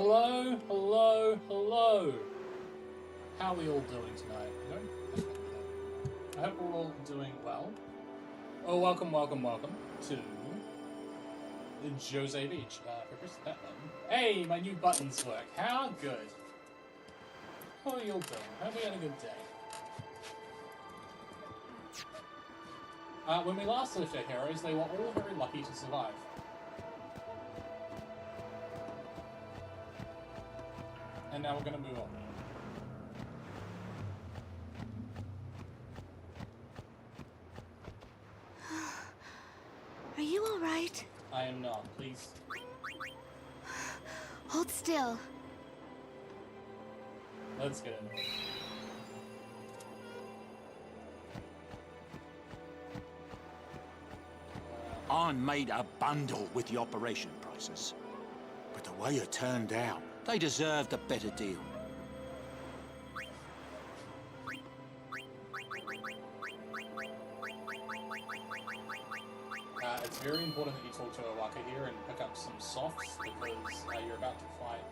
Hello, hello, hello. How are we all doing tonight? I hope we're all doing well. Oh, welcome, welcome, welcome to Jose Beach. Press that button. Hey, my new buttons work. How good. How are you all doing? Hope we had a good day. When we last left our heroes, they were all very lucky to survive. And now we're going to move on. Are you all right? I am not, please. Hold still. Let's get in. I made a bundle with the operation prices. But the way it turned out, they deserved a better deal. It's very important that you talk to Awaka here and pick up some softs because you're about to fight.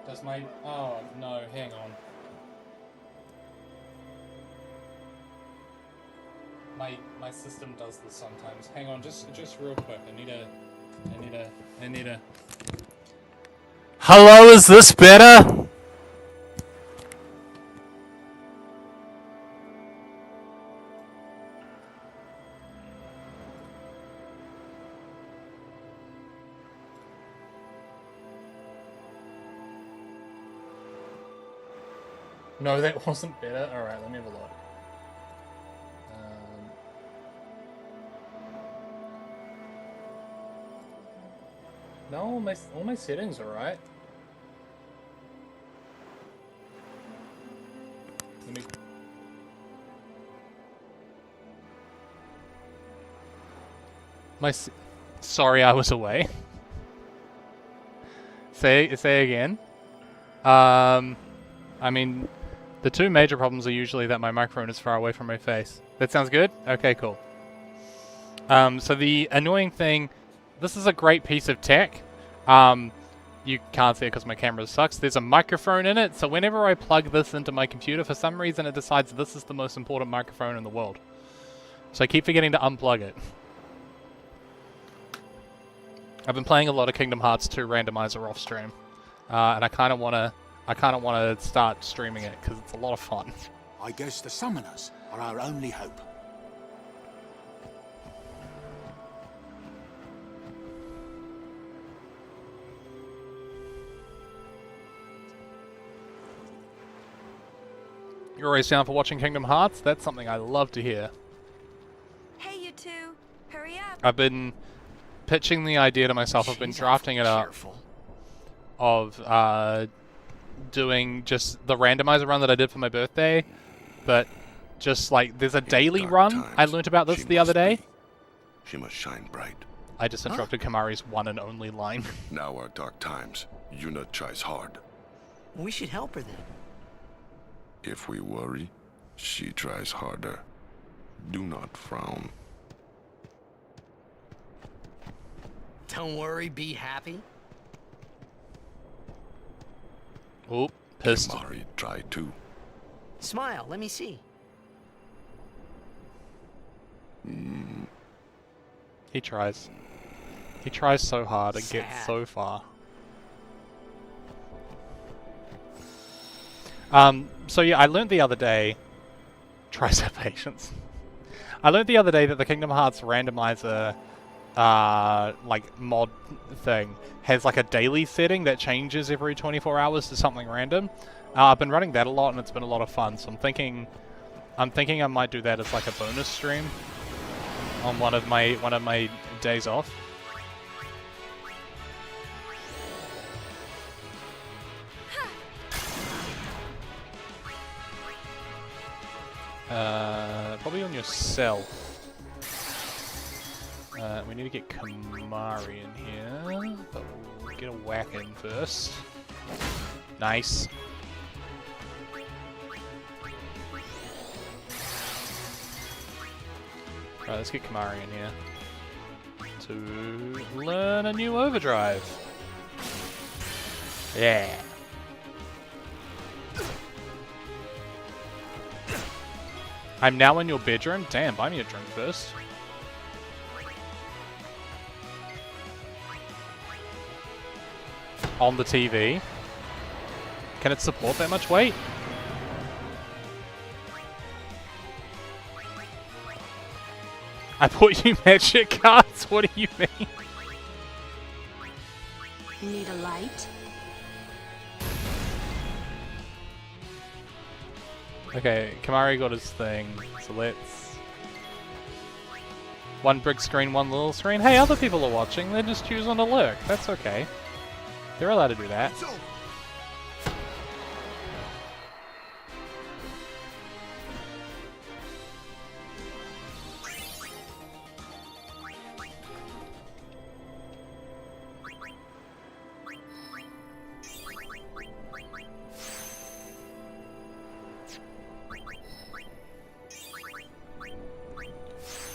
Does my... Oh, no, hang on. My system does this sometimes. Hang on, just real quick. I need a... Hello, is this better? No, that wasn't better. Alright, let me have a look. No, all my settings are right. Let me... Sorry, I was away. Say again. I mean, the two major problems are usually that my microphone is far away from my face. That sounds good? Okay, cool. So the annoying thing, this is a great piece of tech. You can't see it because my camera sucks. There's a microphone in it, so whenever I plug this into my computer, for some reason it decides this is the most important microphone in the world. So I keep forgetting to unplug it. I've been playing a lot of Kingdom Hearts 2 randomizer off stream, and I kind of want to start streaming it because it's a lot of fun. I guess the summoners are our only hope. You're always down for watching Kingdom Hearts? That's something I love to hear. Hey, you two. Hurry up. I've been pitching the idea to myself. I've been drafting it up of doing just the randomizer run that I did for my birthday, but just like there's a daily run. I learnt about this the other day. She must shine bright. I just interrupted Kamari's one and only line. Now are dark times. Yuna tries hard. We should help her then. If we worry, she tries harder. Do not frown. Don't worry, be happy. Oh, pissed. Mari tried too. Smile, let me see. He tries. He tries so hard and gets so far. So yeah, I learned the other day... Tries have patience. I learned the other day that the Kingdom Hearts randomizer, like, mod thing has, like, a daily setting that changes every 24 hours to something random. I've been running that a lot and it's been a lot of fun, so I'm thinking I might do that as, like, a bonus stream on one of my days off. Probably on yourself. We need to get Kamari in here, but we'll get a whack in first. Nice. Alright, let's get Kamari in here to learn a new overdrive. Yeah. I'm now in your bedroom. Damn, buy me a drink first. On the TV. Can it support that much weight? I bought you magic cards. What do you mean? Need a light? Okay, Kamari got his thing, so let's... One big screen, one little screen. Hey, other people are watching, they just choose on to lurk. That's okay. They're allowed to do that.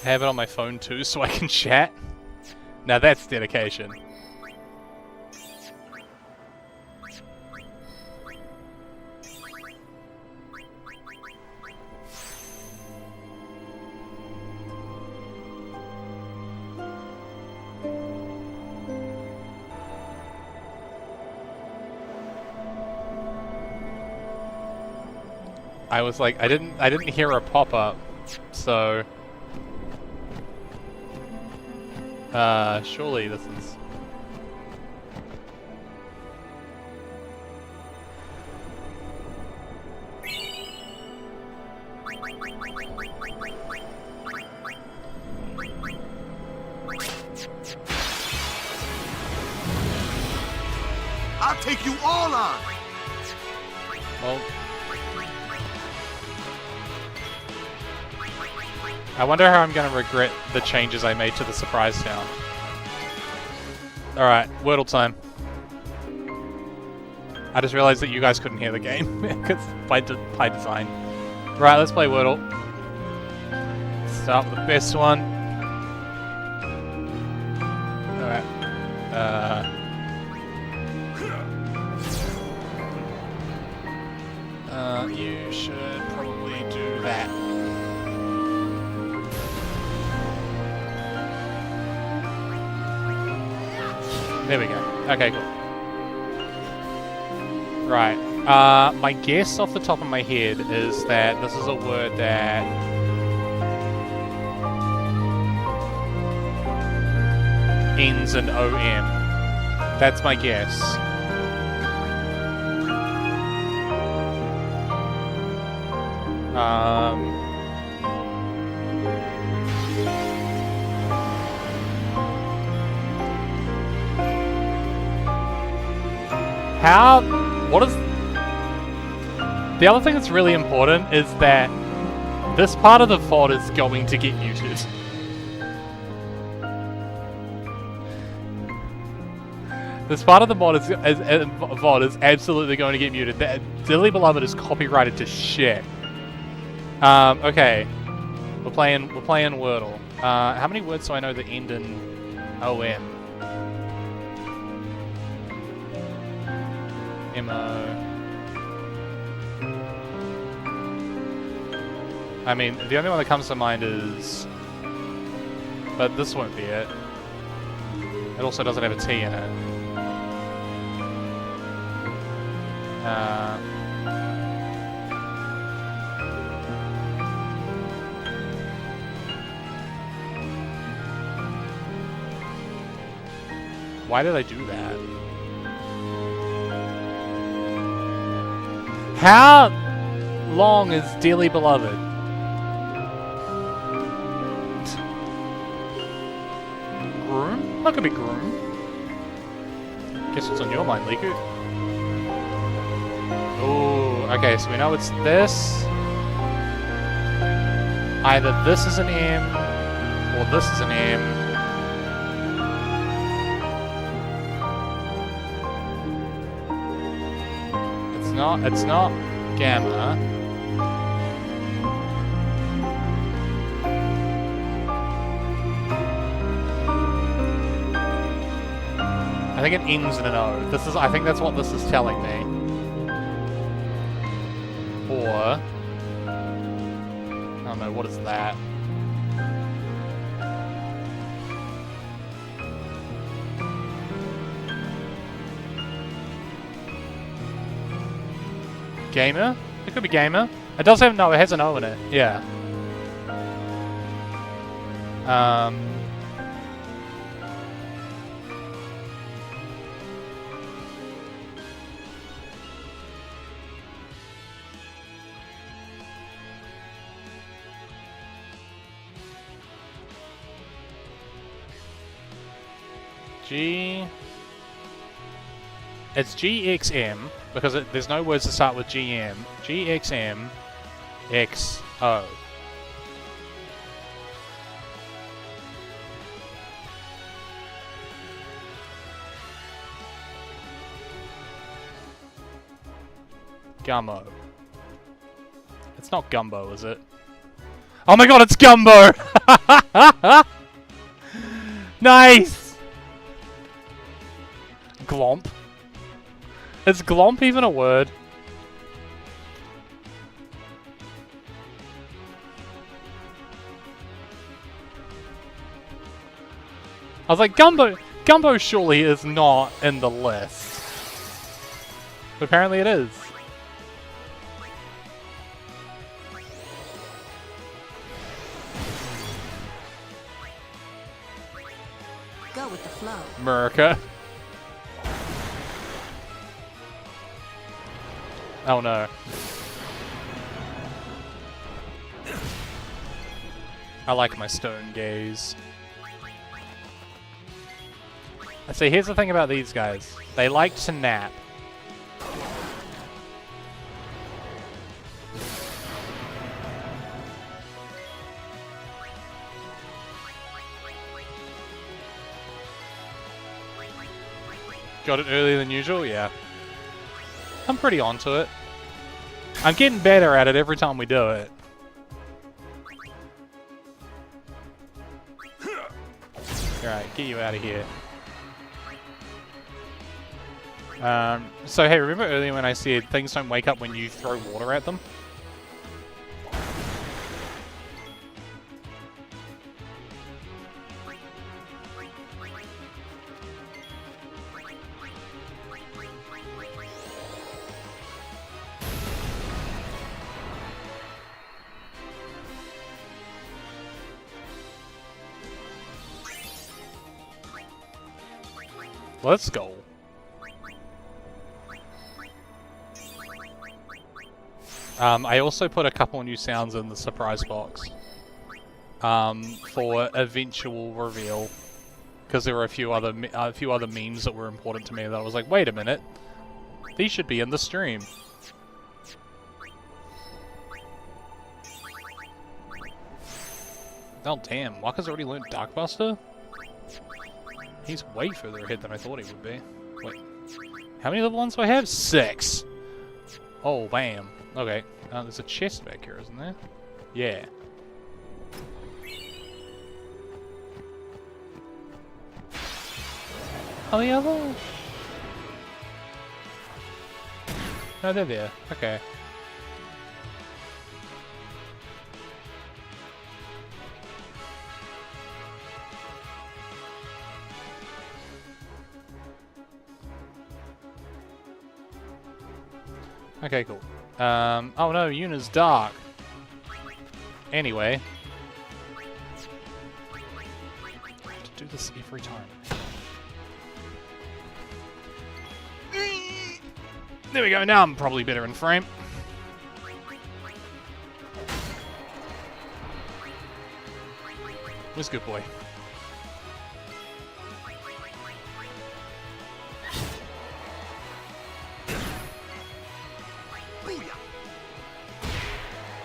I have it on my phone too, so I can chat. Now that's dedication. I was like, I didn't hear a pop-up, so... surely this is... I'll take you all on! Well... I wonder how I'm gonna regret the changes I made to the surprise town. Alright, Wordle time. I just realized that you guys couldn't hear the game, because by design. Right, let's play Wordle. Start with the best one. Alright. You should probably do that. There we go. Okay, cool. Right. My guess off the top of my head is that this is a word that ends in OM. That's my guess. What is... The other thing that's really important is that this part of the VOD is going to get muted. This part of the VOD is absolutely going to get muted. Dearly Beloved is copyrighted to shit. Okay. We're playing Wordle. How many words do I know that end in OM? MO. I mean, the only one that comes to mind is... But this won't be it. It also doesn't have a T in it. Why did I do that? How long is Dearly Beloved? Groom? Not gonna be Groom. Guess what's on your mind, Liku? Oh, okay, so we know it's this. Either this is an M, or this is an M. It's not Gamma. I I think it ends in an O. This is, I think that's what this is telling me. Or... I don't know, what is that? Gamer? It could be gamer. It does have, no, it has an O in it. Yeah. It's GXM, because there's no words to start with GM. GXM XO. Gumbo. It's not Gumbo, is it? Oh my god, it's Gumbo! Nice! Glomp. Is glomp even a word? I was like, Gumbo surely is not in the list. But apparently it is. Go with the flow. America. Oh no. I like my stone gaze. I see, here's the thing about these guys. They like to nap. Got it earlier than usual? Yeah. I'm pretty onto it. I'm getting better at it every time we do it. Alright, get you out of here. So hey, remember earlier when I said things don't wake up when you throw water at them? Let's go. I also put a couple new sounds in the surprise box for eventual reveal, because there were a few other memes that were important to me that I was like, wait a minute, these should be in the stream. Oh damn, Waka's already learned Darkbuster? He's way further ahead than I thought he would be. Wait, how many level 1s do I have? 6! Oh, bam. Okay, there's a chest back here, isn't there? Yeah. Oh, the other? No, they're there. Okay. Okay, cool. Oh no, Yuna's dark. Anyway. Do this every time. There we go, now I'm probably better in frame. Where's good boy?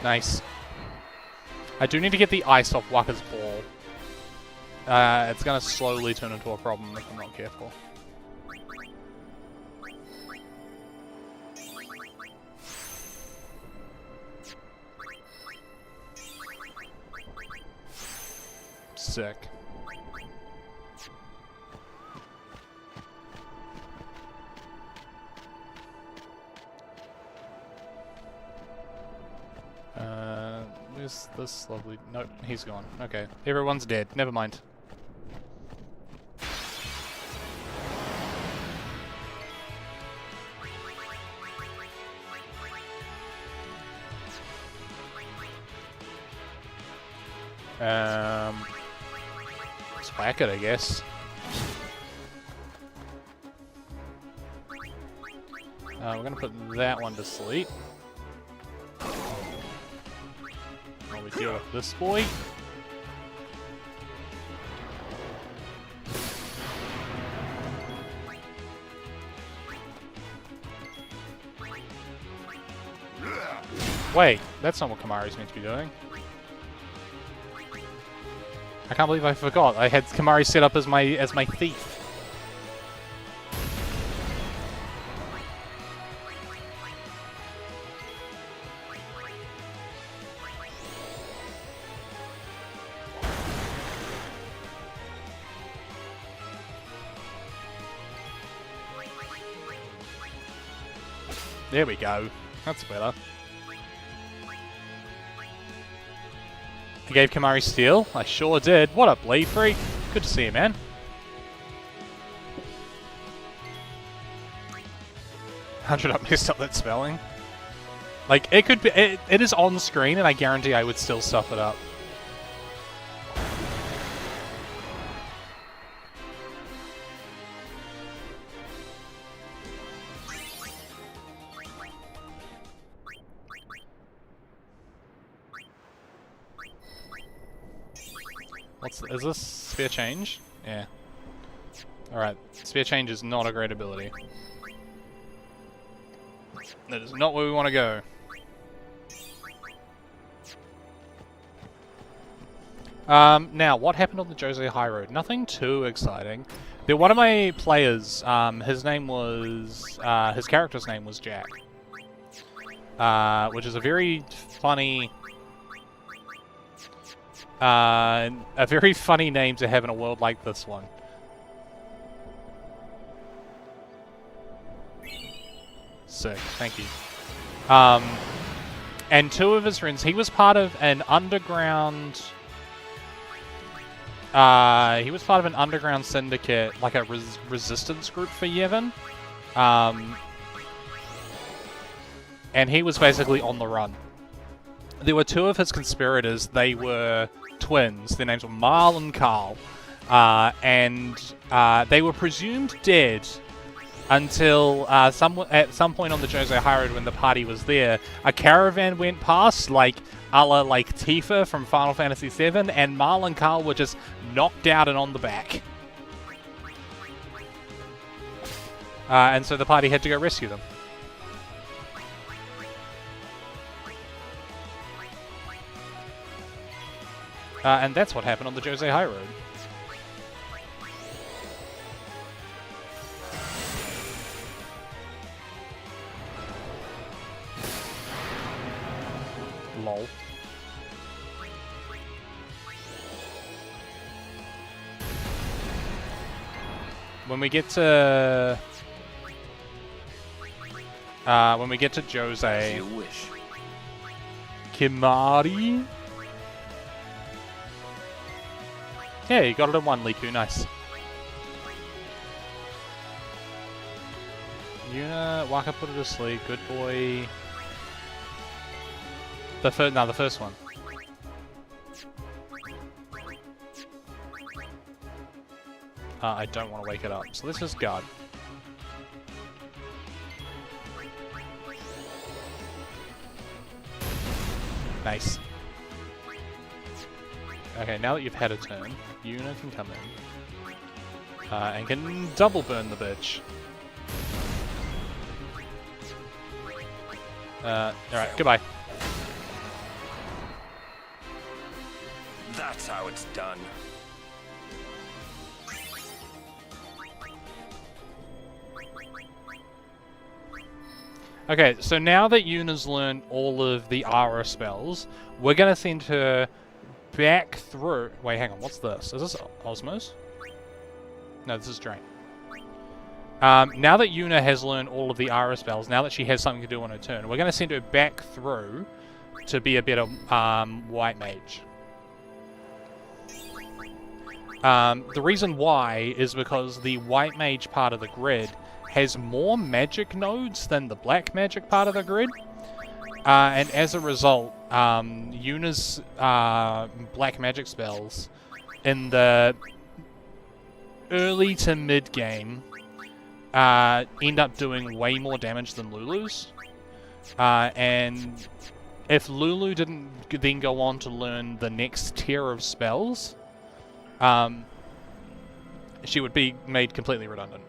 Nice. I do need to get the ice off Waka's ball. It's gonna slowly turn into a problem if I'm not careful. Sick. Where's this lovely... Nope, he's gone. Okay, everyone's dead. Never mind. Let's whack it, I guess. We're gonna put that one to sleep. While we deal with this boy. Wait, that's not what Kamari's meant to be doing. I can't believe I forgot. I had Kamari set up as my thief. There we go. That's better. I gave Kamari Steel. I sure did. What up, Bleed Freak? Good to see you, man. 100 up messed up that spelling. Like, it could be... It is on screen, and I guarantee I would still stuff it up. Is this Sphere Change? Yeah. Alright, Sphere Change is not a great ability. That is not where we want to go. Now, what happened on the Jose High Road? Nothing too exciting. One of my players, his character's name was Jack. Which is a very funny... a very funny name to have in a world like this one. Sick, thank you. And two of his friends, he was part of an underground... he was part of an underground syndicate, like a resistance group for Yevon. And he was basically on the run. There were two of his conspirators. They were twins. Their names were Marl and Carl. And they were presumed dead until at some point on the Jose High Road when the party was there, a caravan went past, like a la like Tifa from Final Fantasy VII, and Marl and Carl were just knocked out and on the back. And so the party had to go rescue them. And that's what happened on the Jose High Road. Lol. When we get to... Jose... As you wish. Kimari? Yeah, you got it in one, Liku. Nice. Yuna, Waka put it to sleep. Good boy. The first one. I don't want to wake it up, so let's just guard. Nice. Okay, now that you've had a turn, Yuna can come in. And can double burn the bitch. Alright, goodbye. That's how it's done. Okay, so now that Yuna's learned all of the Aura spells, we're gonna send her back through... Wait, hang on, what's this? Is this Osmos? No, this is Drain. Now that Yuna has learned all of the Aura spells, now that she has something to do on her turn, we're gonna send her back through to be a better white mage. The reason why is because the white mage part of the grid has more magic nodes than the black magic part of the grid. And as a result, Yuna's black magic spells in the early to mid game end up doing way more damage than Lulu's. And if Lulu didn't then go on to learn the next tier of spells, she would be made completely redundant.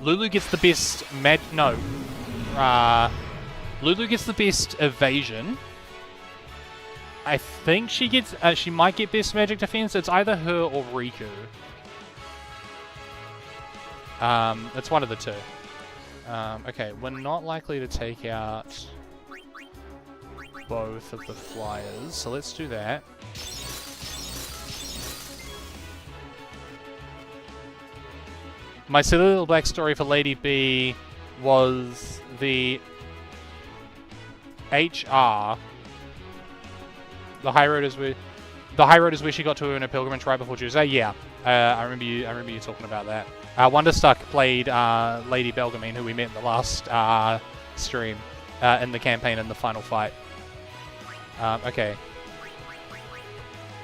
Lulu gets the best Lulu gets the best evasion. I think she gets, she might get best magic defense. It's either her or Riku. It's one of the two. Okay, we're not likely to take out both of the flyers, so let's do that. My silly little backstory for Lady B was the HR. The High Road is where she got to in a pilgrimage right before Tuesday. Yeah, I remember you talking about that. Wonderstuck played Lady Belgamine, who we met in the last stream in the campaign in the final fight. Okay.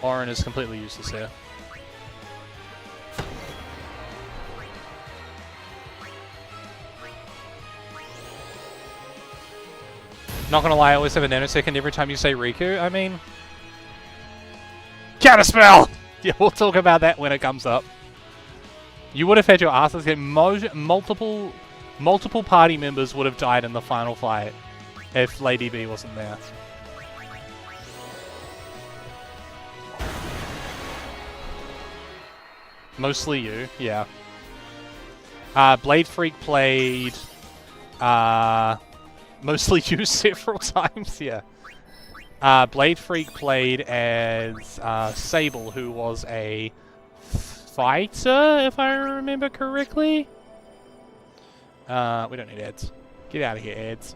Orin is completely useless here. Not gonna lie, I always have a nanosecond every time you say Riku. I mean... Counterspell! Yeah, we'll talk about that when it comes up. You would have had your asses get multiple party members would have died in the final fight if Lady B wasn't there. Mostly you, yeah. Blade Freak played... mostly you several times, yeah. Blade Freak played as Sable, who was a fighter, if I remember correctly. We don't need ads. Get out of here, ads.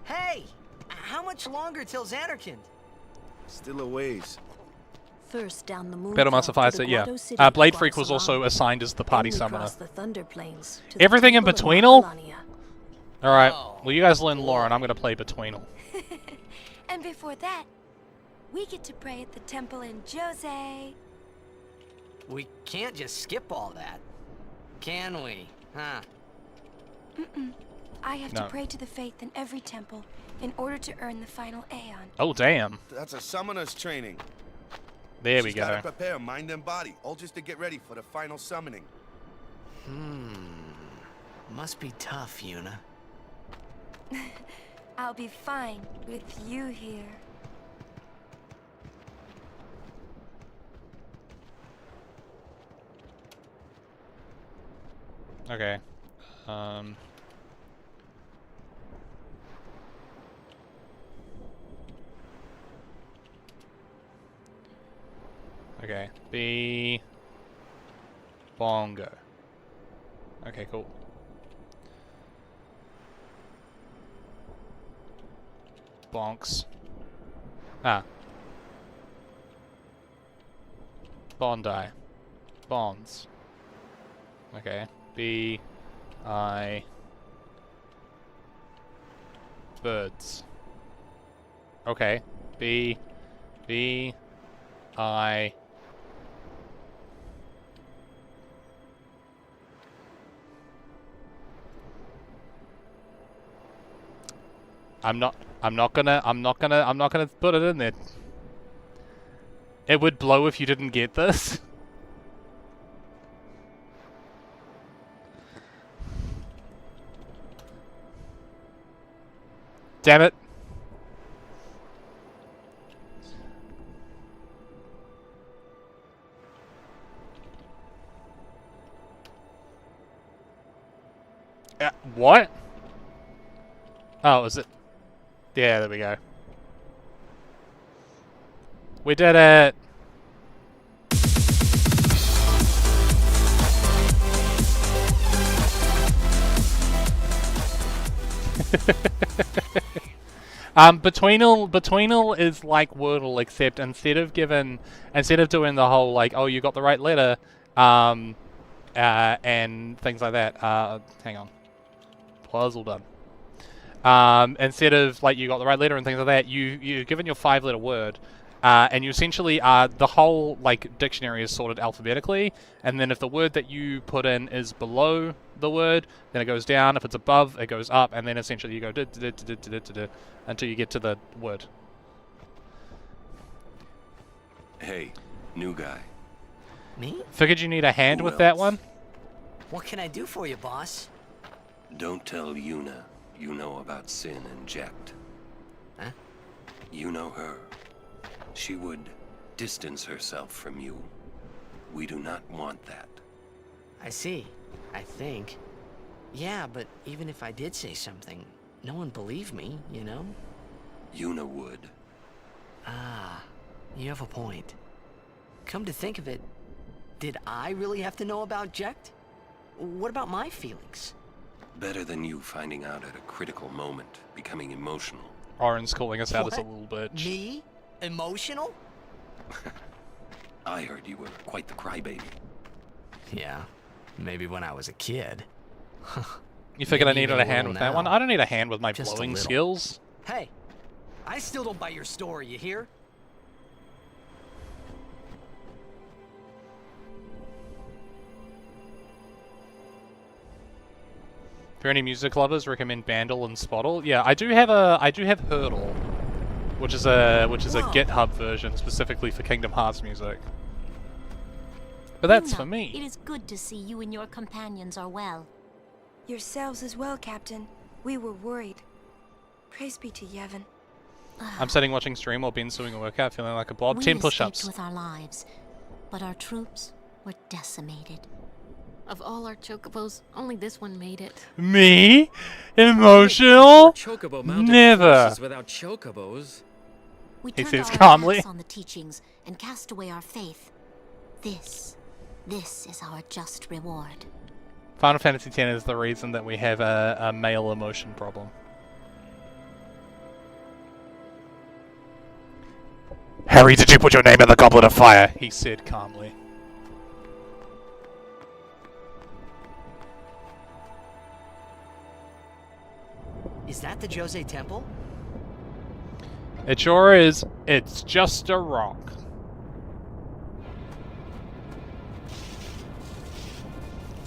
Hey! How much longer till Xanarkand? Still a ways. First down the moon. Battle Master Fire said, yeah. Blade Freak was also assigned as the party summoner. Everything in betweenal? Alright, well you guys learn lore and I'm gonna play betweenal. And before that, we get to pray at the temple in Jose. We can't just skip all that, can we? Huh? I have to pray to the faith in every temple in order to earn the final Aeon. Oh, damn. That's a summoner's training. There we She's go. gotta prepare mind and body, all just to get ready for the final summoning. Must be tough, Yuna. I'll be fine with you here. Okay. Okay. B. Bongo. Okay, cool. Bonks. Ah. Bondi. Bonds. Okay. B. I. Birds. Okay. B. B. I. I'm not gonna put it in there. It would blow if you didn't get this. Damn it. What? Oh, is it? Yeah, there we go. We did it! Betweenal is like Wordle, except instead of doing the whole like, oh, you got the right letter, and things like that. Hang on, puzzle done. Instead of like you got the right letter and things like that, you're given your 5-letter word, and you essentially the whole like dictionary is sorted alphabetically, and then if the word that you put in is below the word, then it goes down. If it's above, it goes up, and then essentially you go until you get to the word. Hey, new guy. Me? Figured you need a hand Who with that else? one. What can I do for you, boss? Don't tell Yuna you know about Sin and Jekt. Huh? You know her. She would distance herself from you. We do not want that. I see. I think. Yeah, but even if I did say something, no one believed me, you know? Yuna would. Ah, you have a point. Come to think of it, did I really have to know about Jekt? What about my feelings? Better than you finding out at a critical moment, becoming emotional. Oren's calling us out as a What? little bitch. Me? Emotional? I heard you were quite the crybaby. Yeah, maybe when I was a kid. You figured I Maybe needed even a a hand little with that one? now. I don't need a hand with my Just a blowing little. skills. Hey, I still don't buy your story, you hear? For any music lovers, recommend Bandle and Spottle. Yeah, I do have Hurdle, which is a Whoa. GitHub version specifically for Kingdom Hearts music. But that's Yuna, for me. It is good to see you and your companions are well. Yourselves as well, Captain. We were worried. Praise be to Yevon. I'm sitting watching stream while Ben's doing a workout, feeling like a blob. We 10 escaped push-ups. with our lives, but our troops were decimated. Of all our chocobos, only this one made it. Me? Emotional? Chocobo mounted Never. forces without chocobos. We He turned says our calmly. backs on the teachings and cast away our faith. This is our just reward. Final Fantasy X is the reason that we have a male emotion problem. Harry, did you put your name in the Goblet of Fire? He said calmly. Is that the Jose Temple? It sure is. It's just a rock.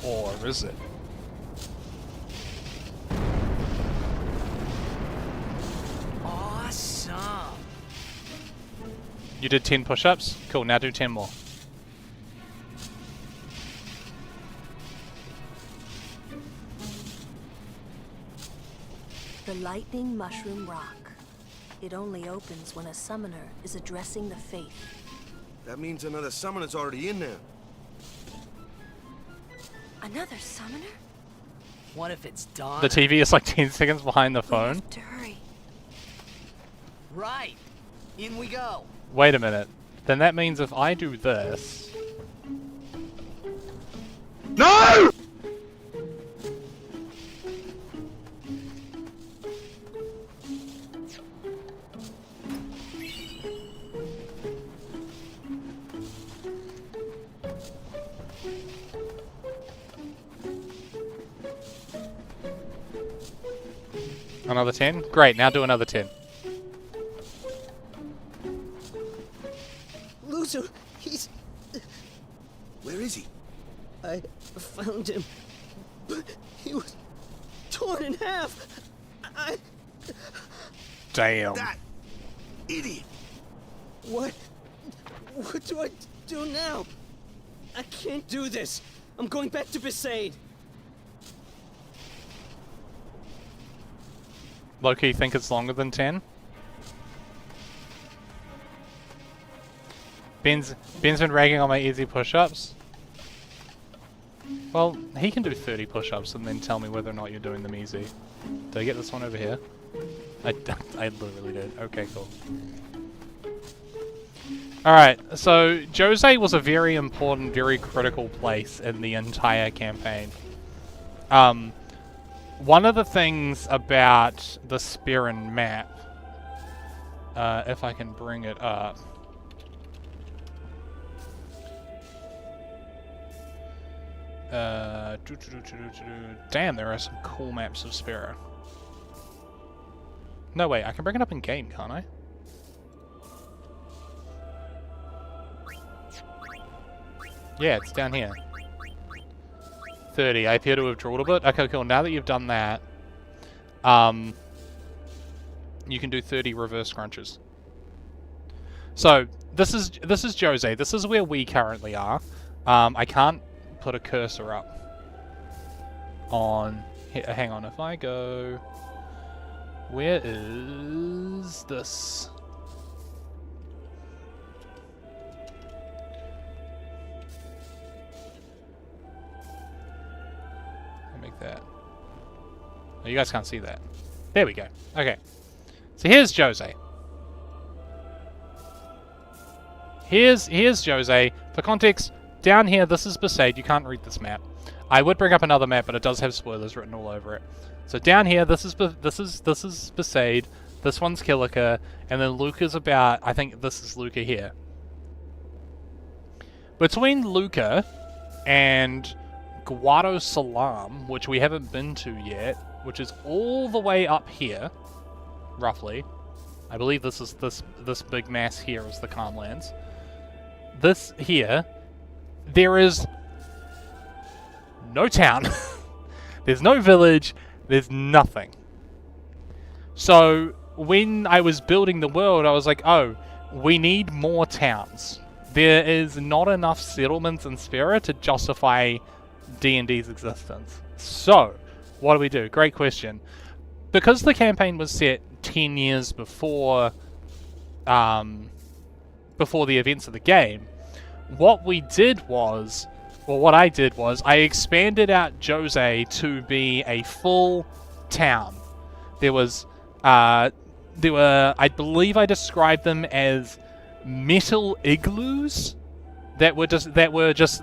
Or is it? Awesome! You did 10 push-ups? Cool, now do 10 more. The Lightning Mushroom Rock. It only opens when a summoner is addressing the faith. That means another summoner's already in there. Another summoner? What if it's Donna? The TV is like 10 seconds behind the We phone. have to hurry. Right! In we go! Wait a minute. Then that means if I do this... No! Another 10? Great, now do another 10. Loser, he's... Where is he? I found him. But he was torn in half. Damn. That idiot! What do I do now? I can't do this. I'm going back to Besaid. Loki, think it's longer than 10? Ben's been ragging on my easy push-ups. Well, he can do 30 push-ups and then tell me whether or not you're doing them easy. Did I get this one over here? I literally did. Okay, cool. Alright, so Jose was a very important, very critical place in the entire campaign. one of the things about the Spearin map, if I can bring it up. Damn, there are some cool maps of Spira. No, wait, I can bring it up in game, can't I? Yeah, it's down here. 30. I appear to have drawn a bit. Okay, cool. Now that you've done that, you can do 30 reverse crunches. So this is Jose. This is where we currently are. I can't put a cursor up on. Hang on. If I go, where is this? Make that. Oh, you guys can't see that. There we go. Okay. So here's Jose. Here's Jose. For context, down here, this is Besaid. You can't read this map. I would bring up another map, but it does have spoilers written all over it. So down here, this is Besaid. This one's Kilika, and then Luca's about. I think this is Luca here. Between Luca and Guado Salam, which we haven't been to yet, which is all the way up here, roughly. I believe this is this big mass here is the Calmlands. This here, there is no town. There's no village. There's nothing. So when I was building the world, I was like, oh, we need more towns. There is not enough settlements in Sphera to justify D&D's existence. So, what do we do? Great question. Because the campaign was set 10 years before before the events of the game, what we did was, or what I did was, I expanded out Jose to be a full town. There were, I believe I described them as metal igloos that were just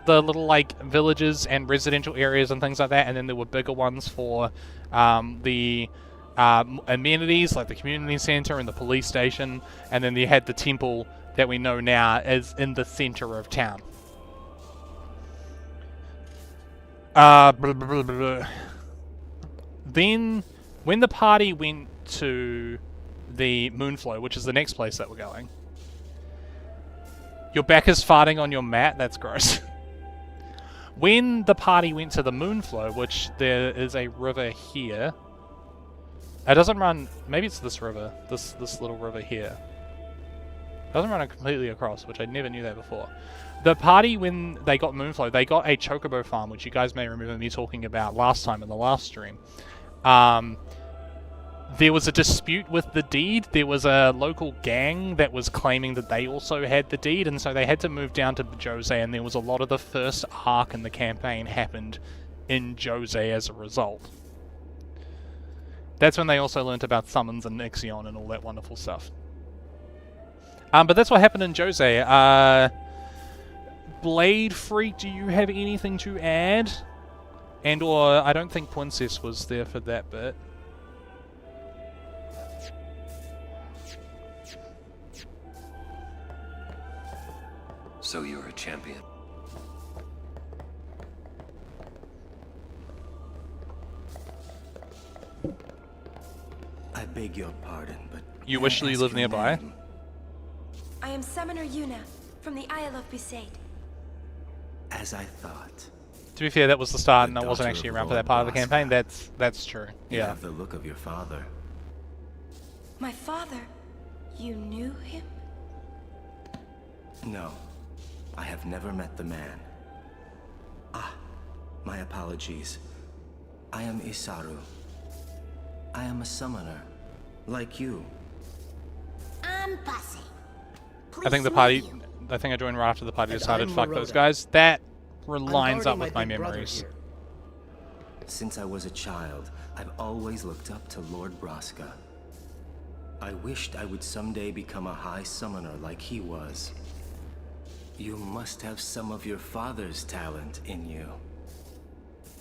the little like villages and residential areas and things like that, and then there were bigger ones for the amenities like the community center and the police station, and then you had the temple that we know now as in the center of town. Then when the party went to the Moonflow, which is the next place that we're going. Your back is farting on your mat? That's gross. When the party went to the Moonflow, which there is a river here. It doesn't run... Maybe it's this river. This little river here. It doesn't run completely across, which I never knew that before. The party, when they got Moonflow, they got a chocobo farm, which you guys may remember me talking about last time in the last stream. There was a dispute with the deed. There was a local gang that was claiming that they also had the deed, and so they had to move down to Jose, and there was a lot of the first arc in the campaign happened in Jose as a result. That's when they also learnt about summons and Ixion and all that wonderful stuff. But that's what happened in Jose. Blade Freak, do you have anything to add? And or, I don't think Princess was there for that bit. So you're a champion. I beg your pardon, but... You wish you lived nearby? I am Summoner Yuna, from the Isle of Besaid. As I thought. To be fair, that was the start, and I wasn't actually around for that part of the campaign. That's true. You Yeah. have the look of your father. My father? You knew him? No. I have never met the man. Ah, my apologies. I am Isaru. I am a summoner, like you. I'm Bussy. I think the party... I think I joined right after the party decided, fuck those guys. That lines up with my memories. Since I was a child, I've always looked up to Lord Braska. I wished I would someday become a high summoner like he was. You must have some of your father's talent in you.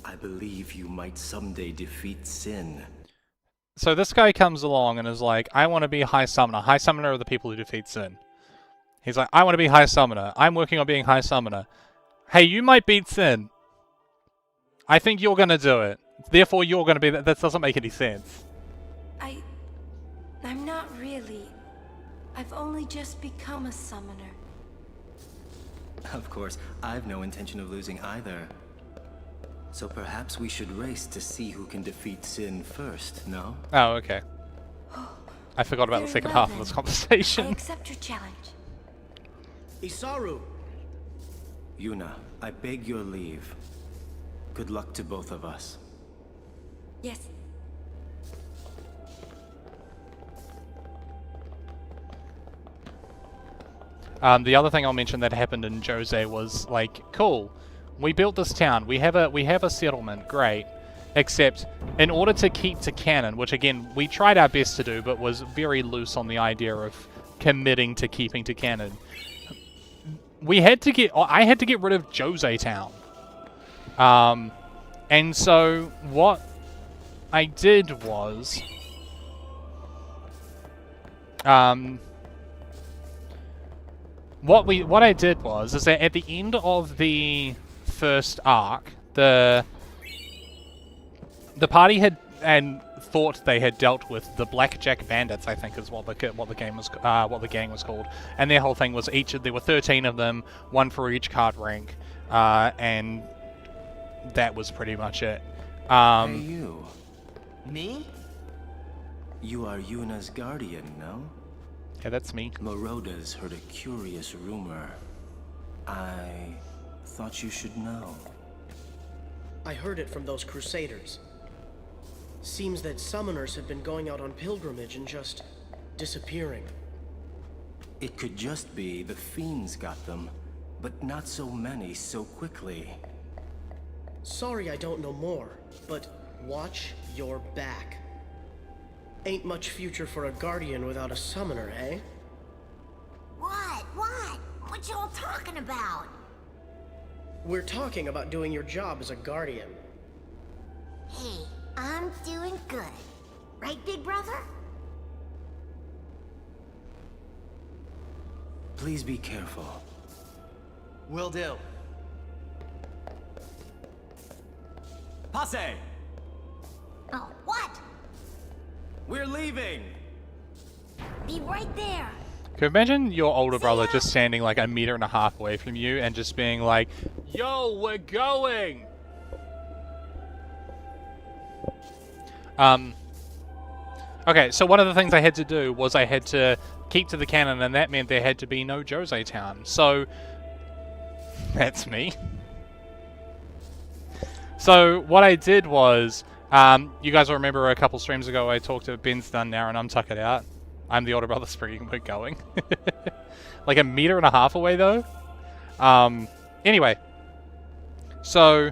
I believe you might someday defeat sin. So this guy comes along and is like, I want to be High Summoner. High Summoner are the people who defeat Sin. He's like, I want to be High Summoner. I'm working on being High Summoner. Hey, you might beat Sin. I think you're going to do it. Therefore, you're going to be... That doesn't make any sense. I'm not really. I've only just become a summoner. Of course, I've no intention of losing either. So perhaps we should race to see who can defeat Sin first, no? Oh, okay. I forgot about the second half of this I conversation. accept your challenge. Isaru! Yuna, I beg your leave. Good luck to both of us. Yes. The other thing I'll mention that happened in Jose was like, cool, we built this town, we have a settlement, great. Except, in order to keep to canon, which again we tried our best to do, but was very loose on the idea of committing to keeping to canon, I had to get rid of Jose Town. And so what I did was, what I did was is that at the end of the first arc, the party had thought they had dealt with the Blackjack Bandits, I think is what the gang was called, and their whole thing was there were 13 of them, one for each card rank, and that was pretty much it. Hey, you. Me? You are Yuna's guardian, no? Yeah, that's me. Moroda's heard a curious rumor. I thought you should know. I heard it from those crusaders. Seems that summoners have been going out on pilgrimage and just disappearing. It could just be the fiends got them, but not so many so quickly. Sorry I don't know more, but watch your back. Ain't much future for a guardian without a summoner, eh? What? What y'all talking about? We're talking about doing your job as a guardian. Hey, I'm doing good. Right, big brother? Please be careful. Will do. Passe! Oh, what? We're leaving! Be right there. Can you imagine your older brother just standing like 1.5 meters away from you and just being like, yo, we're going! Okay, so one of the things I had to do was I had to keep to the canon, and that meant there had to be no Jose Town. So, that's me. So, what I did was, you guys will remember a couple streams ago I talked to Ben's done now and I'm tuck it out. I'm the older brother speaking, we're going. Like 1.5 meters away though. Anyway. So,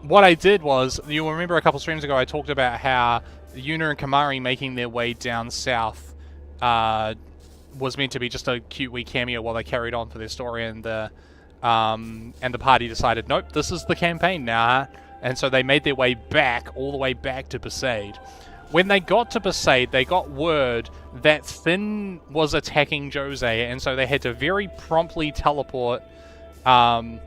what I did was, you'll remember a couple streams ago I talked about how Yuna and Kamari making their way down south was meant to be just a cute wee cameo while they carried on for their story, and the party decided, nope, this is the campaign now. And so they made their way back, all the way back to Besaid. When they got to Besaid, they got word that Sin was attacking Jose, and so they had to very promptly teleport, because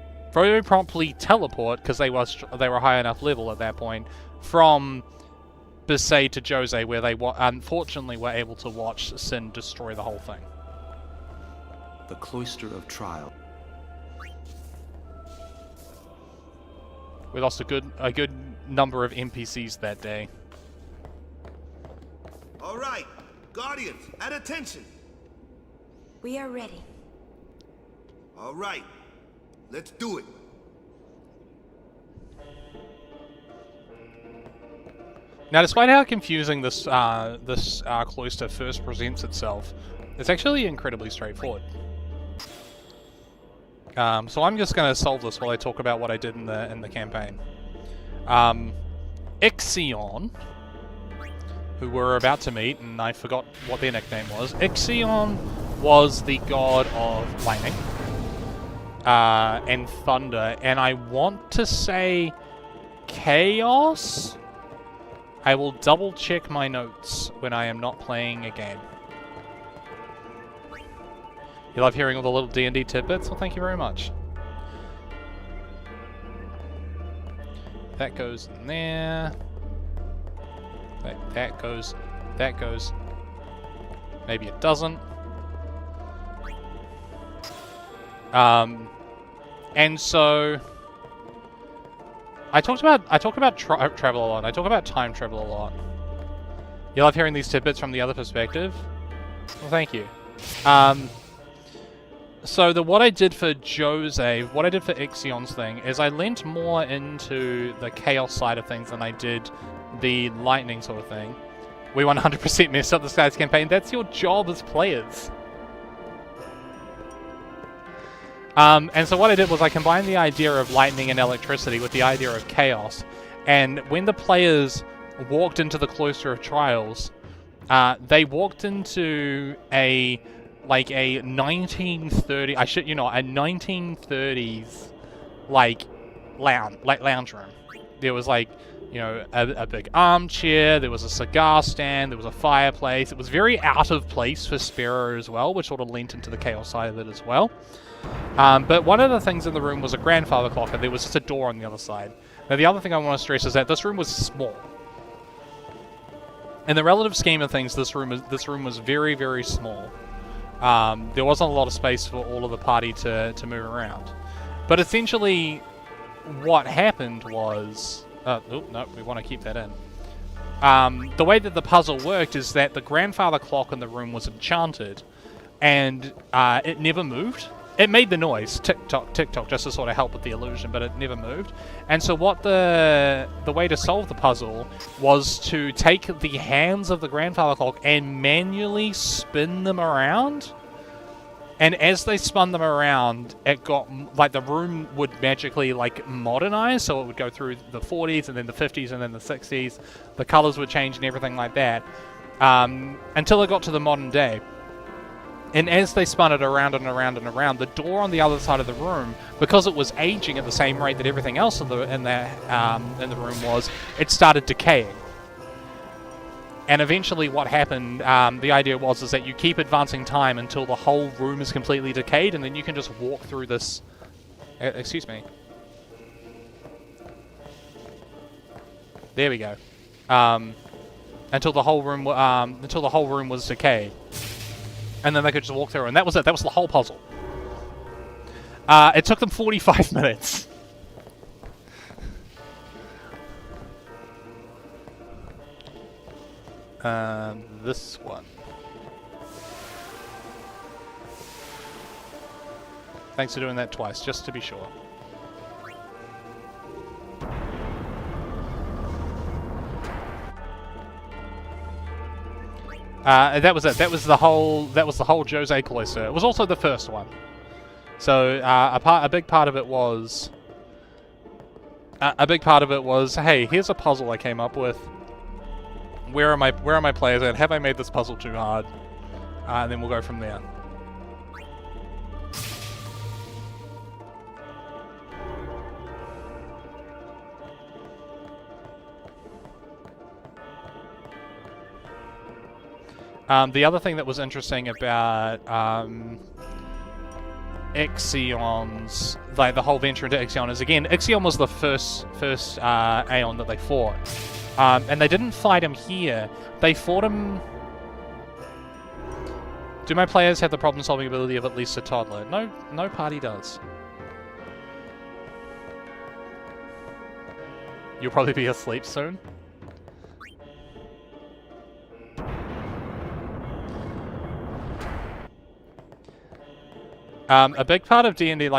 they were high enough level at that point, from Besaid to Jose, where they unfortunately were able to watch Sin destroy the whole thing. The Cloister of Trial. We lost a good number of NPCs that day. All right, Guardians, at attention. We are ready. All right, let's do it. Now, despite how confusing this cloister first presents itself, it's actually incredibly straightforward. So I'm just going to solve this while I talk about what I did in the campaign. Ixion, who we're about to meet, and I forgot what their nickname was. Ixion was the god of lightning and thunder, and I want to say Chaos? I will double check my notes when I am not playing a game. You love hearing all the little D&D tidbits? Well, thank you very much. That goes in there. That goes. That goes. Maybe it doesn't. And so I talk about travel a lot. I talk about time travel a lot. You love hearing these tidbits from the other perspective? Well, thank you. So what I did for Jose, what I did for Ixion's thing, is I leant more into the chaos side of things than I did the lightning sort of thing. We 100% messed up this guy's campaign. That's your job as players. And so what I did was I combined the idea of lightning and electricity with the idea of chaos. And when the players walked into the Cloister of Trials, they walked into a 1930, I shit you not, a 1930s lounge room. There was a big armchair, there was a cigar stand, there was a fireplace. It was very out of place for Sparrow as well, which sort of lent into the chaos side of it as well. But one of the things in the room was a grandfather clock, and there was just a door on the other side. Now the other thing I want to stress is that this room was small. In the relative scheme of things, this room was very, very small. There wasn't a lot of space for all of the party to move around. But essentially, what happened was... oh, no, we want to keep that in. The way that the puzzle worked is that the grandfather clock in the room was enchanted, and it never moved. It made the noise, tick-tock, tick-tock, just to sort of help with the illusion, but it never moved. And so what the way to solve the puzzle was to take the hands of the grandfather clock and manually spin them around. And as they spun them around, it got, the room would magically, modernize, so it would go through the 40s, and then the 50s, and then the 60s. The colors would change and everything like that, until it got to the modern day. And as they spun it around and around and around, the door on the other side of the room, because it was aging at the same rate that everything else in the room was, it started decaying. And eventually what happened, the idea is that you keep advancing time until the whole room is completely decayed, and then you can just walk through this... excuse me. There we go. Until the whole room was decayed. And then they could just walk through, and that was it. That was the whole puzzle. It took them 45 minutes. This one. Thanks for doing that twice, just to be sure. That was it. That was the whole Jose Cloister. It was also the first one. So a big part of it was hey, here's a puzzle I came up with. Where are my players at? Have I made this puzzle too hard? And then we'll go from there. The other thing that was interesting about Ixion's, the whole venture into Ixion is, again, Ixion was the first Aeon that they fought. And they didn't fight him here. They fought him... Do my players have the problem-solving ability of at least a toddler? No party does. You'll probably be asleep soon. A big part of D&D,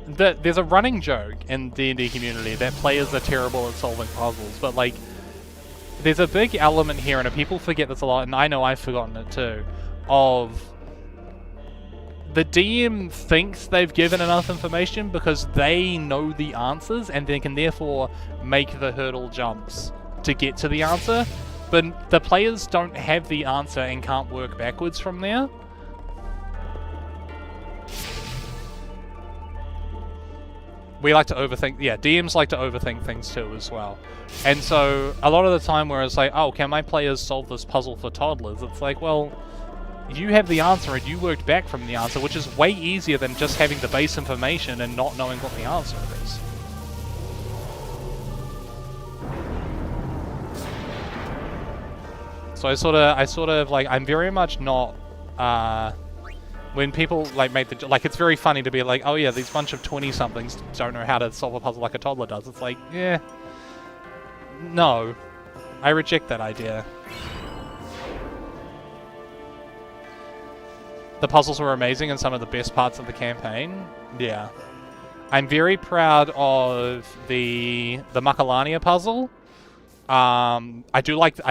there's a running joke in D&D community that players are terrible at solving puzzles, but there's a big element here, and people forget this a lot, and I know I've forgotten it too, of the DM thinks they've given enough information because they know the answers, and they can therefore make the hurdle jumps to get to the answer, but the players don't have the answer and can't work backwards from there. we like to overthink. Yeah, DMs like to overthink things too as well. And so a lot of the time where it's like, oh, can my players solve this puzzle for toddlers? It's like, well, you have the answer and you worked back from the answer, which is way easier than just having the base information and not knowing what the answer is. So I sort of like, I'm very much not, when people like make the, like, it's very funny to be like, oh yeah, these bunch of 20-somethings don't know how to solve a puzzle like a toddler does. It's like, yeah, no, I reject that idea. The puzzles were amazing and some of the best parts of the campaign. Yeah. I'm very proud of the Macalania puzzle. I did like the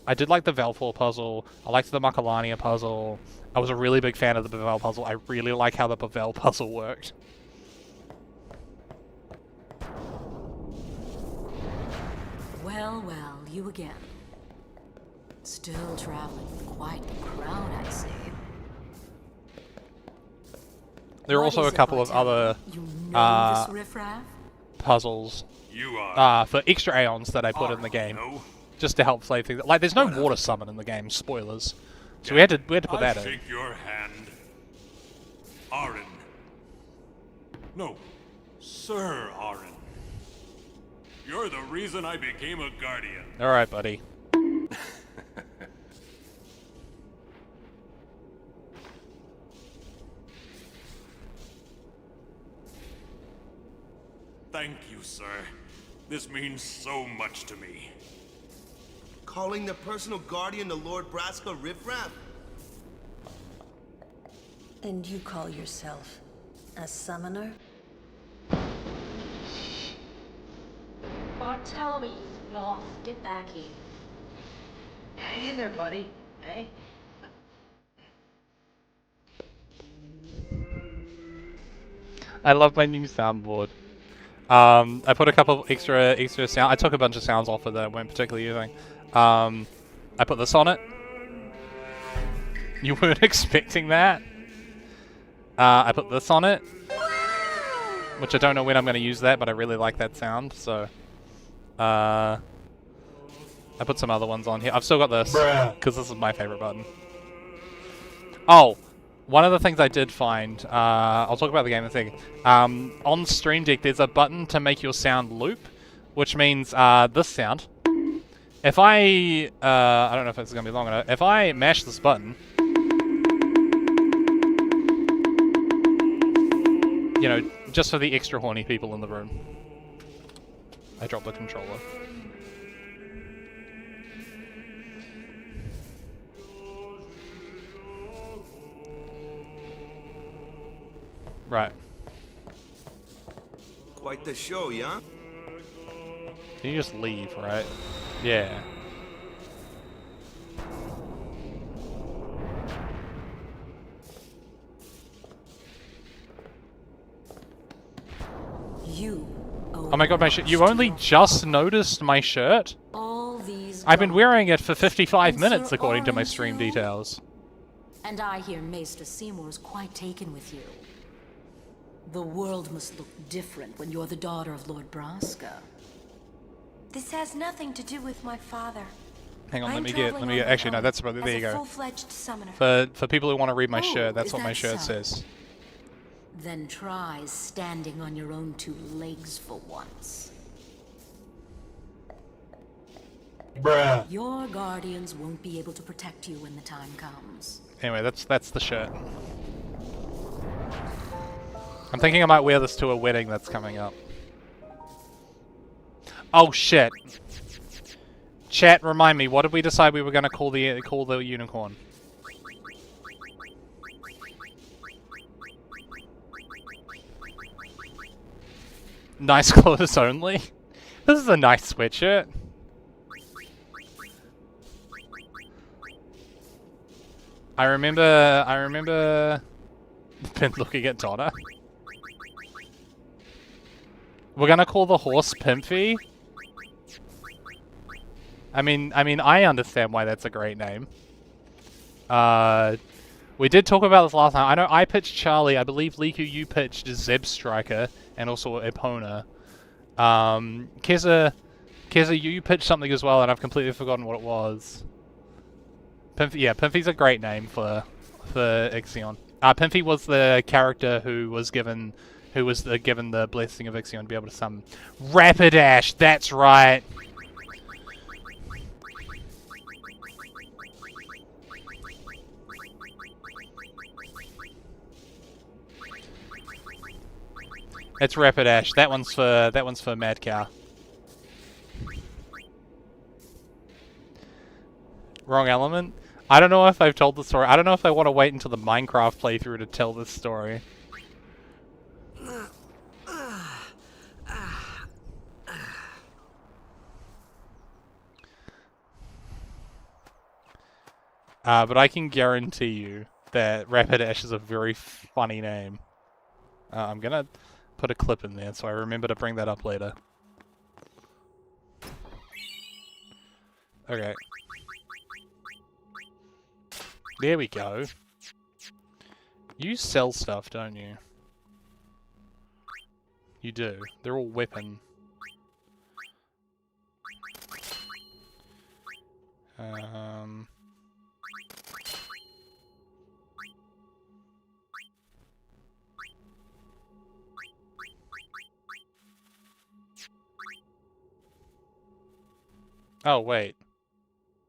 Valfor puzzle. I liked the Macalania puzzle. I was a really big fan of the Bavel puzzle. I really like how the Bavel puzzle worked. Well, well, you again. Still traveling with quite the crowd, I see. There are also a couple of other puzzles for extra aeons that I put in the game, just to help play things. Like, there's no water summon in the game. Spoilers. So we had to put that in. Shake your hand, Aaron. No, Sir Aaron. You're the reason I became a guardian. All right, buddy. Thank you, sir. This means so much to me. Calling the personal guardian the Lord Braska riffraff? And you call yourself a summoner? Bartholomew, North, get back here. Hang in there, buddy. Hey? I love my new soundboard. I put a couple of extra sound. I took a bunch of sounds off of that I weren't particularly using. I put this on it. You weren't expecting that. I put this on it, which I don't know when I'm going to use that, but I really like that sound. So, I put some other ones on here. I've still got this because this is my favorite button. Oh. One of the things I did find, I'll talk about the game in a second. On Stream Deck, there's a button to make your sound loop, which means this sound. If I don't know if it's going to be long enough. If I mash this button, you know, just for the extra horny people in the room. I dropped the controller. Right. Quite the show, yeah? Can you just leave, right? Yeah. Oh my god, my shirt. You only just noticed my shirt? I've been wearing it for 55 minutes, according to my stream details. And I hear Maester Seymour's quite taken with you. The world must look different when you're the daughter of Lord Braska. This has nothing to do with my father. Hang on, let me get, actually no, that's probably, there you go. Full-fledged summoner. For people who want to read my shirt, that's what my shirt says. Then try standing on your own two legs for once. Bruh. Your guardians won't be able to protect you when the time comes. Anyway, that's the shirt. I'm thinking I might wear this to a wedding that's coming up. Oh shit. Chat, remind me, what did we decide we were gonna call the unicorn? Nice clothes only? This is a nice sweatshirt. I remember been looking at Donna. We're gonna call the horse Pimpy. I mean, I understand why that's a great name. We did talk about this last time. I know I pitched Charlie. I believe Liku, you pitched Zeb Striker and also Epona. Keza, you pitched something as well, and I've completely forgotten what it was. Pimpy's a great name for Ixion. Pimpy was the character who was given the blessing of Ixion to be able to summon Rapidash. That's right. It's Rapidash. That one's for Mad Cow. Wrong element? I don't know if I've told the story. I don't know if I want to wait until the Minecraft playthrough to tell this story. But I can guarantee you that Rapidash is a very funny name. I'm gonna put a clip in there so I remember to bring that up later. Okay. There we go. You sell stuff, don't you? You do. They're all weapon. Oh, wait.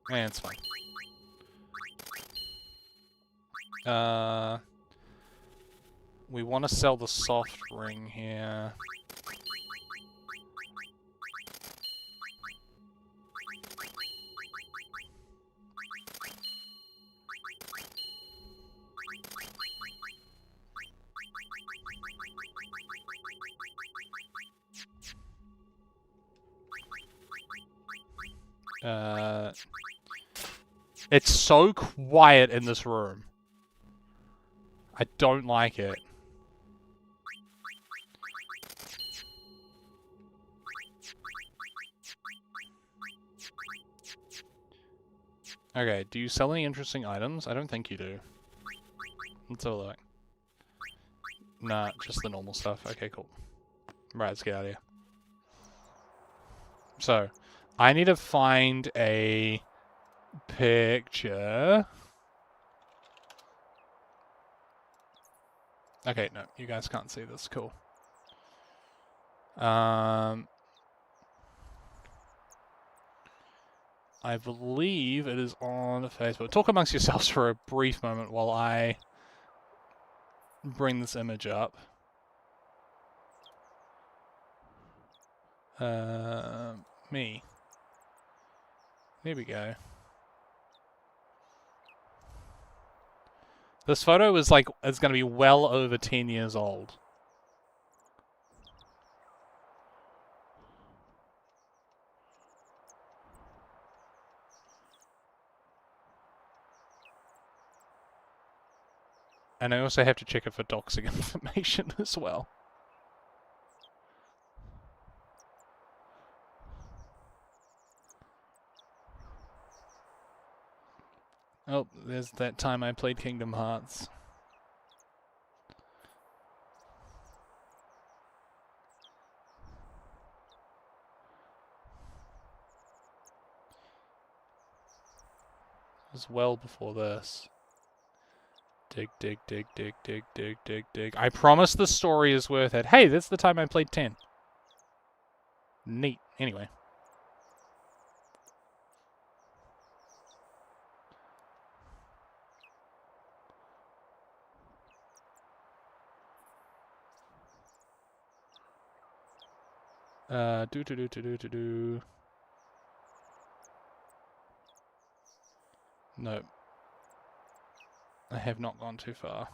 Man, it's fine. We want to sell the soft ring here. It's so quiet in this room. I don't like it. Okay, do you sell any interesting items? I don't think you do. Let's have a look. Nah, just the normal stuff. Okay, cool. Right, let's get out of here. So, I need to find a picture. Okay, no, you guys can't see this. Cool. I believe it is on Facebook. Talk amongst yourselves for a brief moment while I bring this image up. Me. There we go. This photo is like, it's going to be well over 10 years old. And I also have to check it for doxing information as well. Oh, there's that time I played Kingdom Hearts. It was well before this. Dig, dig, dig, dig, dig, dig, dig, dig. I promise the story is worth it. Hey, that's the time I played 10. Neat. Anyway. Do. No. I have not gone too far.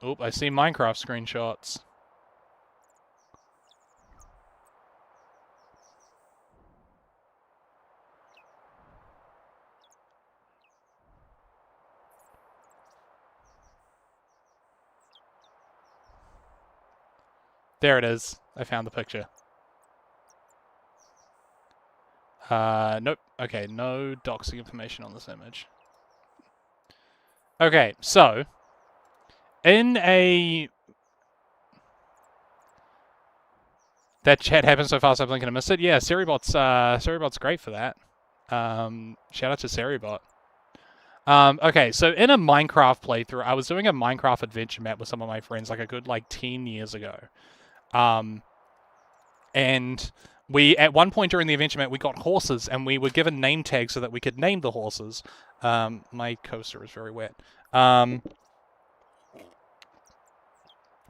Oop, I see Minecraft screenshots. There it is. I found the picture. Nope. Okay, no doxing information on this image. Okay, so in a that chat happened so fast I blink and I missed it. Yeah, Seribot's great for that. Shout out to Seribot. Okay, so in a Minecraft playthrough, I was doing a Minecraft adventure map with some of my friends like a good 10 years ago. And we, at one point during the adventure map, we got horses and we were given name tags so that we could name the horses. My coaster is very wet. And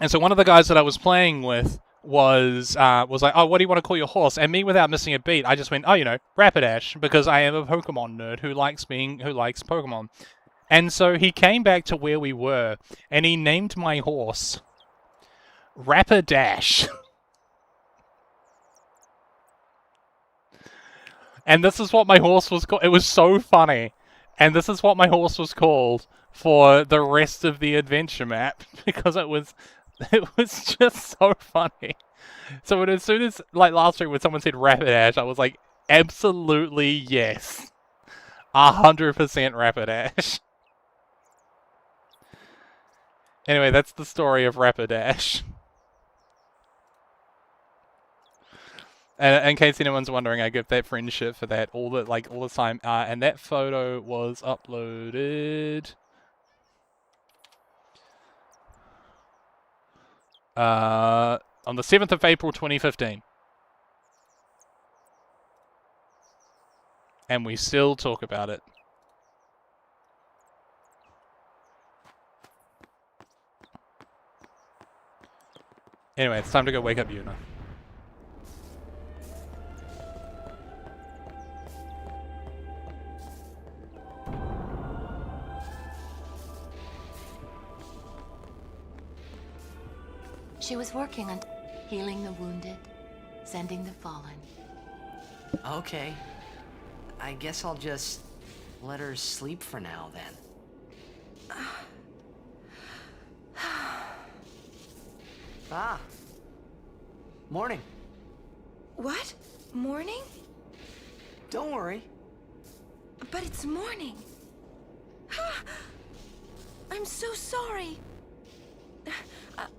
so one of the guys that I was playing with was like, oh, what do you want to call your horse? And me, without missing a beat, I just went, oh, you know, Rapidash, because I am a Pokemon nerd who likes Pokemon. And so he came back to where we were, and he named my horse Rapidash. And this is what my horse was called. It was so funny. And this is what my horse was called for the rest of the adventure map, because it was just so funny. So as soon as, last week when someone said Rapidash, I was like, absolutely yes. 100% Rapidash. Anyway, that's the story of Rapidash. And in case anyone's wondering, I give that friendship for that all the time. And that photo was uploaded on the 7th of April 2015. And we still talk about it. Anyway, it's time to go wake up Yuna. She was working on healing the wounded, sending the fallen. Okay. I guess I'll just let her sleep for now, then. Ah. Morning. What? Morning? Don't worry. But it's morning. I'm so sorry.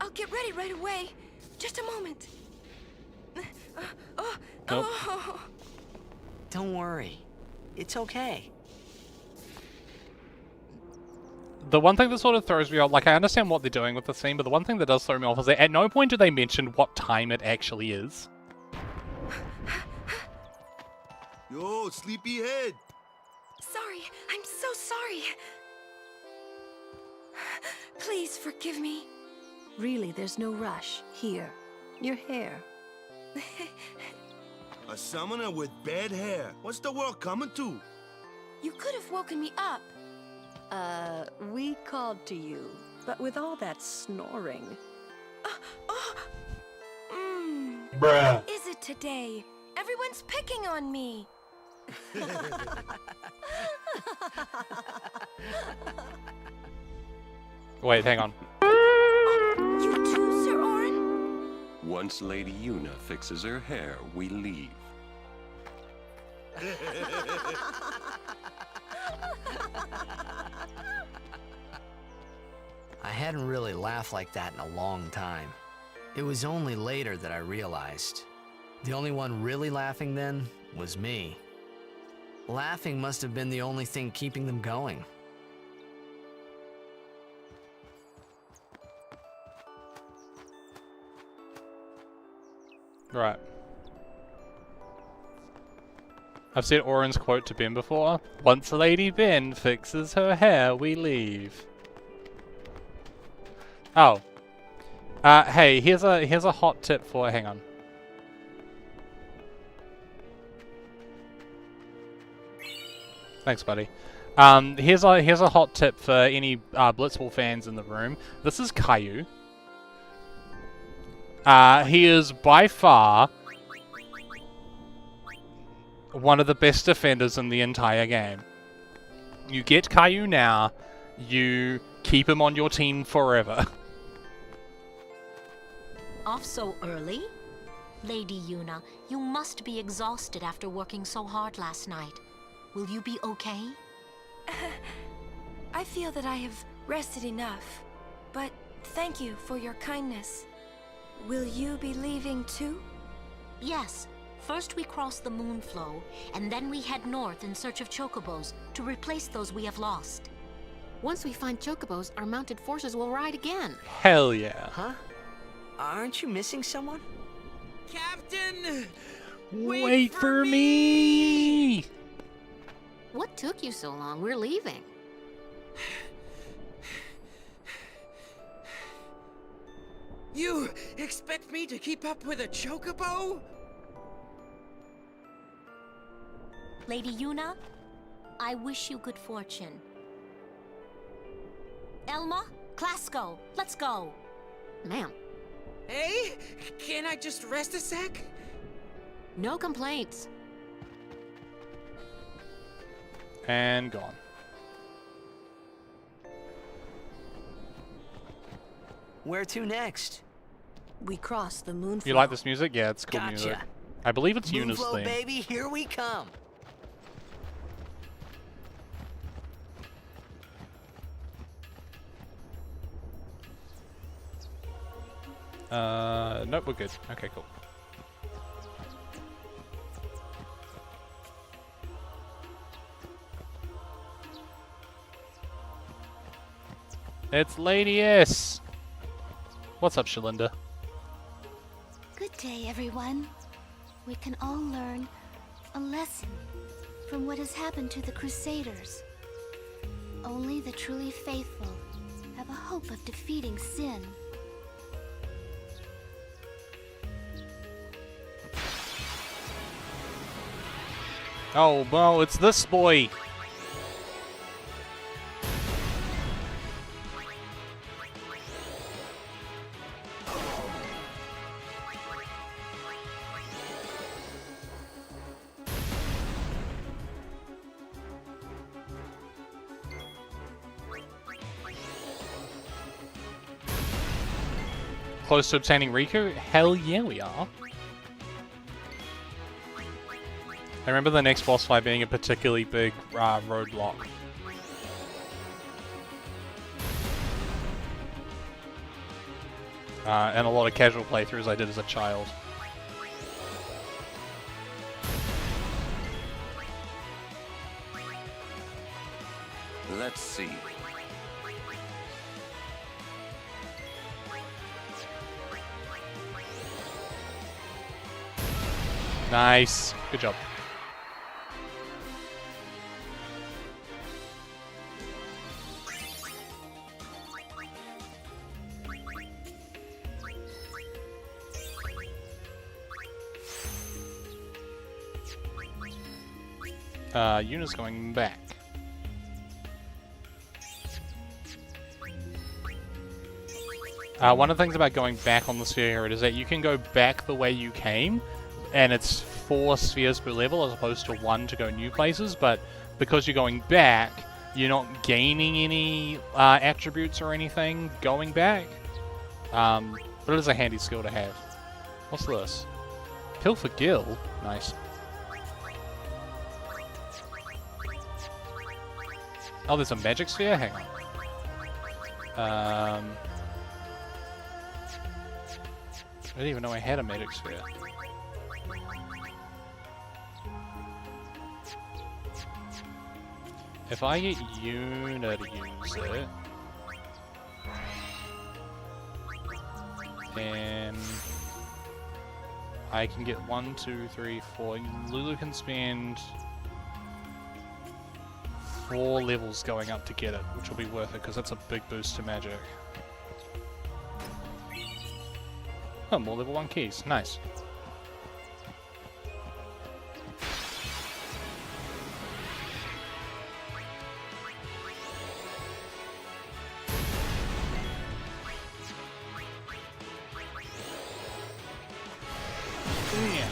I'll get ready right away. Just a moment. Nope. Don't worry. It's okay. The one thing that sort of throws me off, I understand what they're doing with the scene, but the one thing that does throw me off is that at no point do they mention what time it actually is. Yo, sleepyhead. Sorry. I'm so sorry. Please forgive me. Really, there's no rush. Here, your hair. A summoner with bad hair. What's the world coming to? You could have woken me up. We called to you, but with all that snoring. Bruh. What is it today? Everyone's picking on me. Wait, hang on. You too, Sir Orin? Once Lady Yuna fixes her hair, we leave. I hadn't really laughed like that in a long time. It was only later that I realized. The only one really laughing then was me. Laughing must have been the only thing keeping them going. Right. I've said Orin's quote to Ben before. Once Lady Ben fixes her hair, we leave. Oh. Hey, here's a hot tip for, hang on. Thanks, buddy. Here's a hot tip for any Blitzball fans in the room. This is Caillou. He is by far one of the best defenders in the entire game. You get Caillou now, you keep him on your team forever. Off so early? Lady Yuna, you must be exhausted after working so hard last night. Will you be okay? I feel that I have rested enough, but thank you for your kindness. Will you be leaving too? Yes. First we cross the Moonflow, and then we head north in search of chocobos to replace those we have lost. Once we find chocobos, our mounted forces will ride again. Hell yeah. Huh? Aren't you missing someone? Captain! Wait for me! What took you so long? We're leaving. You expect me to keep up with a chocobo? Lady Yuna, I wish you good fortune. Elma, Klasko, let's go. Ma'am. Hey, can I just rest a sec? No complaints. And gone. Where to next? We cross the Moonflow. You like this music? Yeah, it's cool Gotcha. music. I believe it's Yuna's Moonflow, theme. baby, here we come. Nope, we're good. Okay, cool. It's Lady S. What's up, Shalinda? Good day, everyone. We can all learn a lesson from what has happened to the Crusaders. Only the truly faithful have a hope of defeating sin. Oh, well, it's this boy. Close to obtaining Riku? Hell yeah, we are. I remember the next boss fight being a particularly big roadblock. And a lot of casual playthroughs I did as a child. Let's see. Nice. Good job. Yuna's going back. One of the things about going back on the sphere is that you can go back the way you came, and it's 4 spheres per level as opposed to 1 to go new places, but because you're going back, you're not gaining any attributes or anything going back. But it is a handy skill to have. What's this? Kill for Gil? Nice. Oh, there's a magic sphere? Hang on. I didn't even know I had a magic sphere. If I get Yuna to use it, then I can get 1, 2, 3, 4. Lulu can spend 4 levels going up to get it, which will be worth it because that's a big boost to magic. Oh, more level 1 keys. Nice. Yeah.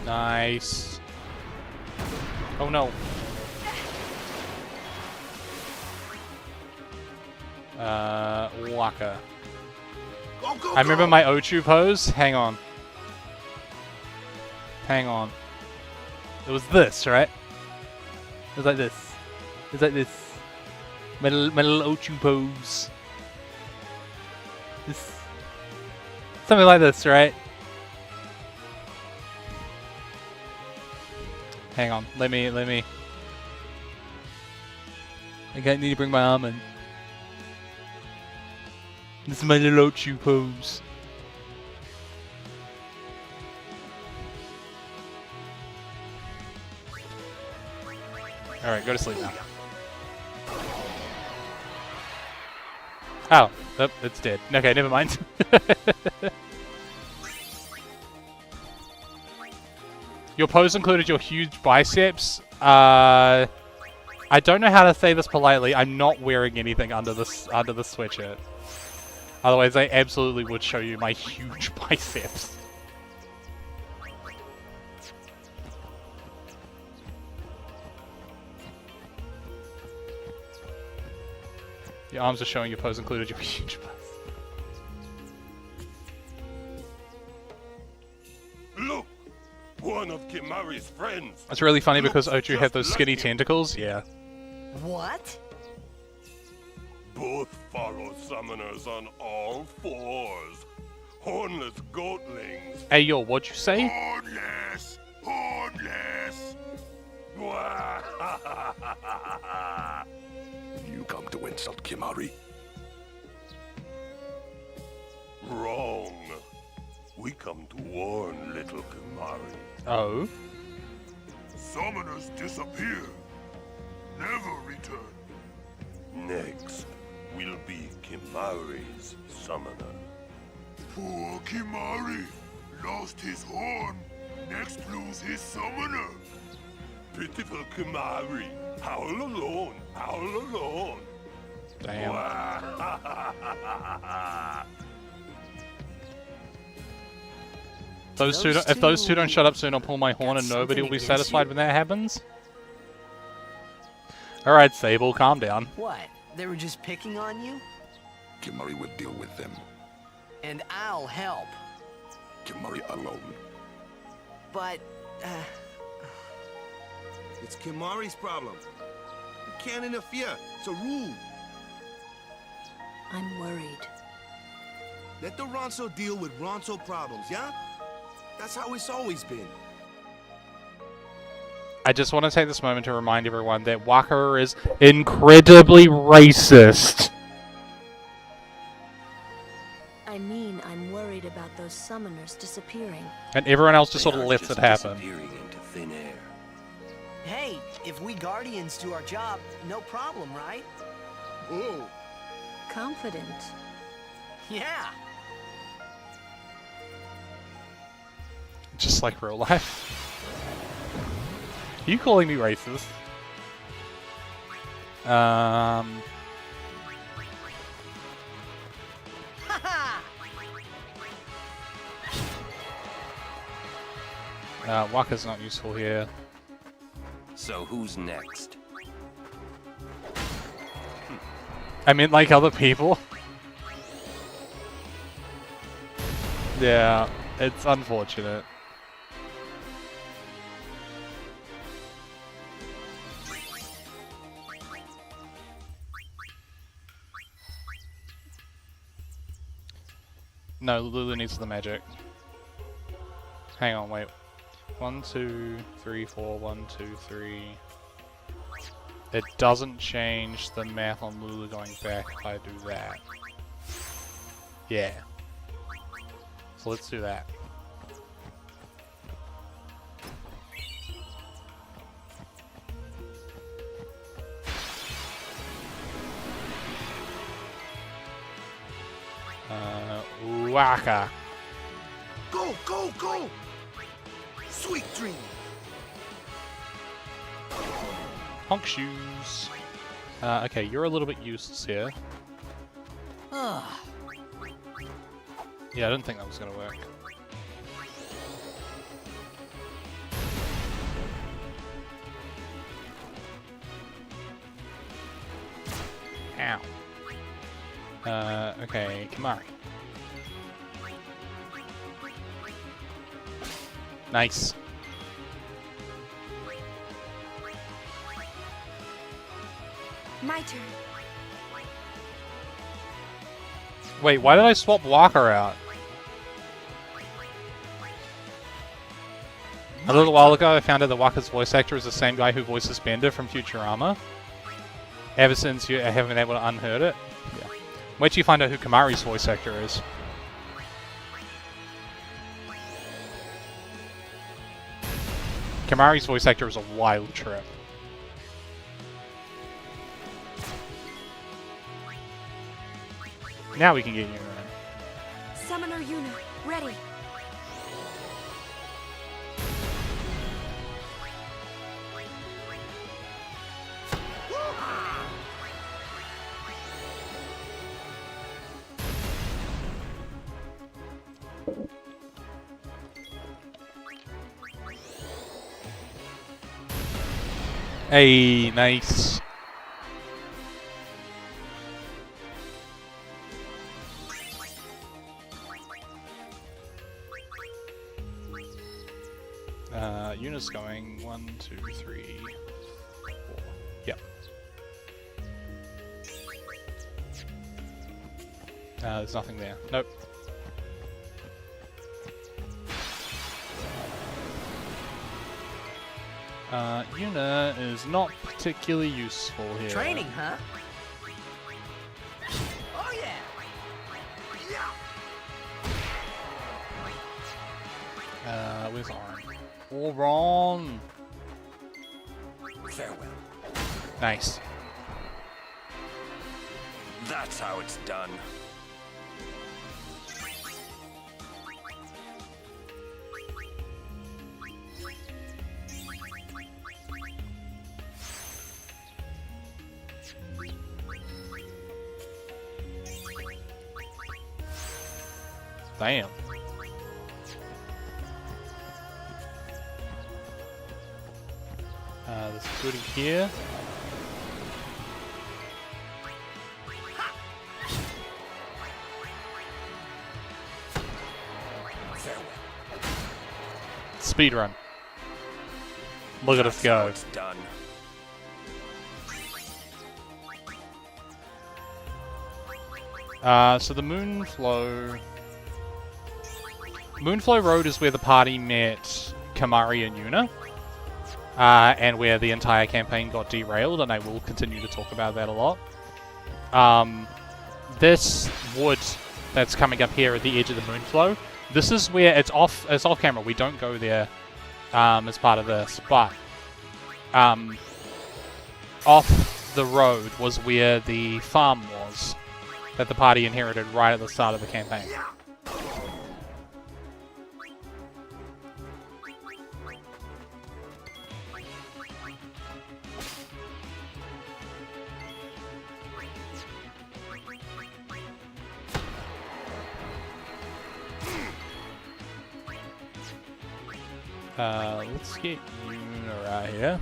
Nice. Oh no. Waka. I remember my Ochu pose. Hang on. Hang on. It was this, right? It was like this. It was like this. My little Ochu pose. This. Something like this, right? Hang on. Let me. I need to bring my arm in. This is my little Ochu pose. Alright, go to sleep now. Oh, it's dead. Okay, never mind. Your pose included your huge biceps. I don't know how to say this politely. I'm not wearing anything under the sweatshirt. Otherwise, I absolutely would show you my huge biceps. Your arms are showing your pose included your huge biceps. Look! One of Kimari's friends! It's really funny because Ochu had those skinny tentacles. Yeah. What? Both follow summoners on all fours. Hornless goatlings. Hey yo, what'd you say? Hornless! Hornless! You come to insult Kimari? Wrong. We come to warn little Kimari. Oh? Summoners disappear. Never return. Next will be Kimari's summoner. Poor Kimari. Lost his horn. Next lose his summoner. Pitiful Kimari. Howl alone. Howl alone. Damn. If those two don't shut up soon, I'll pull my horn and nobody will be satisfied when that happens. Alright, Sable, calm down. What? They were just picking on you? Kimari would deal with them. And I'll help. Kimari alone. But, It's Kimari's problem. You can't interfere. It's a rule. I'm worried. Let the Ronso deal with Ronso problems, yeah? That's how it's always been. I just want to take this moment to remind everyone that Waka is incredibly racist. I mean, I'm worried about those summoners disappearing. And everyone else just sort of lets it happen. Disappearing into thin air. hey, if we Guardians do our job, no problem, right? Ooh. Confident. Yeah. Just like real life. Are you calling me racist? Waka's not useful here. So who's next? I mean, like other people. Yeah, it's unfortunate. No, Lulu needs the magic. Hang on, wait. 1, 2, 3, 4, 1, 2, 3. It doesn't change the math on Lulu going back if I do that. Yeah. So let's do that. Waka. Go, go, go! Sweet dream. Honk shoes. Okay, you're a little bit useless here. Yeah, I didn't think that was gonna work. Ow. Okay, Kamari. Nice. My turn. Wait, why did I swap Walker out? A little while ago, I found out that Walker's voice actor is the same guy who voices Bender from Futurama. Ever since you haven't been able to unheard it. Yeah. Wait till you find out who Kamari's voice actor is. Kamari's voice actor is a wild trip. Now we can get Yuna in. Summoner Yuna, ready. Hey, nice. Yuna's going 1, 2, 3, 4. Yep. There's nothing there. Nope. Yuna is not particularly useful here. Training, huh? Oh yeah. Where's Auron? Auron! Farewell. Nice. That's how it's done. Damn. There's a goodie here. Speed run. Look at us go. It's done. So the Moonflow Road is where the party met Kamari and Yuna, and where the entire campaign got derailed, and I will continue to talk about that a lot. This wood that's coming up here at the edge of the Moonflow, this is where it's off camera. We don't go there as part of this, but off the road was where the farm was that the party inherited right at the start of the campaign. Let's get Yuna right here.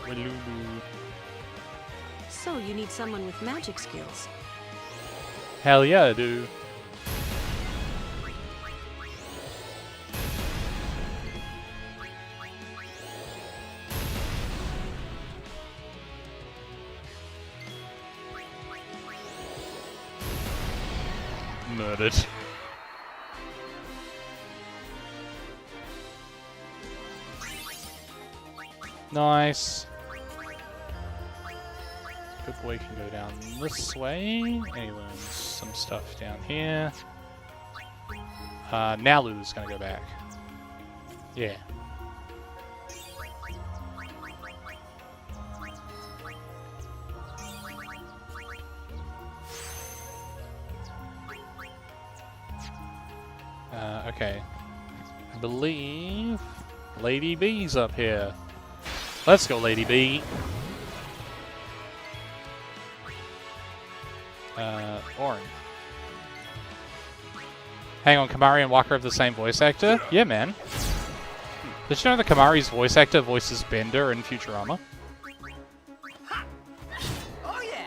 Lulu. So you need someone with magic skills. Hell yeah, I do. Murdered. Nice. Good boy can go down this way. And he learns some stuff down here. Now Lulu's gonna go back. Yeah. Okay. I believe Lady B's up here. Let's go, Lady B. Orin. Hang on, Kamari and Waka have the same voice actor? Yeah, man. Did you know that Kamari's voice actor voices Bender in Futurama? Oh yeah.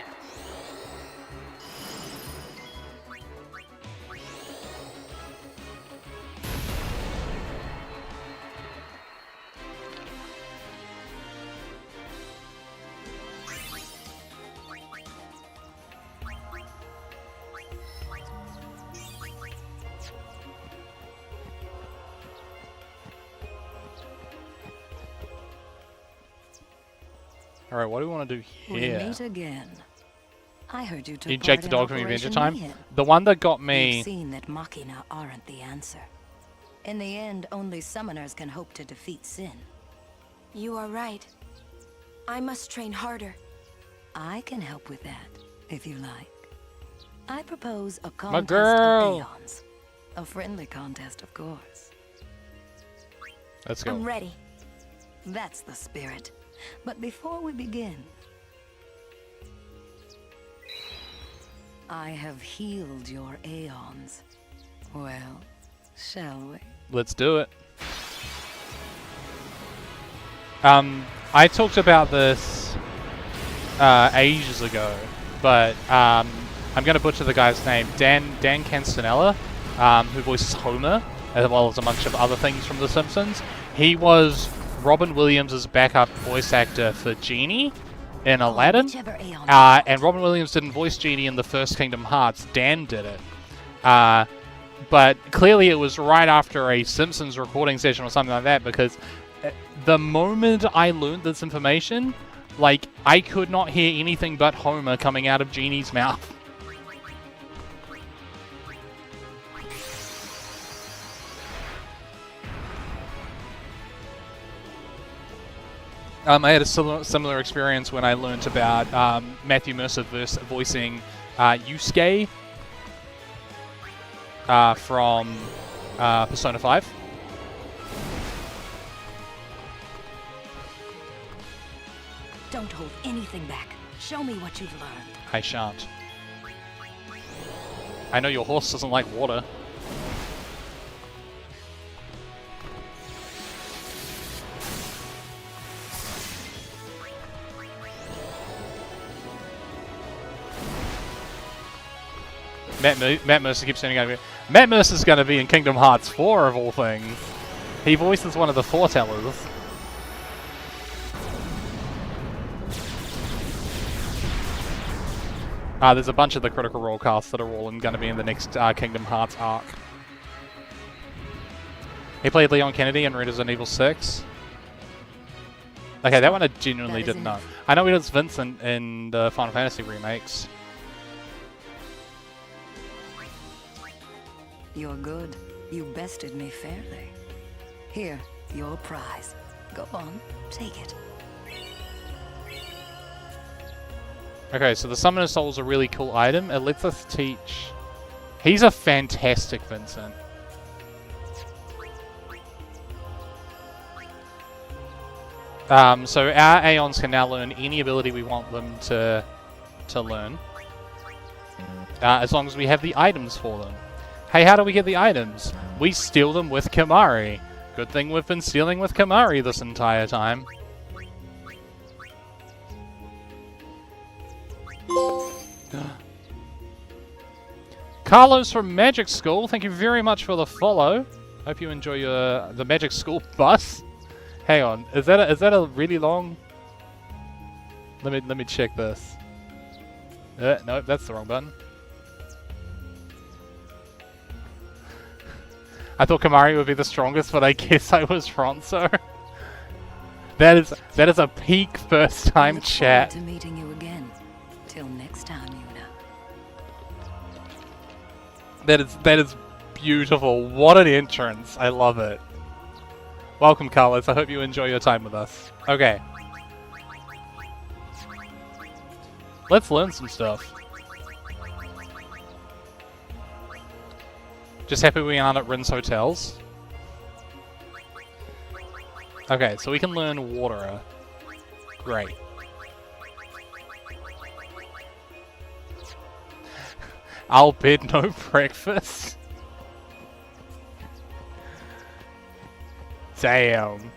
Alright, what do we want to do We here? meet again. I heard you took Inject the part in dog from Adventure Operation Time. Mayhem. The one that got me... You've seen that Machina aren't the answer. In the end, only summoners can hope to defeat sin. You are right. I must train harder. I can help with that, if you like. I propose a My contest girl! of aeons. A friendly contest, of course. Let's go. I'm ready. That's the spirit. But before we begin, I have healed your aeons. Well, shall we? Let's do it. I talked about this ages ago, but I'm going to butcher the guy's name. Dan Canstanella, who voices Homer, as well as a bunch of other things from The Simpsons. He was Robin Williams' backup voice actor for Genie in Aladdin. And Robin Williams didn't voice Genie in the first Kingdom Hearts. Dan did it. But clearly it was right after a Simpsons recording session or something like that, because the moment I learned this information, like, I could not hear anything but Homer coming out of Genie's mouth. I had a similar experience when I learned about Matthew Mercer voicing Yusuke from Persona 5. Don't hold anything back. Show me what you've learned. I shan't. I know your horse doesn't like water. Matt Mercer keeps saying Matt Mercer's going to be in Kingdom Hearts 4 of all things. He voices one of the foretellers. There's a bunch of the Critical Role casts that are all going to be in the next Kingdom Hearts arc. He played Leon Kennedy in Resident Evil 6. Okay, that one I genuinely didn't know. I know he does Vincent in the Final Fantasy remakes. You're good. You bested me fairly. Here, your prize. Go on, take it. Okay, so the Summoner Soul is a really cool item. It lets us teach... He's a fantastic Vincent. So our Aeons can now learn any ability we want them to learn. As long as we have the items for them. Hey, how do we get the items? We steal them with Kamari. Good thing we've been stealing with Kamari this entire time. Carlos from Magic School, thank you very much for the follow. Hope you enjoy the Magic School bus. Hang on, is that a really long? Let me check this. Nope, that's the wrong button. I thought Kamari would be the strongest, but I guess I was wrong, so... That is a peak first time chat. To meeting you again. Till next time, Yuna. That is beautiful. What an entrance. I love it. Welcome, Carlos. I hope you enjoy your time with us. Okay. Let's learn some stuff. Just happy we aren't at Rin's Hotels. Okay, so we can learn Waterer. Great. I'll bed no breakfast. Damn.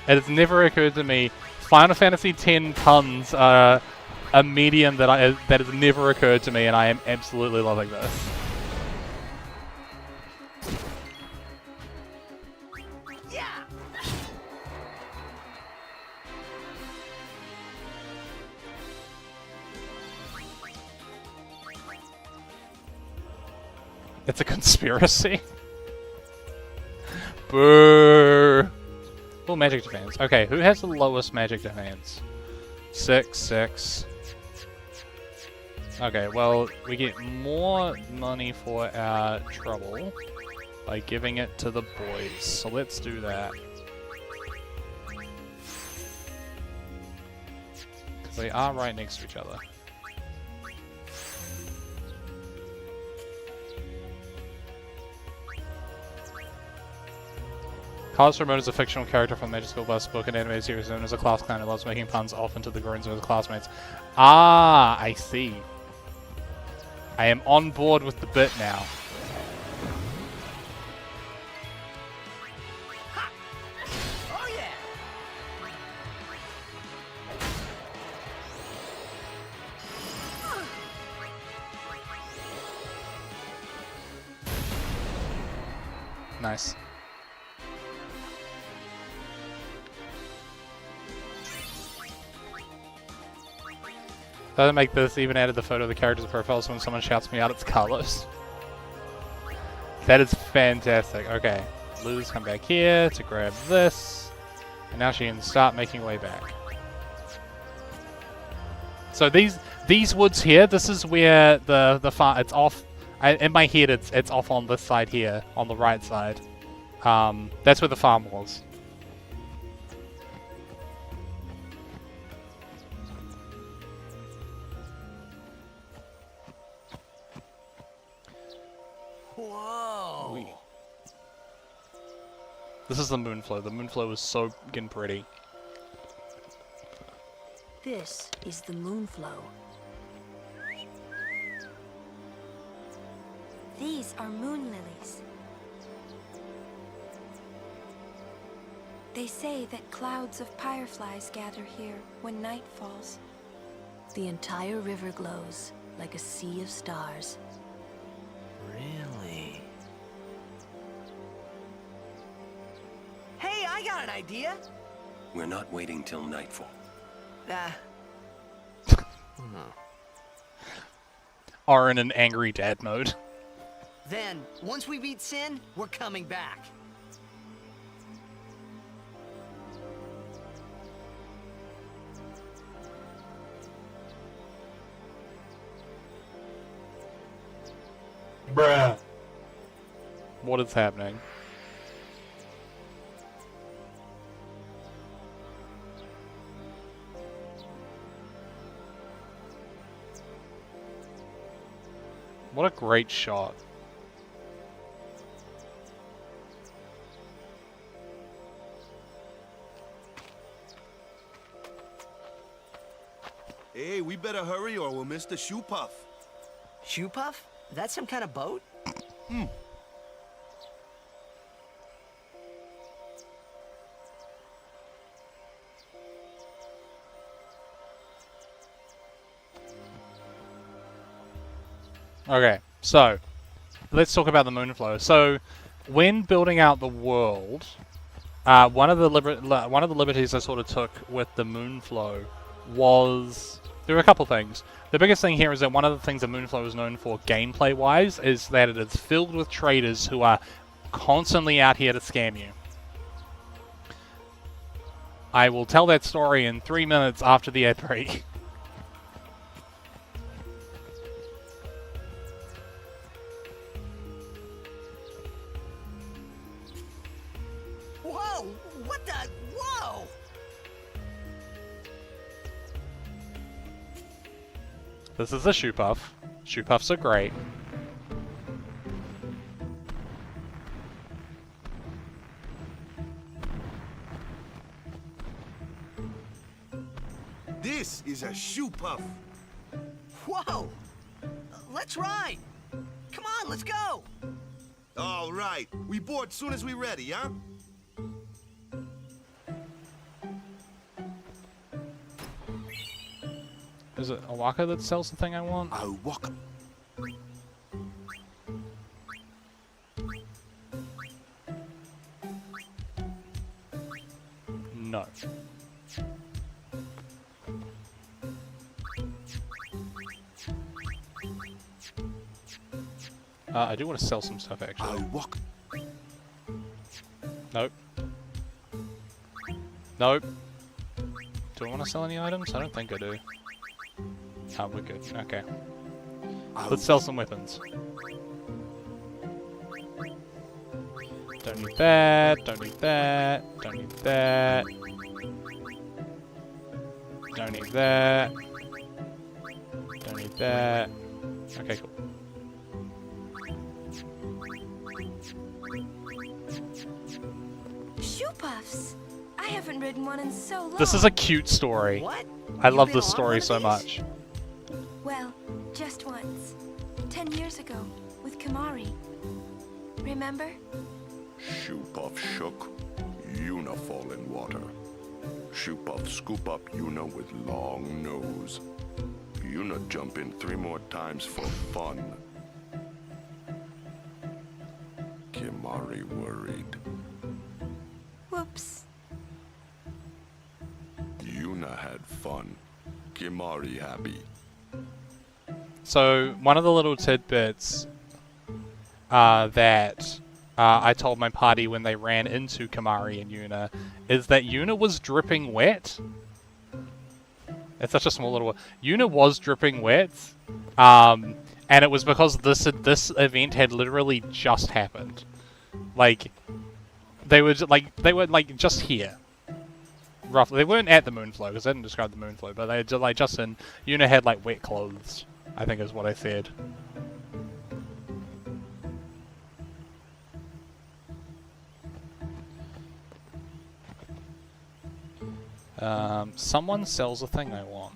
It has never occurred to me. Final Fantasy X puns are a medium that that has never occurred to me, and I am absolutely loving this. It's a conspiracy. Boo! Oh, magic defense. Okay, who has the lowest magic defense? 6, 6. Okay, well, we get more money for our trouble by giving it to the boys. So let's do that. Because they are right next to each other. Carlos Ramon is a fictional character from the Magic School Bus book and anime series known as a class clown who loves making puns off into the groans of his classmates. Ah, I see. I am on board with the bit now. Oh yeah. Nice. Doesn't make this, even added the photo of the character's profile, so when someone shouts me out, it's Carlos. That is fantastic. Okay, Luz, come back here to grab this, and now she can start making way back. So these woods here, this is where the farm. It's off. In my head, it's off on this side here, on the right side. That's where the farm was. Whoa! This is the Moonflow. The Moonflow is so fucking pretty. This is the Moonflow. These are moon lilies. They say that clouds of fireflies gather here when night falls. The entire river glows like a sea of stars. Really? Hey, I got an idea! We're not waiting till nightfall. Are in an angry dad mode. Then, once we beat Sin, we're coming back. Bruh. What is happening? What a great shot. Hey, we better hurry or we'll miss the shoe puff. Shoe puff? That's some kind of boat? Hmm. Okay, so let's talk about the Moonflow. So, when building out the world, one of the liberties I sort of took with the Moonflow was there were a couple things. The biggest thing here is that one of the things that Moonflow is known for gameplay-wise is that it is filled with traders who are constantly out here to scam you. I will tell that story in 3 minutes after the ad break. Whoa! What the? Whoa! This is a shoe puff. Shoe puffs are great. This is a shoe puff. Whoa! Let's ride! Come on, let's go! All right. We board soon as we ready, huh? Is it Owaka that sells the thing I want? Owaka. No. I do want to sell some stuff, actually. Nope. Nope. Do I want to sell any items? I don't think I do. Oh, we're good. Okay. Let's sell some weapons. Don't need that, don't need that, don't need that. Don't need that. Don't need that. Okay, cool. Shoe puffs. I haven't ridden one in so long. This is a cute story. What? I love this story so much. Well, just once. 10 years ago, with Kamari. Remember? Shoe Puff shook, Yuna fall in water. Shoe Puff scoop up Yuna with long nose. Yuna jump in 3 more times for fun. Kimari worried. Whoops. Yuna had fun. Kimari happy. So, one of the little tidbits that I told my party when they ran into Kamari and Yuna is that Yuna was dripping wet. It's such a small little... Yuna was dripping wet, and it was because this event had literally just happened. Like, they were just here. Roughly, they weren't at the Moonflow because I didn't describe the Moonflow, but they like just in. Yuna had like wet clothes, I think is what I said. Someone sells a thing I want.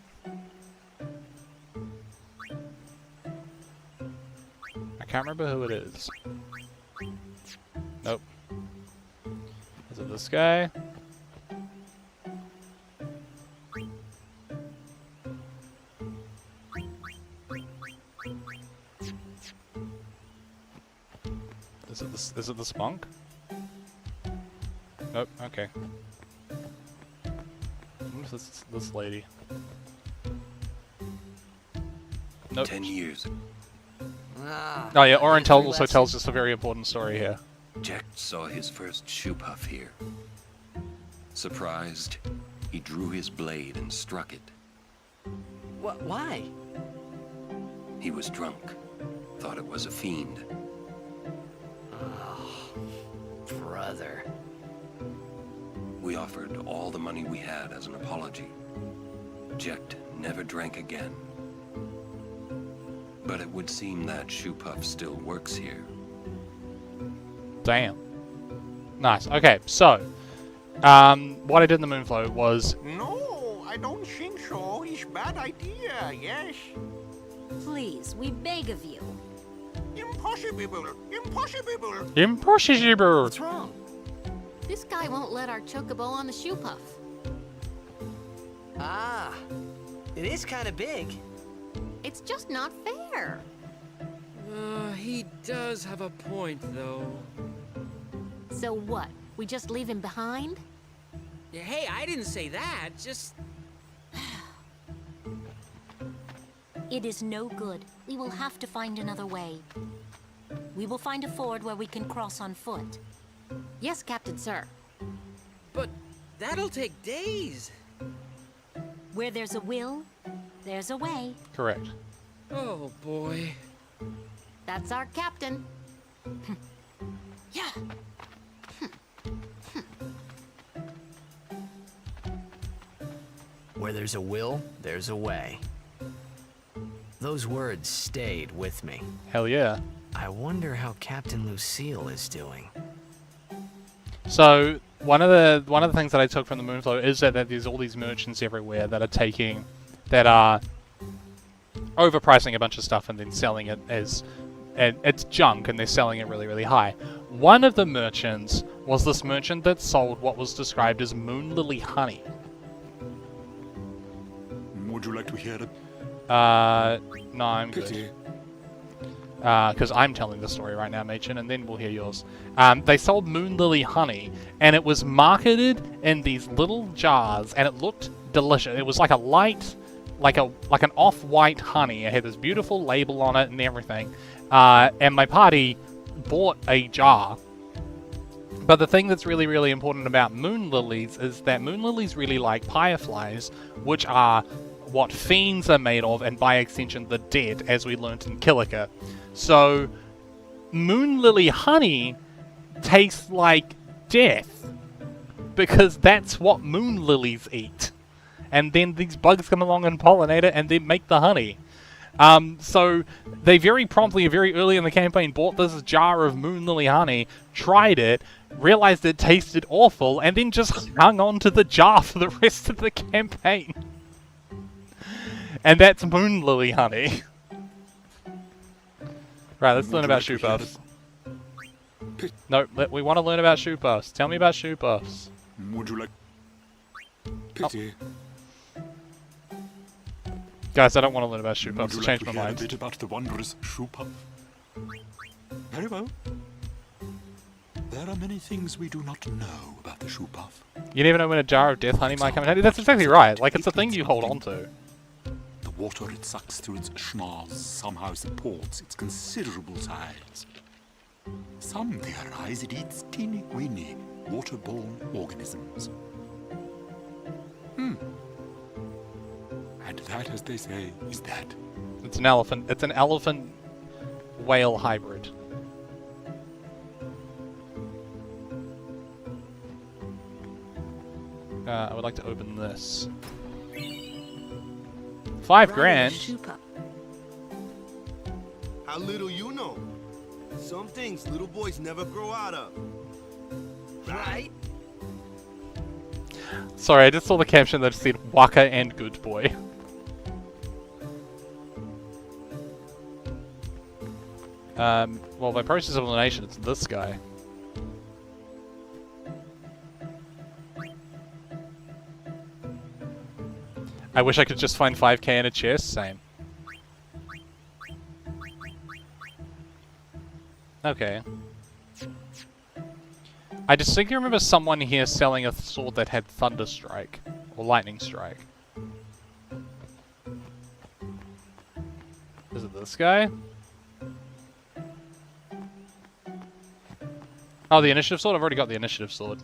I can't remember who it is. Nope. Is it this guy? Is it the spunk? Nope, okay. What is this lady? Nope. 10 years. Oh yeah, Oren also tells us a very important story here. Jack saw his first shoe puff here. Surprised, he drew his blade and struck it. Why? He was drunk. Thought it was a fiend. Oh, brother. We offered all the money we had as an apology. Jecht never drank again. But it would seem that shoe puff still works here. Damn. Nice. Okay, so what I did in the Moonflow was... No, I don't think so. It's bad idea, yes. Please, we beg of you. Impossible. Impossible. Impossible. What's wrong? This guy won't let our chocobo on the shoe puff. Ah, it is kind of big. It's just not fair. He does have a point, though. So what? We just leave him behind? Yeah, hey, I didn't say that. Just... It is no good. We will have to find another way. We will find a ford where we can cross on foot. Yes, Captain Sir. But that'll take days. Where there's a will, there's a way. Correct. Oh, boy. That's our captain. Yeah. Where there's a will, there's a way. Those words stayed with me. Hell yeah. I wonder how Captain Lucille is doing. So, one of the things that I took from the Moonflow is that there's all these merchants everywhere that are overpricing a bunch of stuff and then selling it as it's junk, and they're selling it really, really high. One of the merchants was this merchant that sold what was described as moon lily honey. Would you like to hear it? No, I'm good. Because I'm telling the story right now, Machen, and then we'll hear yours. They sold moon lily honey, and it was marketed in these little jars, and it looked delicious. It was like a light, like an off-white honey. It had this beautiful label on it and everything. And my party bought a jar. But the thing that's really, really important about moon lilies is that moon lilies really like fireflies, which are what fiends are made of, and by extension the dead, as we learnt in Kilika. So, moon lily honey tastes like death, because that's what moon lilies eat. And then these bugs come along and pollinate it, and then make the honey. So, they very promptly, very early in the campaign, bought this jar of moon lily honey, tried it, realized it tasted awful, and then just hung on to the jar for the rest of the campaign. And that's moon lily honey. Right, let's learn about shoe puffs. No, we want to learn about shoe puffs. Tell me about shoe puffs. Would you like... Pity. Guys, I don't want to learn about shoe puffs. Would you Change like my to hear mind. a bit about the wondrous shoe puff? Very well. There are many things we do not know about the shoe puff. You never know when a jar of death honey might come in handy. That's exactly right. Like, it's a thing you hold on to. The water it sucks through its schnoz somehow supports its considerable size. Some theorize it eats teeny-weeny waterborne organisms. And that, as they say, is that. It's an elephant. It's an elephant whale hybrid. I would like to open this. $5,000. How little you know. Some things little boys never grow out of. Right? Sorry, I just saw the caption that said Waka and Good Boy. Well, by process of elimination, it's this guy. I wish I could just find 5k in a chest. Same. Okay. I distinctly remember someone here selling a sword that had Thunder Strike. Or Lightning Strike. Is it this guy? Oh, the initiative sword? I've already got the initiative sword.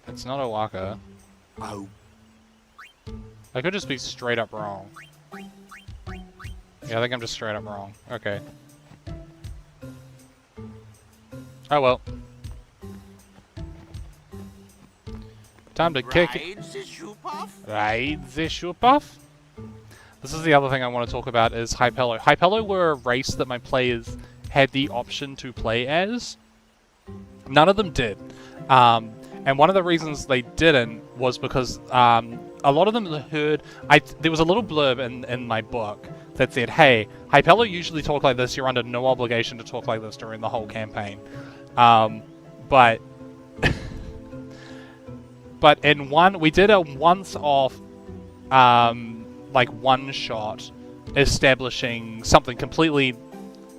It's not a Waka. Oh. I could just be straight up wrong. Yeah, I think I'm just straight up wrong. Okay. Oh well. Time to kick it. Ride the shoe puff? This is the other thing I want to talk about is Hypello. Hypello were a race that my players had the option to play as. None of them did. And one of the reasons they didn't was because a lot of them heard... there was a little blurb in my book that said, hey, Hypello usually talk like this, you're under no obligation to talk like this during the whole campaign. But... but in one... We did a once-off, like, one-shot establishing something completely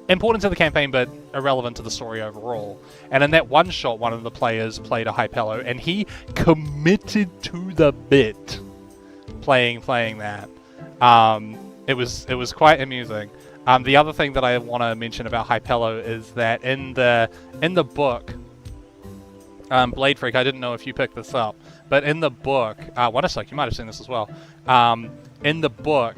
important to the campaign, but irrelevant to the story overall. And in that one shot, one of the players played a Hypello, and he committed to the bit playing that. It was quite amusing. The other thing that I want to mention about Hypello is that in the book, Blade Freak, I didn't know if you picked this up, but in the book, what a sec, you might have seen this as well. In the book,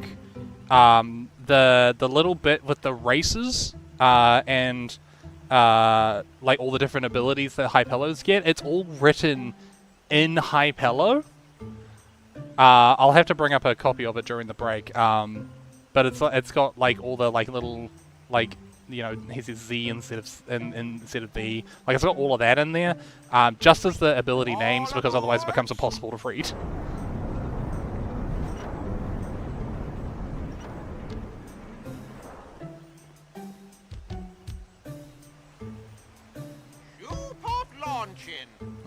the little bit with the races and like all the different abilities that Hypellos get, it's all written in Hypello. I'll have to bring up a copy of it during the break. But it's got like all the like little like you know, he says Z instead of B. Like, it's got all of that in there, just as the ability names, because otherwise it becomes impossible to read.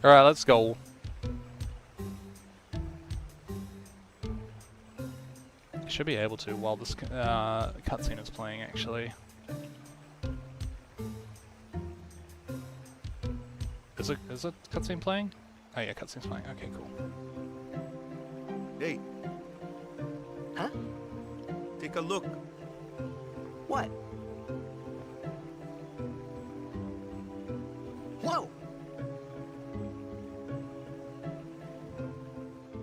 Alright, let's go. Should be able to while this cutscene is playing, actually. Is it cutscene playing? Oh yeah, cutscene's playing. Okay, cool. Hey. Huh? Take a look. What? Whoa!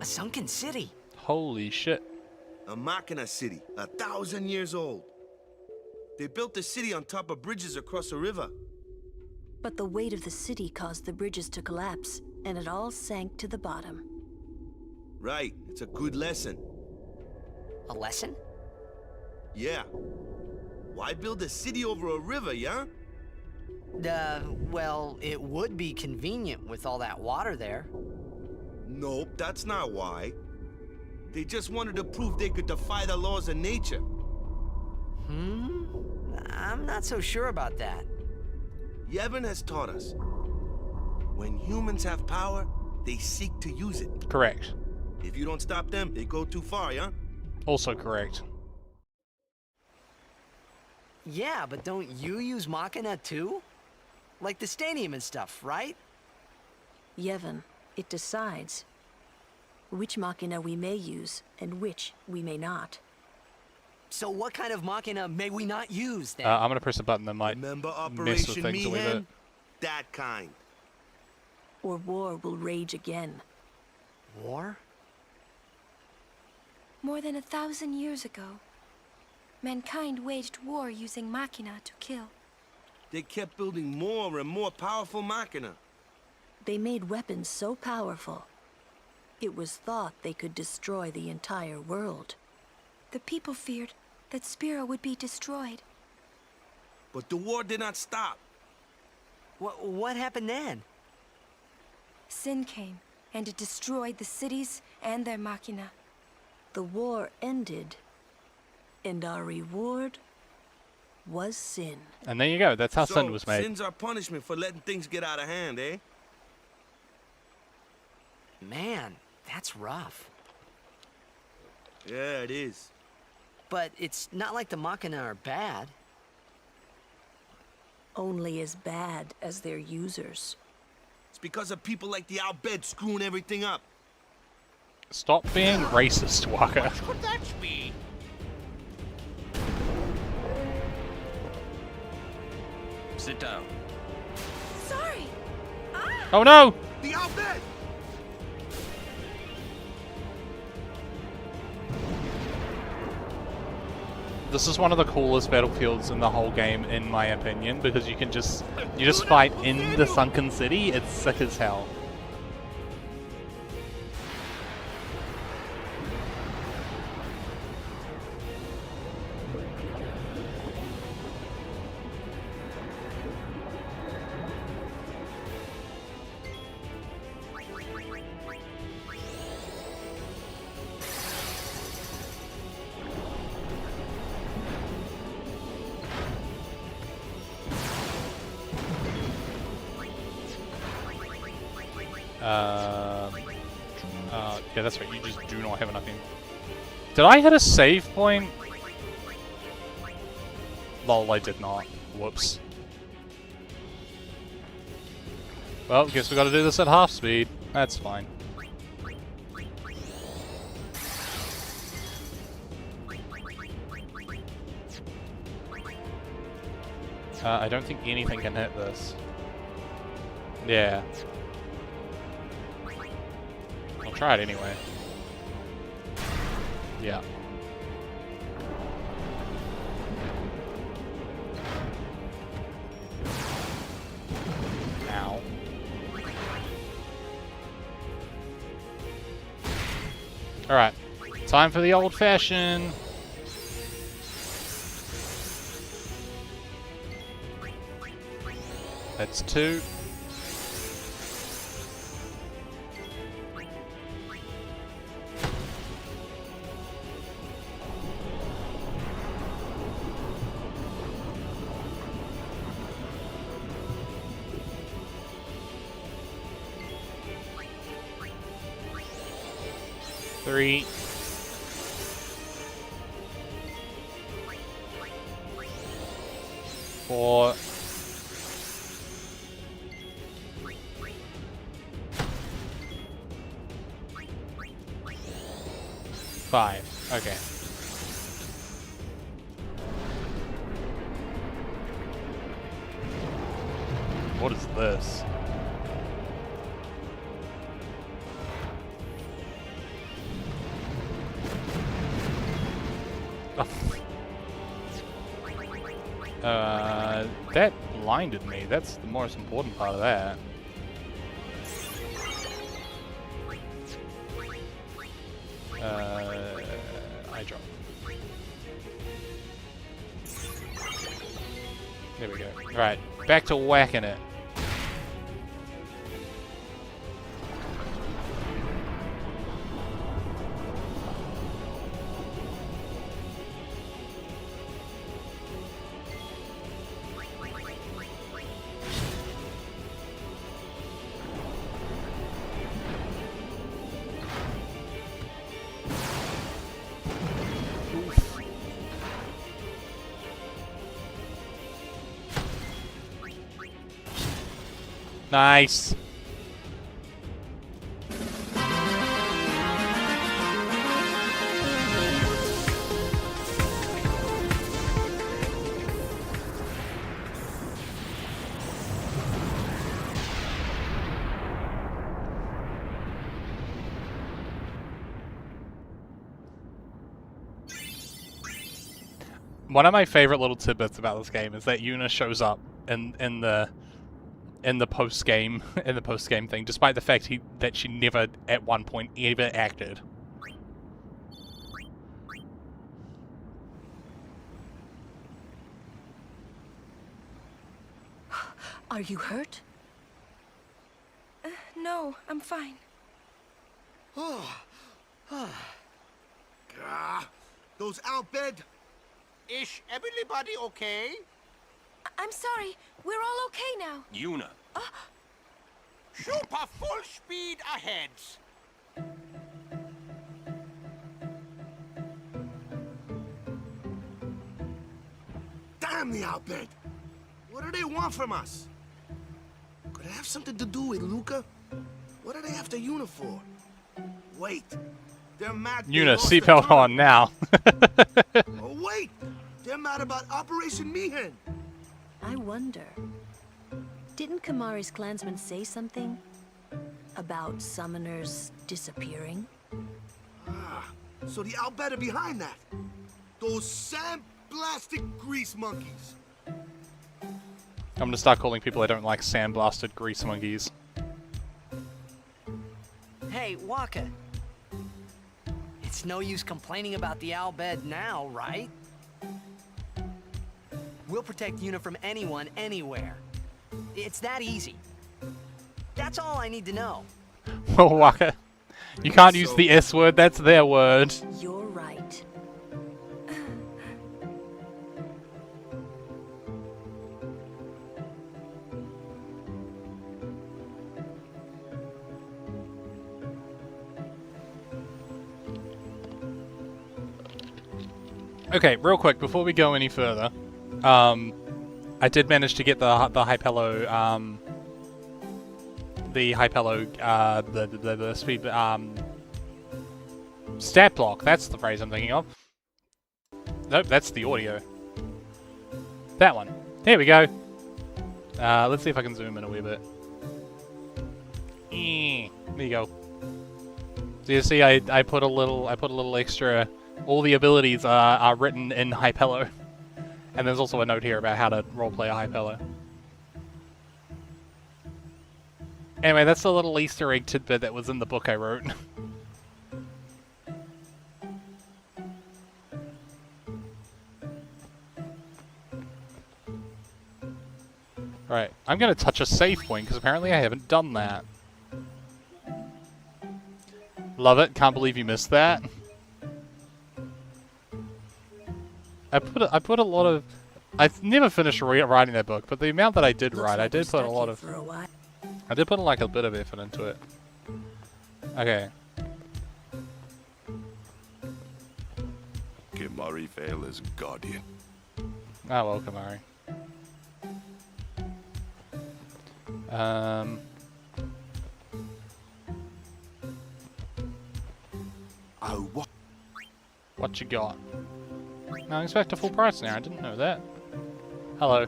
A sunken city. Holy shit. A Machina city, 1,000 years old. They built the city on top of bridges across a river. But the weight of the city caused the bridges to collapse, and it all sank to the bottom. Right, it's a good lesson. A lesson? Yeah. Why build a city over a river, yeah? Well, it would be convenient with all that water there. Nope, that's not why. They just wanted to prove they could defy the laws of nature. I'm not so sure about that. Yevon has taught us. When humans have power, they seek to use it. Correct. If you don't stop them, they go too far, yeah? Also correct. Yeah, but don't you use Machina too? Like the stadium and stuff, right? Yevon, it decides which Machina we may use and which we may not. So what kind of Machina may we not use then? I'm gonna press a button that might Remember mess with Operation things a little bit. Meehan? That kind. Or war will rage again. War? More than 1,000 years ago, mankind waged war using Machina to kill. They kept building more and more powerful Machina. They made weapons so powerful, it was thought they could destroy the entire world. The people feared that Spira would be destroyed. But the war did not stop. What happened then? Sin came, and it destroyed the cities and their Machina. The war ended, and our reward was sin. And there you go, that's how So, sin was made. Sin's our punishment for letting things get out of hand, eh? Man, that's rough. Yeah, it is. But it's not like the Machina are bad. Only as bad as their users. It's because of people like the Al-Bhed screwing everything up. Stop being racist, Waka. What could that be? Sit down. Sorry! Oh no! The Al-Bhed! This is one of the coolest battlefields in the whole game, in my opinion, because you just fight in the sunken city. It's sick as hell. Yeah, that's right, you just do not have enough in. Did I hit a save point? Lol, I did not. Whoops. Well, guess we gotta do this at half speed. That's fine. I don't think anything can hit this. Yeah. I'll try it anyway. Yeah. Ow. Alright. Time for the old-fashioned. That's 2. Three. 4. 5. Okay. What is this? That blinded me. That's the most important part of that. I drop. There we go. Right, back to whacking it. Nice. One of my favorite little tidbits about this game is that Yuna shows up in the post game thing, despite the fact that she never at one point ever acted. Are you hurt? No, I'm fine. Those out bed. Is everybody okay? I'm sorry. We're all okay now. Yuna. Super full speed ahead. Damn the out bed. What do they want from us? Could it have something to do with Luca? What are they after Yuna for? Wait. They're mad. Yuna, seatbelt on now. Oh, wait. They're mad about Operation Mihen. I wonder. Didn't Kamari's clansmen say something about summoners disappearing? Ah, so the outbed are behind that. Those sandblasted grease monkeys. I'm gonna start calling people I don't like sandblasted grease monkeys. Hey, Waka. It's no use complaining about the Al bed now, right? We'll protect Yuna from anyone, anywhere. It's that easy. That's all I need to know. Well, Waka, you can't use the S word, that's their word. You're right. Okay, real quick, before we go any further, I did manage to get the Hypello, the speed, stat block, that's the phrase I'm thinking of. Nope, that's the audio. That one. There we go. Let's see if I can zoom in a wee bit. There you go. So you see, I put a little extra. All the abilities are written in Hypello. And there's also a note here about how to roleplay a Hypello. Anyway, that's a little Easter egg tidbit that was in the book I wrote. Right, I'm gonna touch a save point, because apparently I haven't done that. Love it, can't believe you missed that. I put a lot of... I've never finished writing that book, but the amount that I did write, I did put a lot of... I did put like a bit of effort into it. Okay. Kimari Vale is guardian. Ah, well, Kamari. Oh, what you got? No, expect a full price now. I didn't know that. Hello.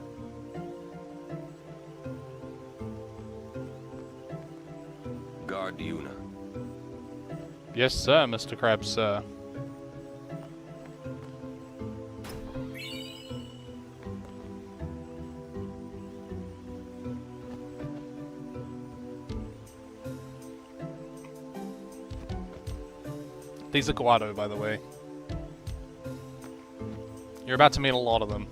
Guard Yuna. Yes, sir, Mr. Krabs, sir. These are Guado, by the way. You're about to meet a lot of them.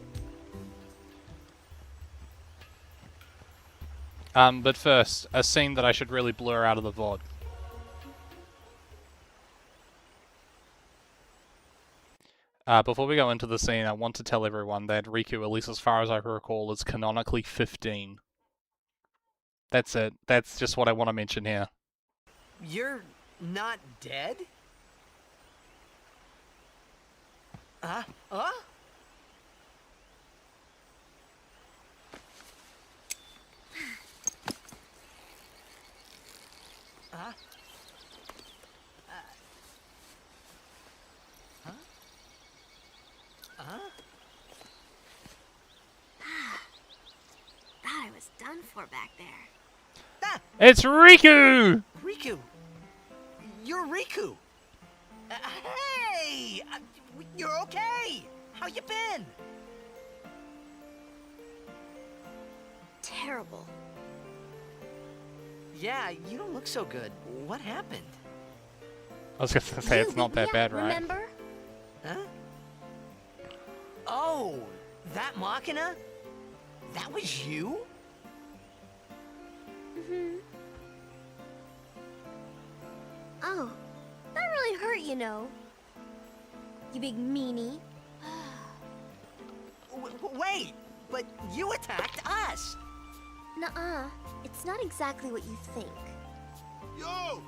But first, a scene that I should really blur out of the VOD. Before we go into the scene, I want to tell everyone that Riku, at least as far as I recall, is canonically 15. That's it. That's just what I want to mention here. You're not dead? Huh? Thought I was done for back there. It's Riku! Riku! You're Riku! Hey! You're okay! How you been? Terrible. Yeah, you don't look so good. What happened? I was gonna say, it's not that bad, right? Remember? Huh? Oh, that Machina? That was you? Oh, that really hurt, you know. You big meanie. Wait, but you attacked us! Nuh-uh. It's not exactly what you think. Yo!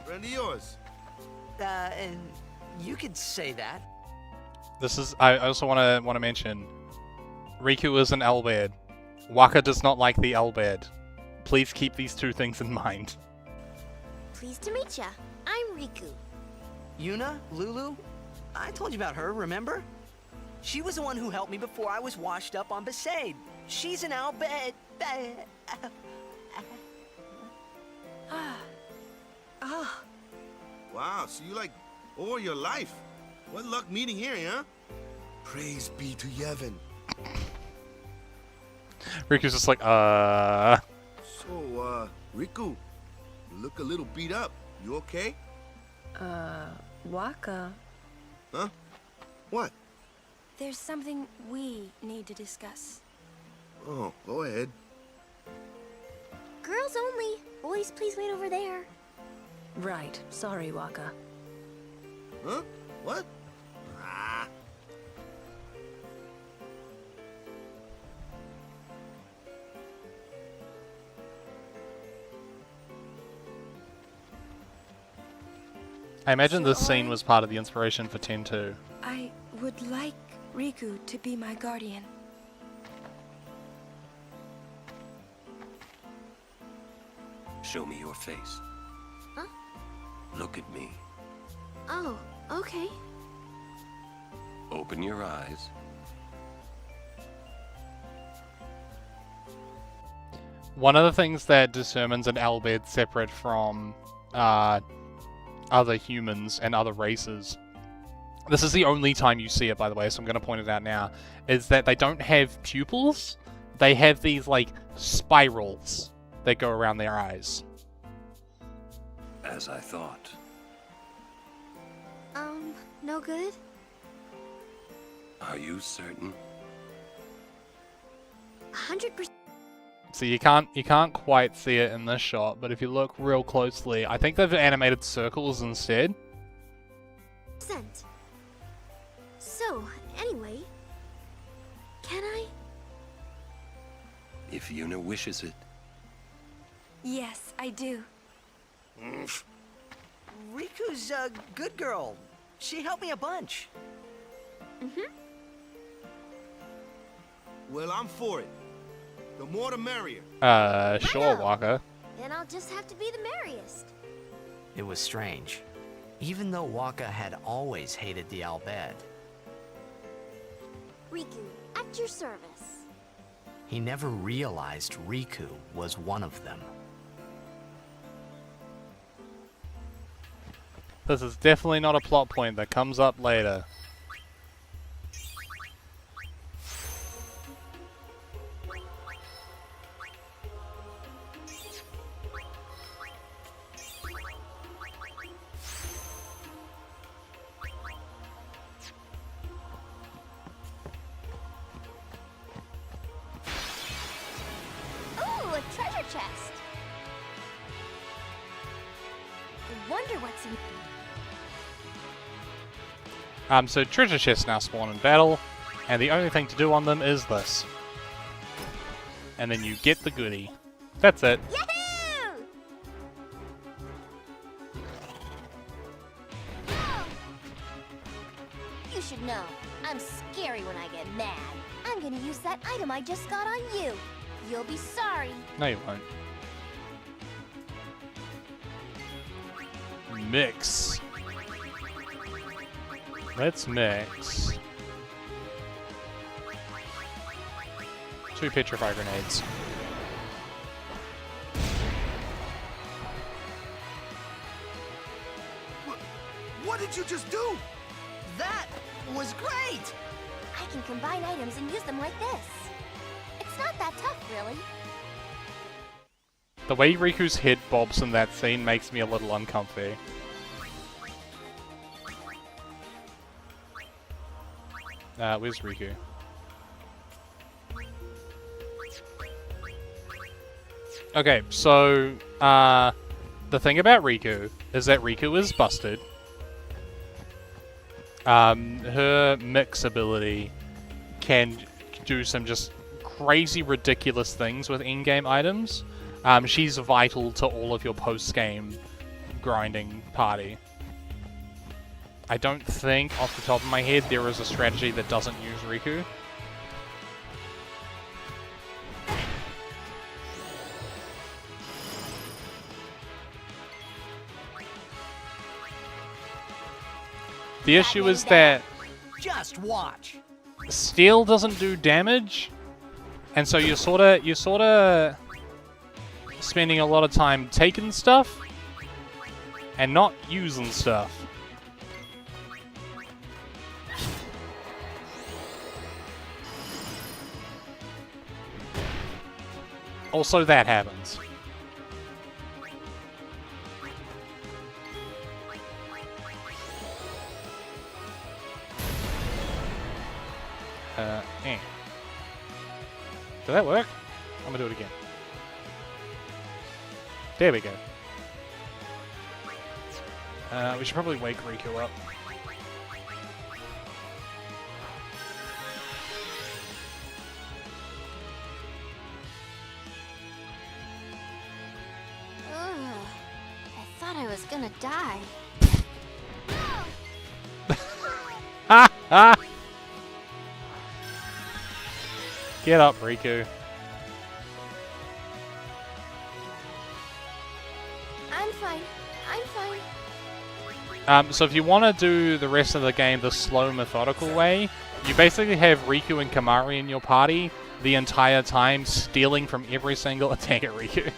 Friend of yours. And you could say that. This is... I also want to mention... Riku is an Elbed. Waka does not like the Elbed. Please keep these two things in mind. Pleased to meet ya. I'm Riku. Yuna? Lulu? I told you about her, remember? She was the one who helped me before I was washed up on Besaid. She's an Albed. Wow, so you like all your life. What luck meeting here, huh? Praise be to Yevon. Riku's just like, So, Riku, you look a little beat up. You okay? Waka. Huh? What? There's something we need to discuss. Oh, go ahead. Girls only. Boys, please wait over there. Right. Sorry, Waka. Huh? What? Ah. I imagine this scene was part of the inspiration for 10-2. I would like Riku to be my guardian. Show me your face. Huh? Look at me. Oh, okay. Open your eyes. One of the things that determines an Elbed separate from other humans and other races, this is the only time you see it, by the way, so I'm going to point it out now, is that they don't have pupils. They have these, like, spirals that go around their eyes. As I thought. No good? Are you certain? 100%. So you can't quite see it in this shot, but if you look real closely, I think they've animated circles instead. So, anyway, can I? If Yuna wishes it. Yes, I do. Riku's a good girl. She helped me a bunch. Well, I'm for it. The more the merrier. Sure, Waka. Then I'll just have to be the merriest. It was strange. Even though Waka had always hated the Al Bhed, Riku, at your service. he never realized Riku was one of them. This is definitely not a plot point that comes up later. Ooh, a treasure chest. I wonder what's in. So treasure chests now spawn in battle, and the only thing to do on them is this. And then you get the goodie. That's it. Yahoo! You should know, I'm scary when I get mad. I'm gonna use that item I just got on you. You'll be sorry. No, you won't. Mix. Let's mix 2 petrify grenades. What did you just do? That was great! I can combine items and use them like this. It's not that tough, really. The way Riku's head bobs in that scene makes me a little uncomfy. Where's Riku? Okay, so, the thing about Riku is that Riku is busted. Her mix ability can do some just crazy, ridiculous things with in-game items. She's vital to all of your post-game grinding party. I don't think, off the top of my head, there is a strategy that doesn't use Riku. The issue is that Just watch. steel doesn't do damage, and so you're sorta spending a lot of time taking stuff and not using stuff. Also, that happens. Did that work? I'm gonna do it again. There we go. We should probably wake Riku up. Ugh, I thought I was gonna die. Ha ha! Get up, Riku. I'm fine. I'm fine. So if you want to do the rest of the game the slow, methodical way, you basically have Riku and Kamari in your party the entire time, stealing from every single attack at Riku.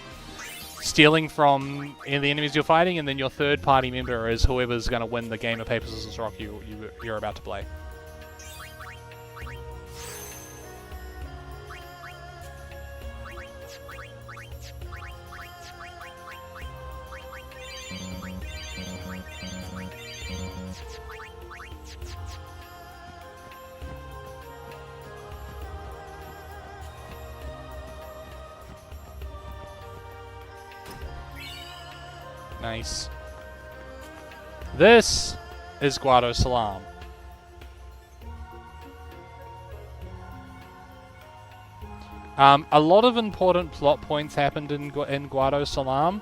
Stealing from the enemies you're fighting, and then your third party member is whoever's going to win the game of Paper, Scissors, Rock you're about to play. Nice. This is Guado Salam. A lot of important plot points happened in Guado Salam.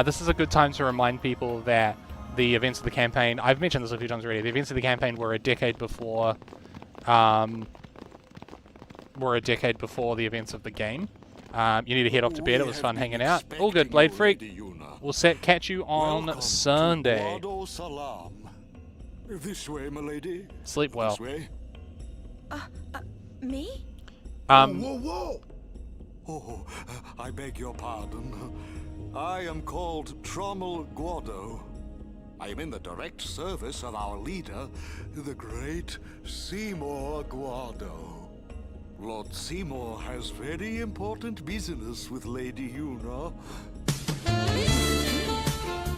This is a good time to remind people that the events of the campaign, I've mentioned this a few times already, the events of the campaign were a decade before the events of the game. You need to head off to bed. It was fun hanging out. All good, Blade Freak. We'll catch you on Sunday. Salam. This way, milady. Sleep well. This way. Me? Whoa! Oh, I beg your pardon. I am called Trommel Guado. I am in the direct service of our leader, the great Seymour Guado. Lord Seymour has very important business with Lady Yuna.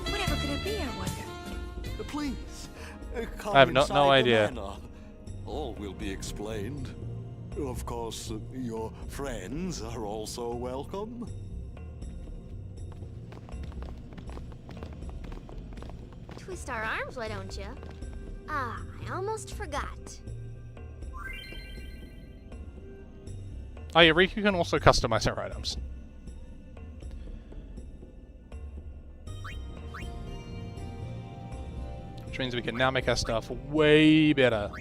Whatever could it be, I wonder? Please, come I have no inside the idea. manor. All will be explained. Of course, your friends are also welcome. Twist our arms, why don't you? Ah, I almost forgot. Oh yeah, Riku can also customize her items. Which means we can now make our stuff way better.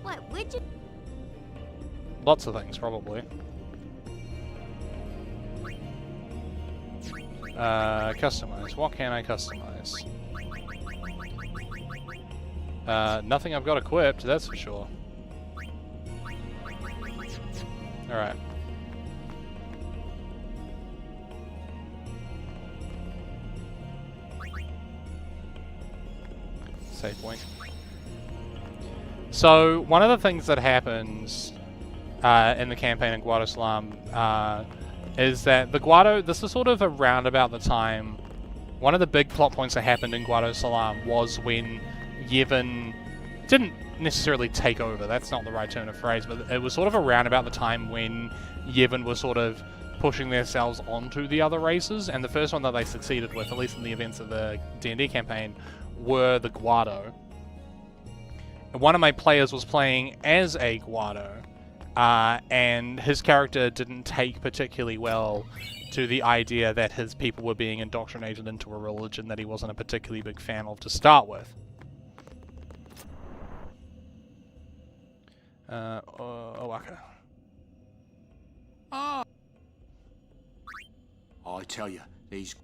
What would you... Lots of things, probably. Customize. What can I customize? Nothing I've got equipped, that's for sure. Alright. Save point. So, one of the things that happens in the campaign in Guado Salam is that the Guado, this is sort of around about the time, one of the big plot points that happened in Guado Salam was when Yevon didn't necessarily take over, that's not the right turn of phrase, but it was sort of around about the time when Yevon was sort of pushing themselves onto the other races, and the first one that they succeeded with, at least in the events of the D&D campaign, were the Guado. And one of my players was playing as a Guado, and his character didn't take particularly well to the idea that his people were being indoctrinated into a religion that he wasn't a particularly big fan of to start with. Owaka. I tell you, these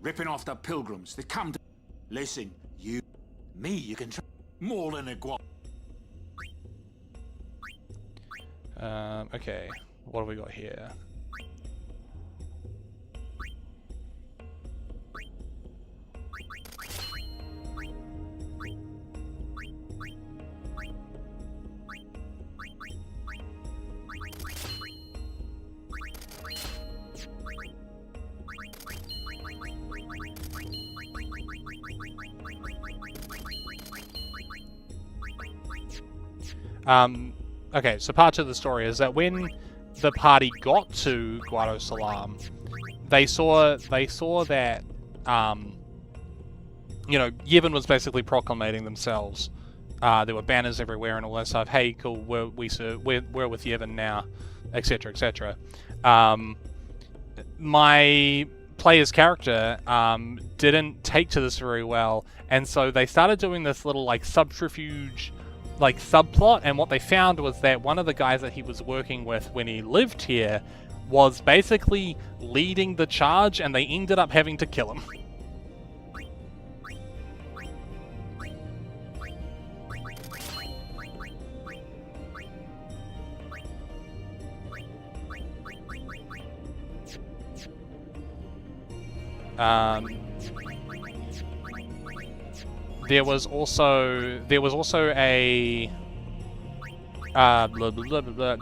ripping off the pilgrims, they come to... Listen, you can try more than a guap. Okay, what have we got here? Okay, so part of the story is that when the party got to Guado Salam, they saw that, you know, Yevon was basically proclamating themselves. There were banners everywhere and all that stuff. Hey, cool, we're with Yevon now, etc., etc. My player's character didn't take to this very well, and so they started doing this little like subterfuge, like subplot, and what they found was that one of the guys that he was working with when he lived here was basically leading the charge, and they ended up having to kill him. There was also a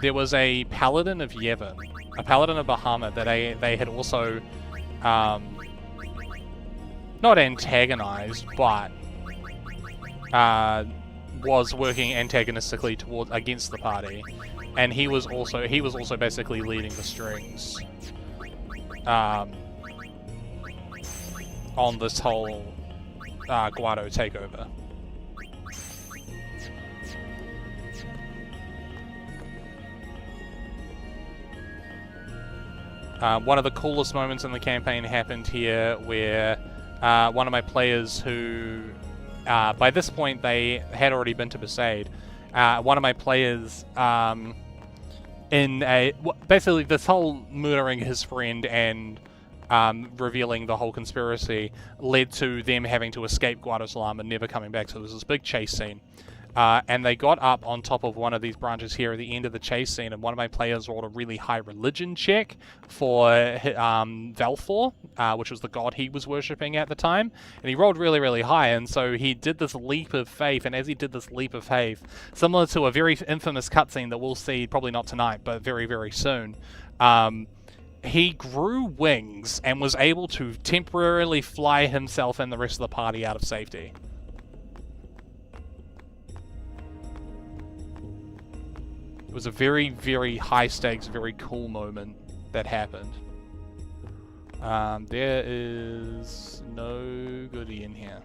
there was a paladin of Yevon, a paladin of Bahamut that they had also not antagonized, but was working antagonistically against the party, and he was also basically leading the strings on this whole Guado takeover. One of the coolest moments in the campaign happened here, where one of my players who, by this point they had already been to Besaid, one of my players, basically this whole murdering his friend and revealing the whole conspiracy led to them having to escape Guadosalam and never coming back, so there was this big chase scene. And they got up on top of one of these branches here at the end of the chase scene, and one of my players rolled a really high religion check for Valfor, which was the god he was worshipping at the time, and he rolled really, really high, and so he did this leap of faith, and as he did this leap of faith, similar to a very infamous cutscene that we'll see, probably not tonight, but very, very soon, he grew wings and was able to temporarily fly himself and the rest of the party out of safety. It was a very, very high stakes, very cool moment that happened. There is no goodie in here.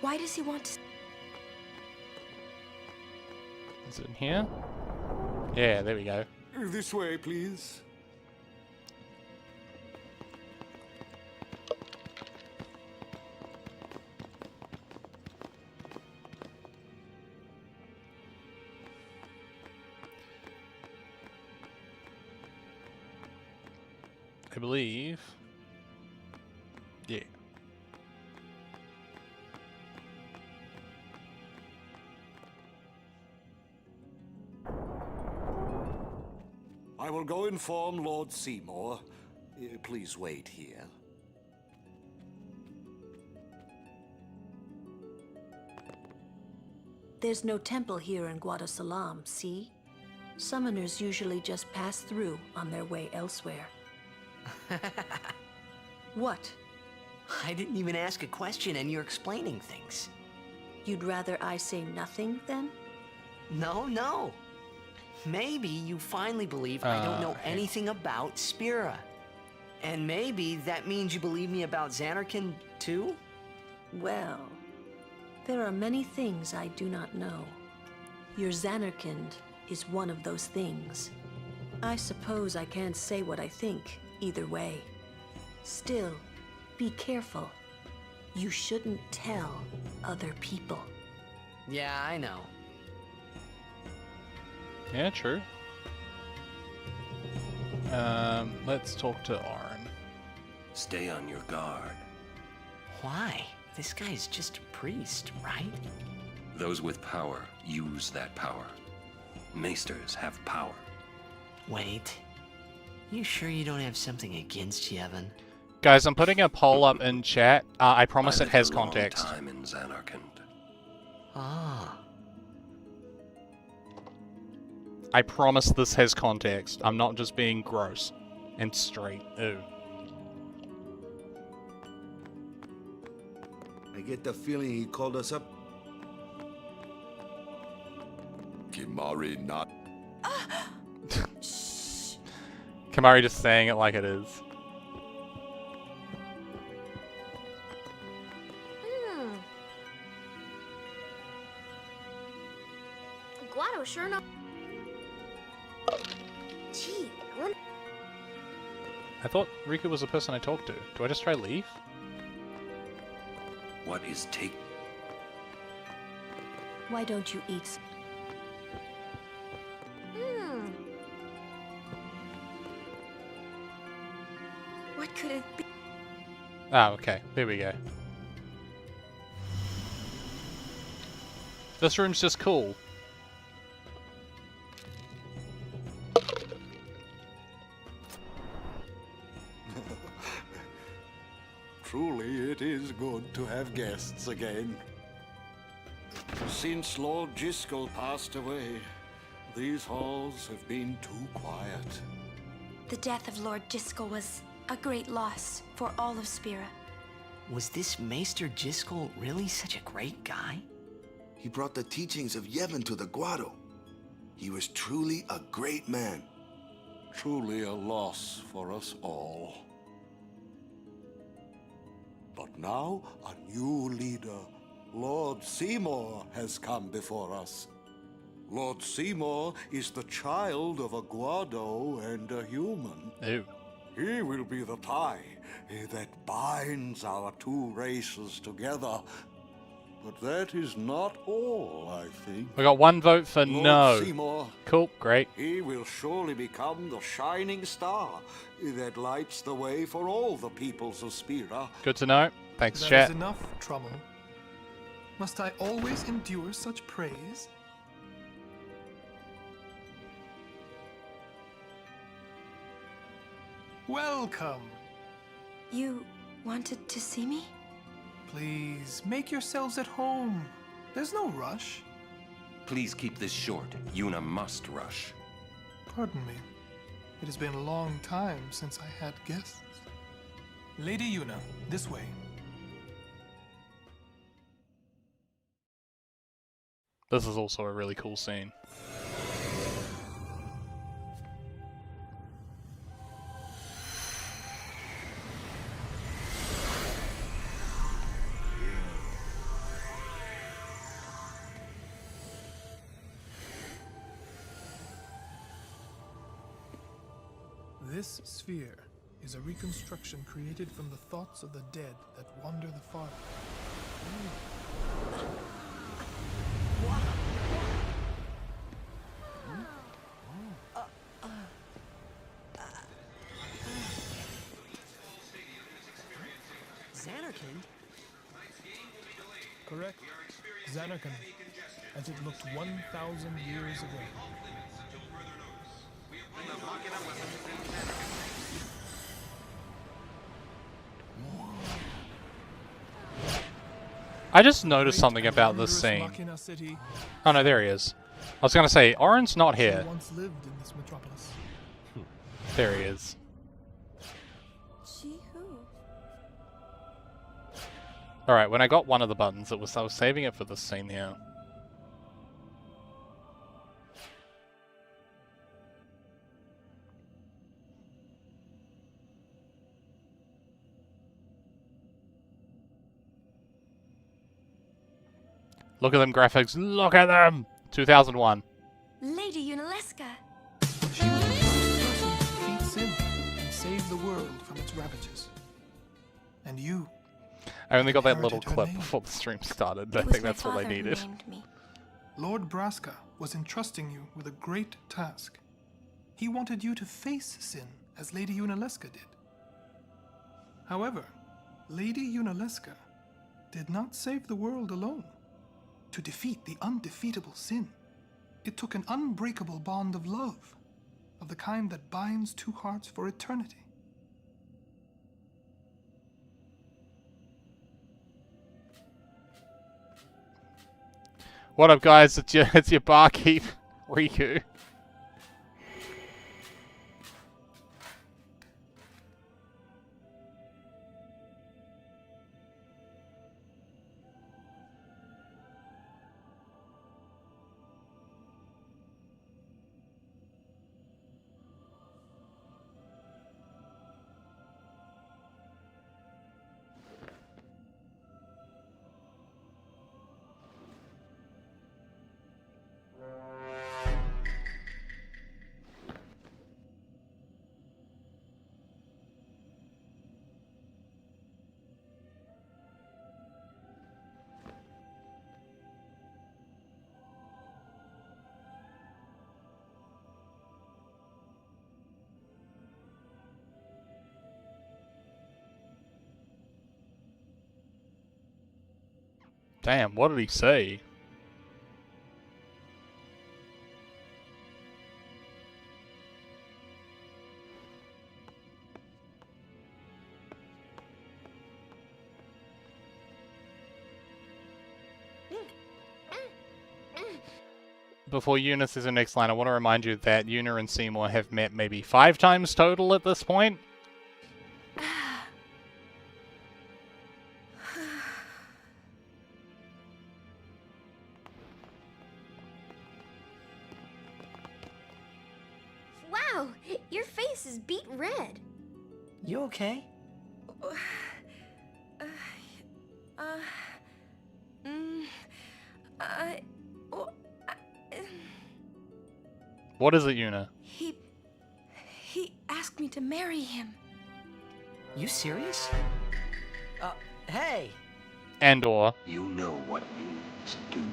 Why does he want to... Is it in here? Yeah, there we go. This way, please. I believe. Yeah. I will go inform Lord Seymour. Please wait here. There's no temple here in Guadosalam, see? Summoners usually just pass through on their way elsewhere. What? I didn't even ask a question and you're explaining things. You'd rather I say nothing, then? No. Maybe you finally believe I don't know anything about Spira. And maybe that means you believe me about Zanarkand, too? Well, there are many things I do not know. Your Zanarkand is one of those things. I suppose I can't say what I think, either way. Still, be careful. You shouldn't tell other people. Yeah, I know. Yeah, true. Let's talk to Arn. Stay on your guard. Why? This guy's just a priest, right? Those with power use that power. Maesters have power. Wait. You sure you don't have something against Yevon? Guys, I'm putting a poll up in chat. I promise it has context. Time in Zanarkand. Ah. I promise this has context. I'm not just being gross and straight. Ooh. I get the feeling he called us up. Kimari not. Kimari just saying it like it is. Guado sure enough. Gee, I thought Riku was the person I talked to. Do I just try leave? What is take? Why don't you eat? What could it be? Oh, okay. There we go. This room's just cool. Truly, it is good to have guests again. Since Lord Jiskel passed away, these halls have been too quiet. The death of Lord Jiskel was a great loss for all of Spira. Was this Maester Jiskel really such a great guy? He brought the teachings of Yevon to the Guado. He was truly a great man. Truly a loss for us all. But now, a new leader, Lord Seymour, has come before us. Lord Seymour is the child of a Guado and a human. Ew. He will be the tie that binds our two races together. But that is not all, I think. We got one vote for Lord no. Seymour, Cool, great. he will surely become the shining star that lights the way for all the peoples of Spira. Good to know. Thanks, That chat. is enough, Trummel. Must I always endure such praise? Welcome. You wanted to see me? Please, make yourselves at home. There's no rush. Please keep this short. Yuna must rush. Pardon me. It has been a long time since I had guests. Lady Yuna, this way. This is also a really cool scene. This sphere is a reconstruction created from the thoughts of the dead that wander the far. Xanarkand? Correct. Xanarkand, as it looked 1,000 years ago. I just noticed something about this scene. Oh no, there he is. I was gonna say, Orin's not here. Once lived in this metropolis. There he is. She who? Alright, when I got one of the buttons, I was saving it for this scene here. Look at them graphics. Look at them! 2001. Lady Yunalesca. She was the first person to defeat sin and save the world from its ravages. And you. I only got that little inherited her clip name. before the stream started, but I It was think my that's all I father who needed. named me. Lord Braska was entrusting you with a great task. He wanted you to face sin as Lady Yunalesca did. However, Lady Yunalesca did not save the world alone. To defeat the undefeatable sin, it took an unbreakable bond of love, of the kind that binds two hearts for eternity. What up, guys? It's your barkeep, Riku. Damn, what did he say? before Yuna says the next line, I want to remind you that Yuna and Seymour have met maybe 5 times total at this point. Wow, your face is beet red. You okay? What is it, Yuna? He asked me to marry him. You serious? Hey! Andor. You know what you must do.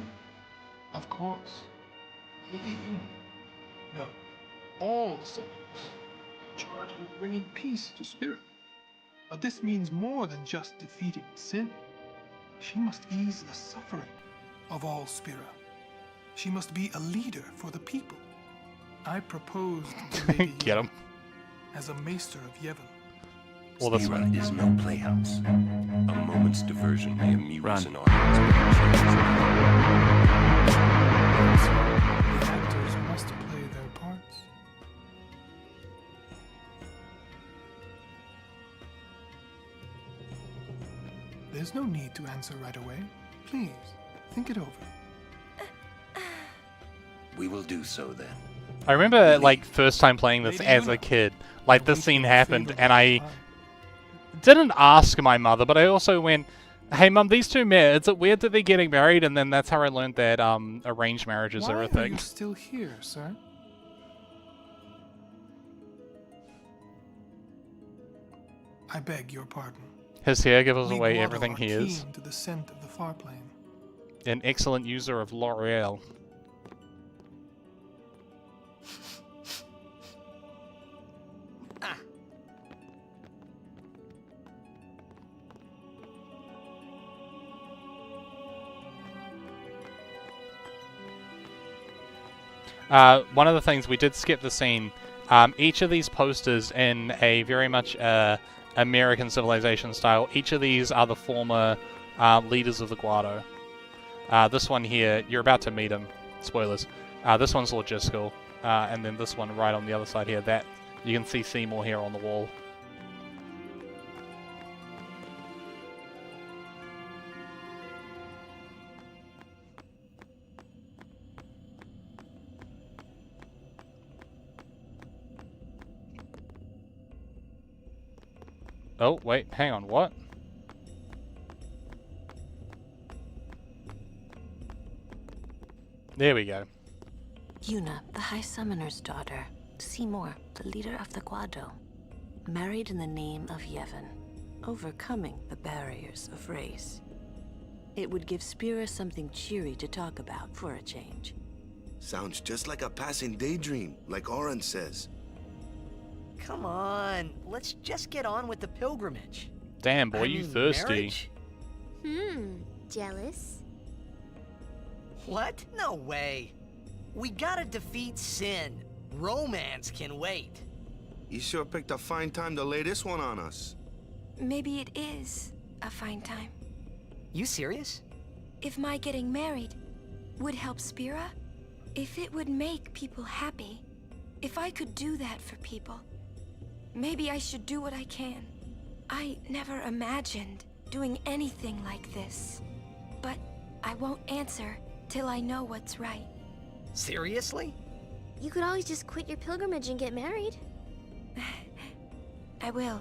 Of course. No. All souls charged with bringing peace to spirit. But this means more than just defeating sin. She must ease the suffering of all Spira. She must be a leader for the people. I proposed to Lady Get him. as a maester of Yevon. Well, this Spira one is no playhouse. A moment's diversion may amuse an audience. The actors must play their parts. There's no need to answer right away. Please, think it over. We will do so then. I remember, like, first time playing this as a kid. Like, this scene happened, and I didn't ask my mother, but I also went, hey, Mum, these two met. Is it weird that they're getting married? And then that's how I learned that arranged marriages are a Why are thing. you still here, sir? I beg your pardon. His hair gives We away Guado everything are he is. keen to the scent of the far plane. An excellent user of L'Oreal. One of the things, we did skip the scene. Each of these posters in a very much American civilization style, each of these are the former leaders of the Guado. This one here, you're about to meet him. Spoilers. This one's Lord Jiskel. And then this one right on the other side here, that you can see Seymour here on the wall. Oh, wait, hang on, what? There we go. Yuna, the High Summoner's daughter. Seymour, the leader of the Guado. Married in the name of Yevon, overcoming the barriers of race. It would give Spira something cheery to talk about for a change. Sounds just like a passing daydream, like Oren says. Come on, let's just get on with the pilgrimage. Damn, boy, you thirsty. Marriage? Jealous? What? No way. We gotta defeat sin. Romance can wait. You sure picked a fine time to lay this one on us. Maybe it is a fine time. You serious? If my getting married would help Spira, if it would make people happy, if I could do that for people, maybe I should do what I can. I never imagined doing anything like this, but I won't answer till I know what's right. Seriously? You could always just quit your pilgrimage and get married. I will.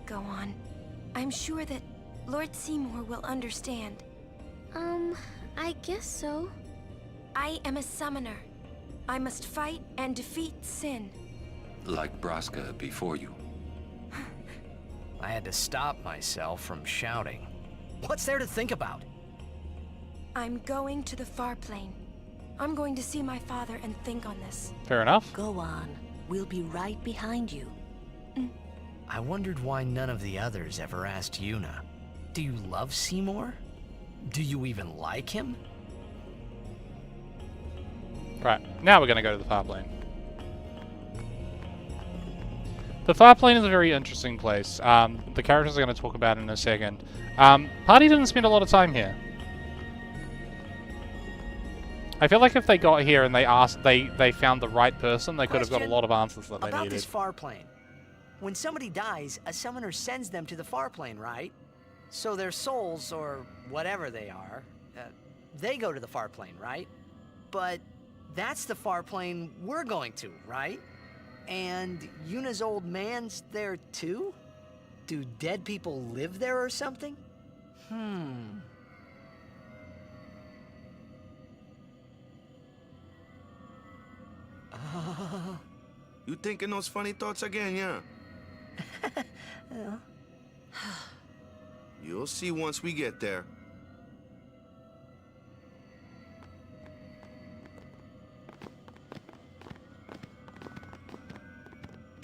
Go on. I'm sure that Lord Seymour will understand. I guess so. I am a summoner. I must fight and defeat sin. Like Braska before you. I had to stop myself from shouting. What's there to think about? I'm going to the far plane. I'm going to see my father and think on this. Fair enough. Go on. We'll be right behind you. I wondered why none of the others ever asked Yuna. Do you love Seymour? Do you even like him? Right, now we're going to go to the far plane. The far plane is a very interesting place. The characters are going to talk about it in a second. Party didn't spend a lot of time here. I feel like if they got here and they found the right person, they could have got a lot of answers that they About needed. this far plane. When somebody dies, a summoner sends them to the far plane, right? So their souls, or whatever they are, they go to the far plane, right? But that's the far plane we're going to, right? And Yuna's old man's there too? Do dead people live there or something? You thinking those funny thoughts again, yeah? You'll see once we get there.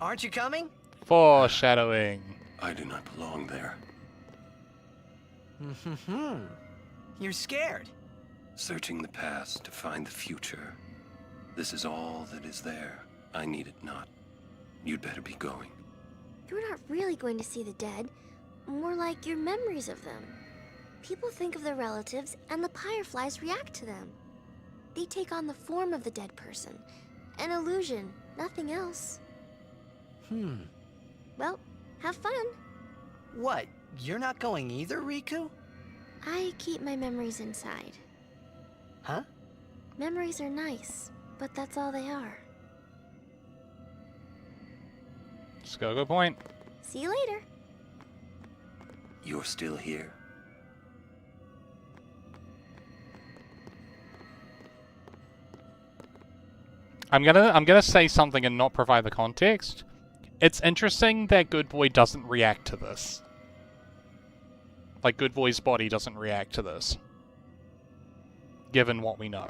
Aren't you coming? Foreshadowing. I do not belong there. You're scared. Searching the past to find the future. This is all that is there. I need it not. You'd better be going. You're not really going to see the dead. More like your memories of them. People think of their relatives, and the Fireflies react to them. They take on the form of the dead person. An illusion, nothing else. Well, have fun. What? You're not going either, Riku? I keep my memories inside. Huh? Memories are nice, but that's all they are. Just got a good point. See you later. You're still here. I'm gonna say something and not provide the context. It's interesting that Good Boy doesn't react to this. Like, Good Boy's body doesn't react to this. Given what we know.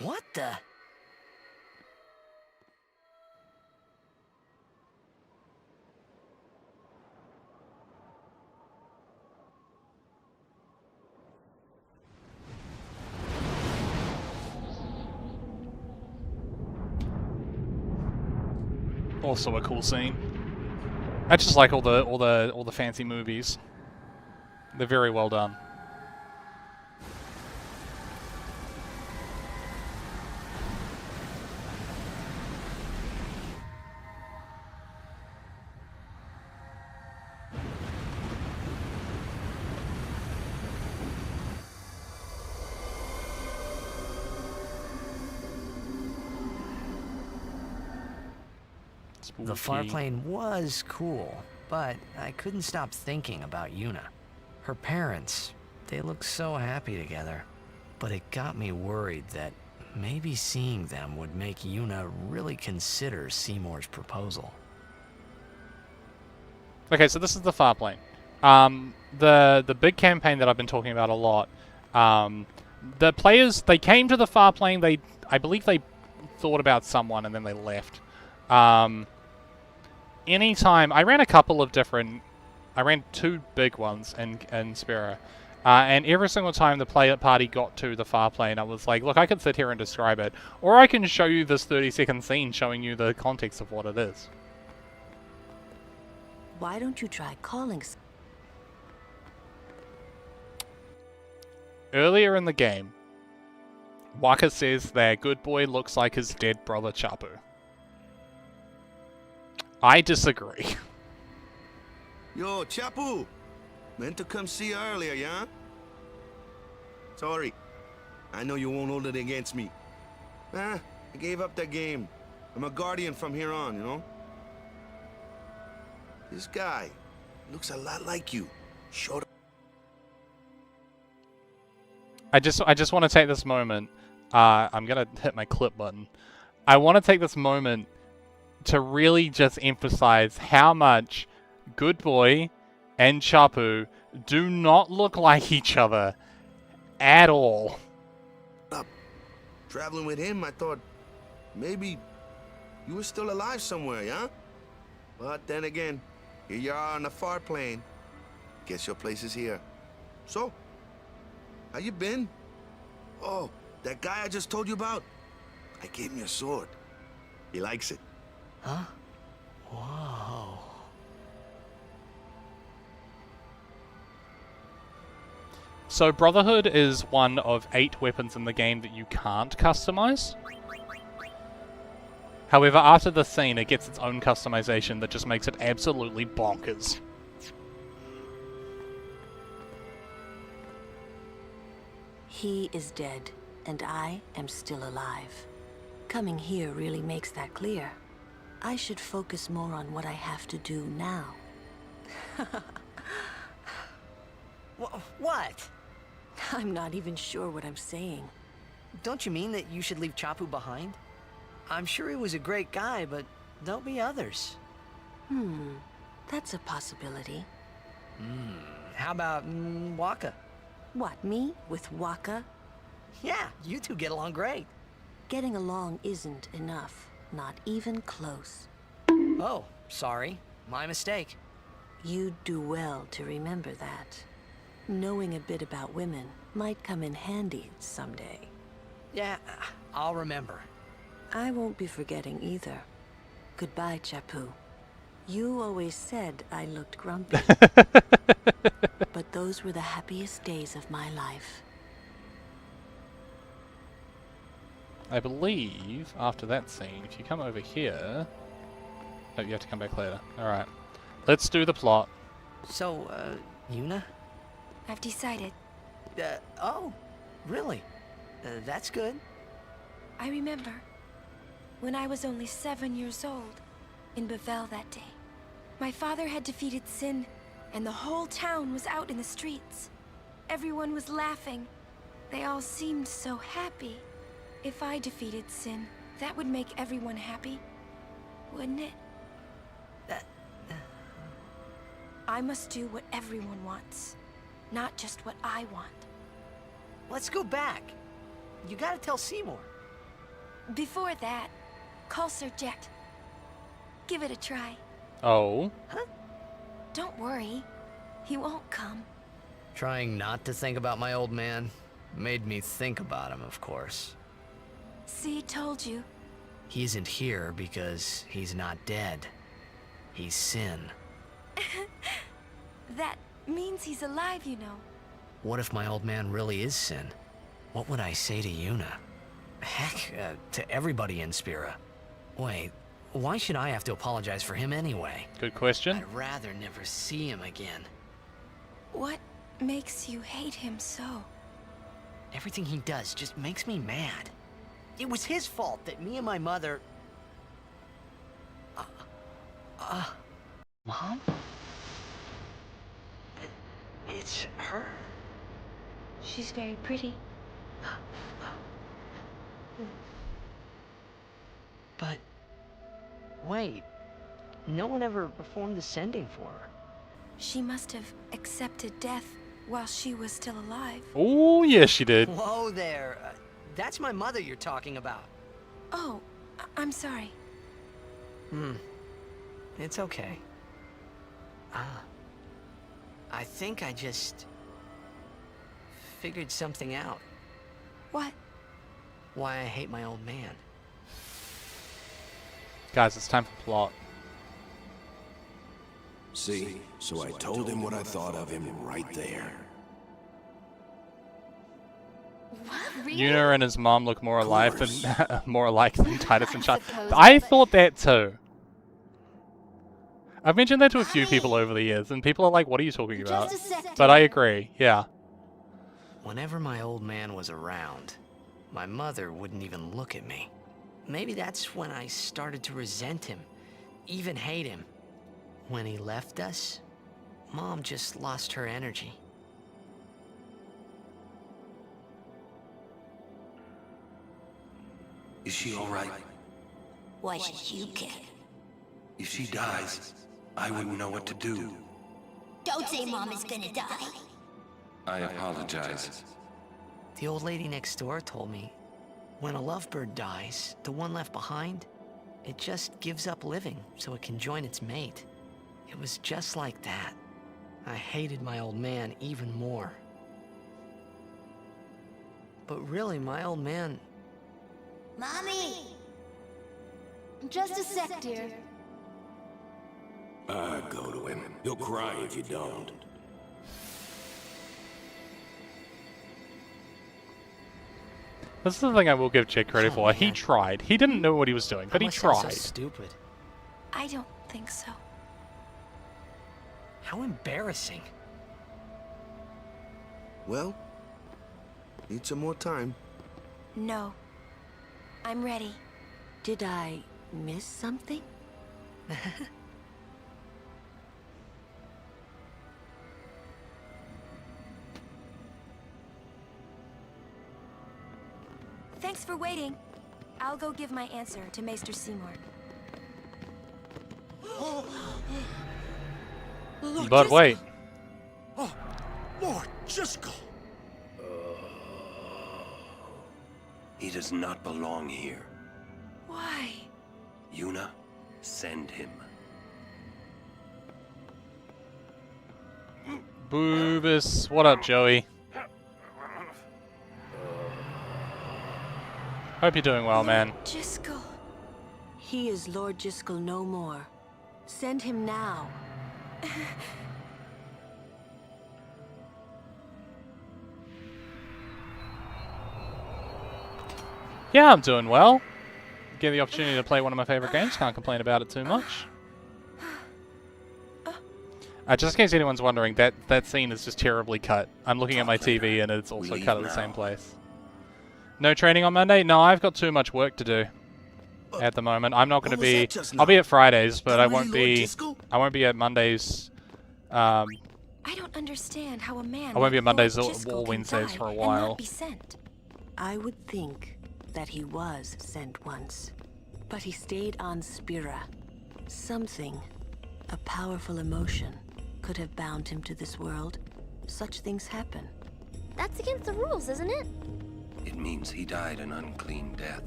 What the? Also a cool scene. I just like all the fancy movies. They're very well done. The far plane was cool, but I couldn't stop thinking about Yuna. Her parents, they looked so happy together. But it got me worried that maybe seeing them would make Yuna really consider Seymour's proposal. Okay, so this is the far plane. The big campaign that I've been talking about a lot. The players, they came to the far plane. I believe they thought about someone and then they left. Anytime I ran a couple of different, I ran two big ones in Spira, and every single time the player party got to the far plane, I was like, look, I can sit here and describe it, or I can show you this 30-second scene showing you the context of what it is. Why don't you try calling? Earlier in the game, Waka says that Good Boy looks like his dead brother Chapu. I disagree. Yo, Chapu! Meant to come see you earlier, yeah? Sorry. I know you won't hold it against me. I gave up that game. I'm a guardian from here on, you know? This guy looks a lot like you. Showed up. I just want to take this moment. I'm gonna hit my clip button. I want to take this moment to really just emphasize how much Good Boy and Chapu do not look like each other at all. Traveling with him, I thought maybe you were still alive somewhere, yeah? But then again, here you are on the far plane. Guess your place is here. So, how you been? Oh, that guy I just told you about? I gave him your sword. He likes it. Huh? Whoa. So Brotherhood is one of 8 weapons in the game that you can't customize. However, after the scene, it gets its own customization that just makes it absolutely bonkers. He is dead, and I am still alive. Coming here really makes that clear. I should focus more on what I have to do now. What? I'm not even sure what I'm saying. Don't you mean that you should leave Chapu behind? I'm sure he was a great guy, but there'll be others. That's a possibility. How about Waka? What, me? With Waka? Yeah, you two get along great. Getting along isn't enough. Not even close. Oh, sorry. My mistake. You'd do well to remember that. Knowing a bit about women might come in handy someday. Yeah, I'll remember. I won't be forgetting either. Goodbye, Chapu. You always said I looked grumpy. But those were the happiest days of my life. I believe, after that scene, if you come over here... Oh, you have to come back later. Alright. Let's do the plot. So, Yuna? I've decided. Oh, really? That's good. I remember when I was only 7 years old in Bavel that day. My father had defeated Sin, and the whole town was out in the streets. Everyone was laughing. They all seemed so happy. If I defeated Sin, that would make everyone happy, wouldn't it? I must do what everyone wants, not just what I want. Let's go back. You gotta tell Seymour. Before that, call Sir Jet. Give it a try. Oh? Huh? Don't worry. He won't come. Trying not to think about my old man made me think about him, of course. See, told you. He isn't here because he's not dead. He's Sin. That means he's alive, you know. What if my old man really is Sin? What would I say to Yuna? Heck, to everybody in Spira. Wait, why should I have to apologize for him anyway? Good question. I'd rather never see him again. What makes you hate him so? Everything he does just makes me mad. It was his fault that me and my mother... Mom? It's her. She's very pretty. But... wait. No one ever performed the sending for her. She must have accepted death while she was still alive. Oh, yes, she did. Whoa there. That's my mother you're talking about. Oh, I'm sorry. It's okay. I think I just... figured something out. What? Why I hate my old man. Guys, it's time for plot. See, so I told him what I thought of him right there. Yuna and his mom look more alike than more alike than Titus and Chad. I thought that too. I've mentioned that to a few people over the years, and people are like, "What are you talking about?" But I agree. Yeah. Whenever my old man was around, my mother wouldn't even look at me. Maybe that's when I started to resent him, even hate him. When he left us, Mom just lost her energy. Is she all right? Why should you care? If she dies, I wouldn't know what to do. Don't say Mom is gonna die. I apologize. The old lady next door told me, when a lovebird dies, the one left behind, it just gives up living so it can join its mate. It was just like that. I hated my old man even more. But really, my old man... Mommy! Just a sec, dear. Go to him. He'll cry if you don't. This is the thing I will give Jake credit for. He tried. He didn't know what he was doing, but he tried. So stupid. I don't think so. How embarrassing. Well, need some more time. No. I'm ready. Did I miss something? Thanks for waiting. I'll go give my answer to Maester Seymour. But wait. Oh, Lord Jiskel! He does not belong here. Why? Yuna, send him. Boobus. What up, Joey? Hope you're doing well, man. Jiskel. He is Lord Jiskel no more. Send him now. Yeah, I'm doing well. Get the opportunity to play one of my favorite games. Can't complain about it too much. Just in case anyone's wondering, that scene is just terribly cut. I'm looking at my TV and it's also cut at the same place. No training on Monday? No, I've got too much work to do at the moment. I'm not going to be... I'll be at Fridays, but I won't be... I won't be at Mondays. I don't understand how a man... I won't be at Mondays or or Wednesdays for a while. I would think that he was sent once, but he stayed on Spira. Something, a powerful emotion, could have bound him to this world. Such things happen. That's against the rules, isn't it? It means he died an unclean death.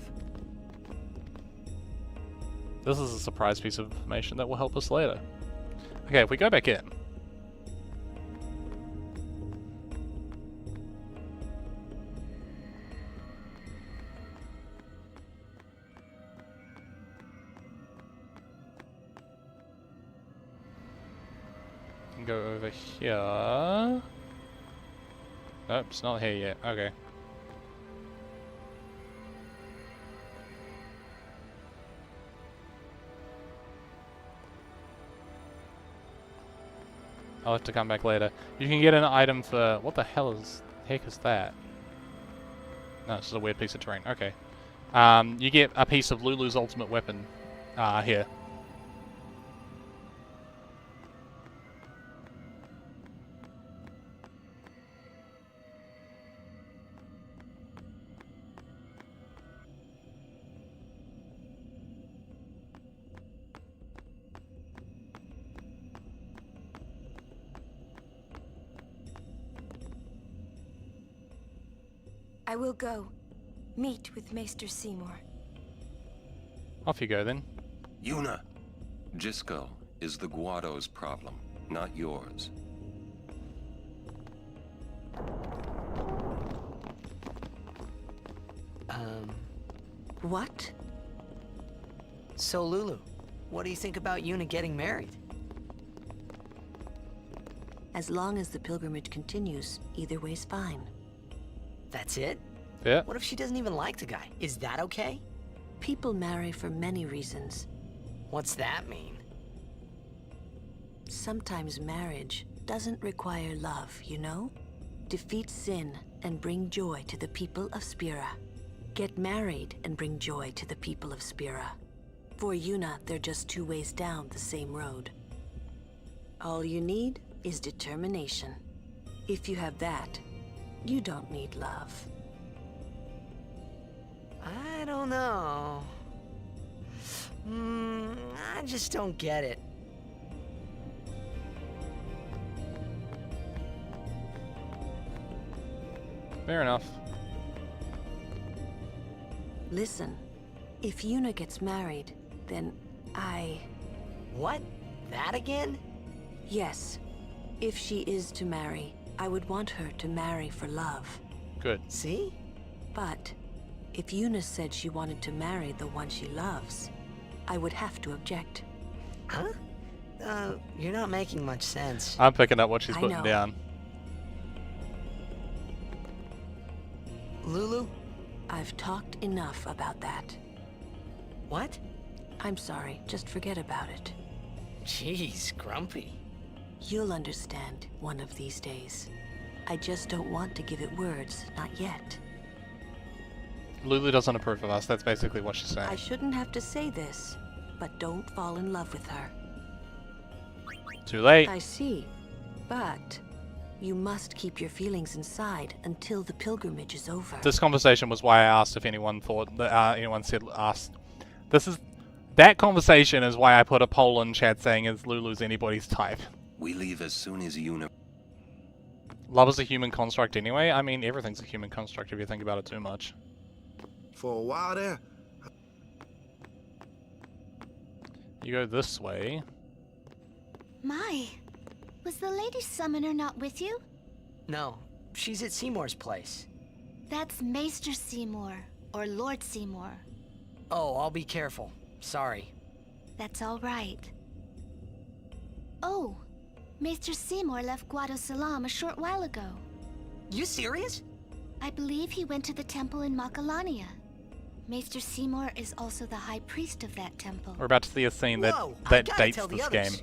This is a surprise piece of information that will help us later. Okay, if we go back in. Go over here. Nope, it's not here yet. Okay. I'll have to come back later. You can get an item for... What the heck is that? No, it's just a weird piece of terrain. Okay. You get a piece of Lulu's ultimate weapon here. I will go. Meet with Maester Seymour. Off you go then. Yuna, Jiskel is the Guado's problem, not yours. What? So Lulu, what do you think about Yuna getting married? As long as the pilgrimage continues, either way's fine. That's it? Yeah. What if she doesn't even like the guy? Is that okay? People marry for many reasons. What's that mean? Sometimes marriage doesn't require love, you know? Defeat sin and bring joy to the people of Spira. Get married and bring joy to the people of Spira. For Yuna, they're just two ways down the same road. All you need is determination. If you have that, you don't need love. I don't know. I just don't get it. Fair enough. Listen, if Yuna gets married, then I... What? That again? Yes. If she is to marry, I would want her to marry for love. Good. See? But if Yuna said she wanted to marry the one she loves, I would have to object. Huh? You're not making much sense. I'm picking up what she's I putting know. down. Lulu? I've talked enough about that. What? I'm sorry, just forget about it. Jeez, grumpy. You'll understand one of these days. I just don't want to give it words, not yet. Lulu doesn't approve of us, that's basically what she's saying. I shouldn't have to say this, but don't fall in love with her. Too late. I see, but you must keep your feelings inside until the pilgrimage is over. This conversation was why I asked if anyone thought that asked. That conversation is why I put a poll in chat saying is Lulu's anybody's type. We leave as soon as Yuna... Love is a human construct anyway. I mean, everything's a human construct if you think about it too much. For a while there. You go this way. My, was the Lady Summoner not with you? No, she's at Seymour's place. That's Maester Seymour, or Lord Seymour. Oh, I'll be careful. Sorry. That's all right. Oh, Maester Seymour left Guadosalam a short while ago. You serious? I believe he went to the temple in Macalania. Maester Seymour is also the high priest of that temple. We're about to see a scene that, Whoa, that dates this game.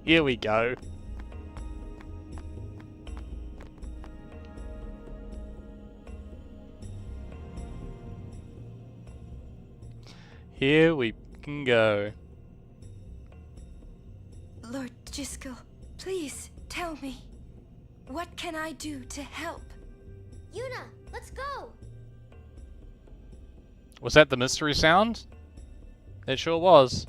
Here we go. Here we can go. Lord Jiskel, please tell me. What can I do to help? Yuna, let's go! Was that the mystery sound? It sure was.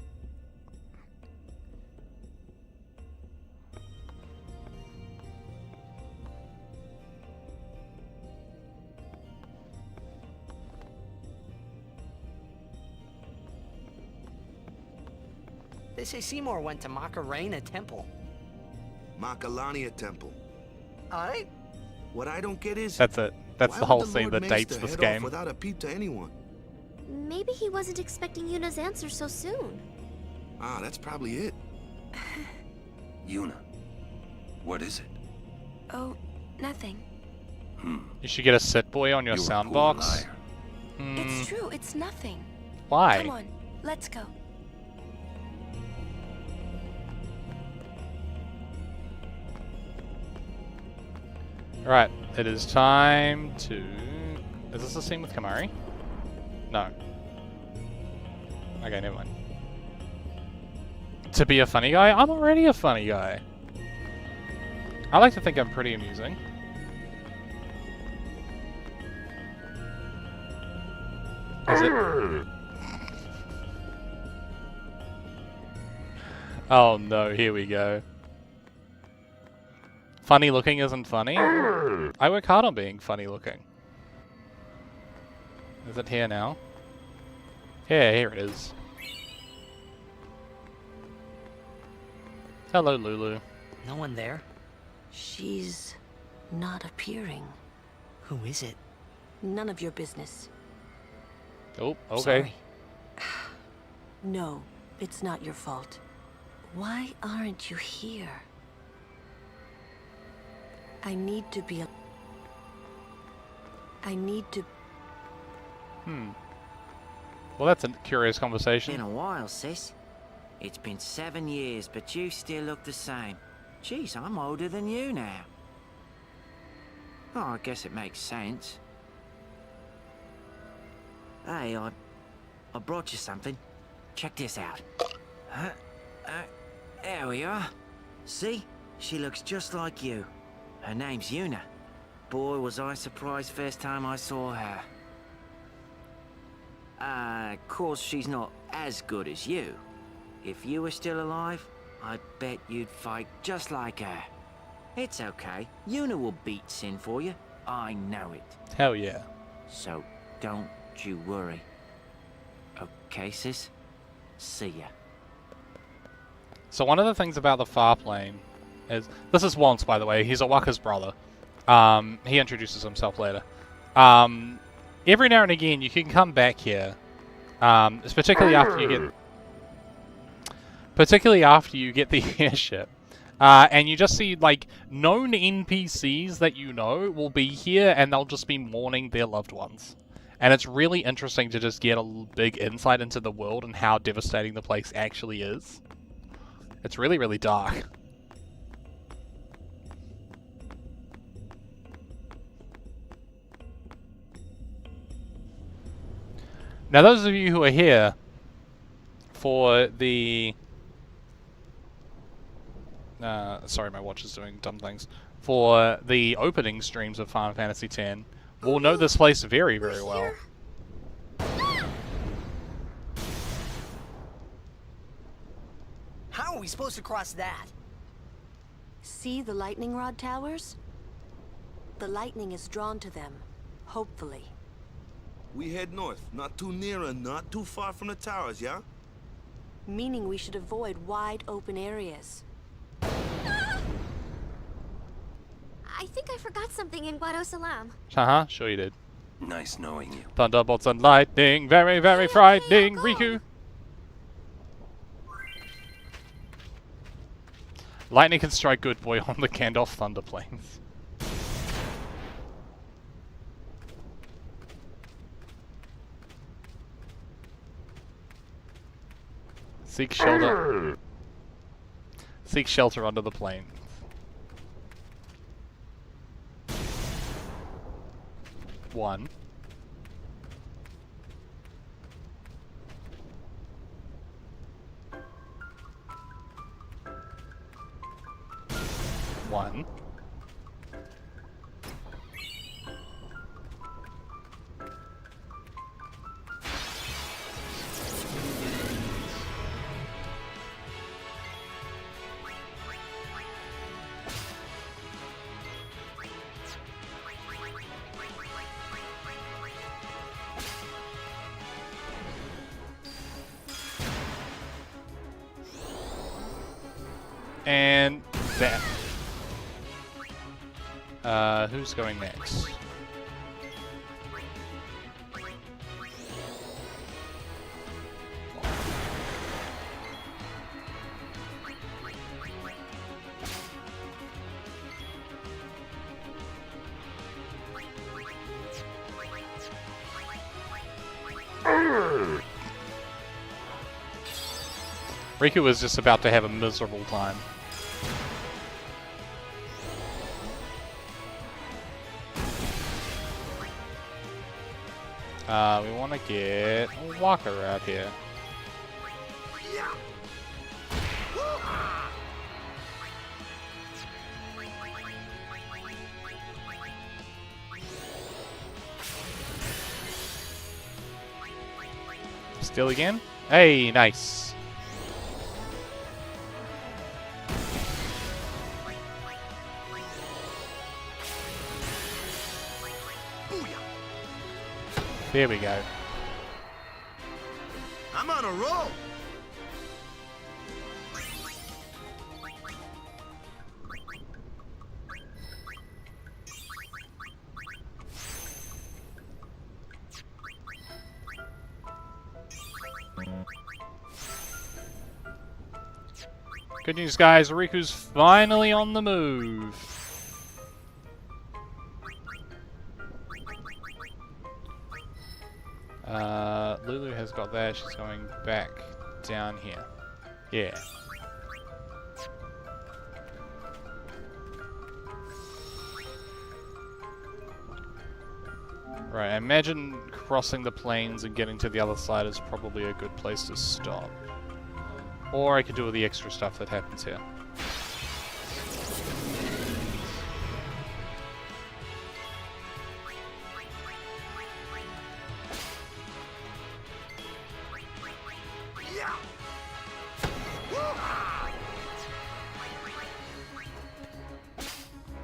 They say Seymour went to Macarena Temple. Macalania Temple. Alright. What I don't get is... That's it. That's why the whole would scene Lord that Maester dates this head off game. without a peep to anyone? Maybe he wasn't expecting Yuna's answer so soon. Ah, that's probably it. Yuna, what is it? Oh, nothing. You should get a sit boy on your You're a sound poor box. liar. It's true, it's nothing. Why? Come on, let's go. Alright, it is time to... Is this the scene with Kamari? No. Okay, never mind. To be a funny guy? I'm already a funny guy. I like to think I'm pretty amusing. Is it? Oh no, here we go. Funny looking isn't funny? I work hard on being funny looking. Is it here now? Yeah, here it is. Hello, Lulu. No one there? She's not appearing. Who is it? None of your business. Oh, okay. Sorry. No, it's not your fault. Why aren't you here? I need to be I need to... Well, that's a curious conversation. Been a while, sis. It's been 7 years, but you still look the same. Jeez, I'm older than you now. Oh, I guess it makes sense. Hey, I brought you something. Check this out. There we are. See? She looks just like you. Her name's Yuna. Boy, was I surprised first time I saw her. Of course, she's not as good as you. If you were still alive, I bet you'd fight just like her. It's okay. Yuna will beat Sin for you. I know it. Hell yeah. So, don't you worry. Okay, sis? See ya. So one of the things about the Farplane is... This is Wants, by the way. He's Awaka's brother. He introduces himself later. Every now and again, you can come back here. It's particularly after you get... Particularly after you get the airship. And you just see, like, known NPCs that you know will be here, and they'll just be mourning their loved ones. And it's really interesting to just get a big insight into the world and how devastating the place actually is. It's really, really dark. Now, those of you who are here for the... sorry, my watch is doing dumb things. For the opening streams of Final Fantasy X, will know this place very, very well. How are we supposed to cross that? See the lightning rod towers? The lightning is drawn to them, hopefully. We head north, not too near and not too far from the towers, yeah? Meaning we should avoid wide open areas. I think I forgot something in Guado Salam. Uh-huh, sure you did. Nice knowing you. Thunderbolts and lightning, very, very frightening, Riku. Lightning can strike good boy on the Gandalf Thunder Plains. Seek shelter. Seek shelter under the plains. One. One. And that. Who's going next? Riku was just about to have a miserable time. We want to get a walker out here. Still again? Hey, nice. There we go. I'm on a roll. Good news, guys. Riku's finally on the move. Lulu has got that. She's going back down here. Yeah. Right, I imagine crossing the plains and getting to the other side is probably a good place to stop. Or I could do all the extra stuff that happens here.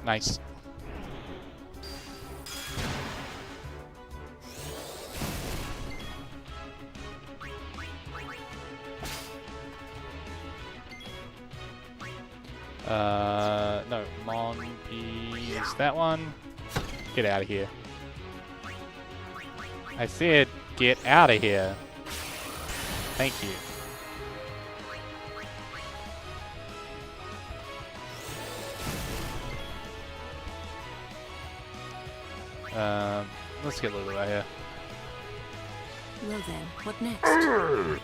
Nice. Come on, use that one. Get out of here. I said, get out of here. Thank you. Let's get Lulu out here. Well then, what next?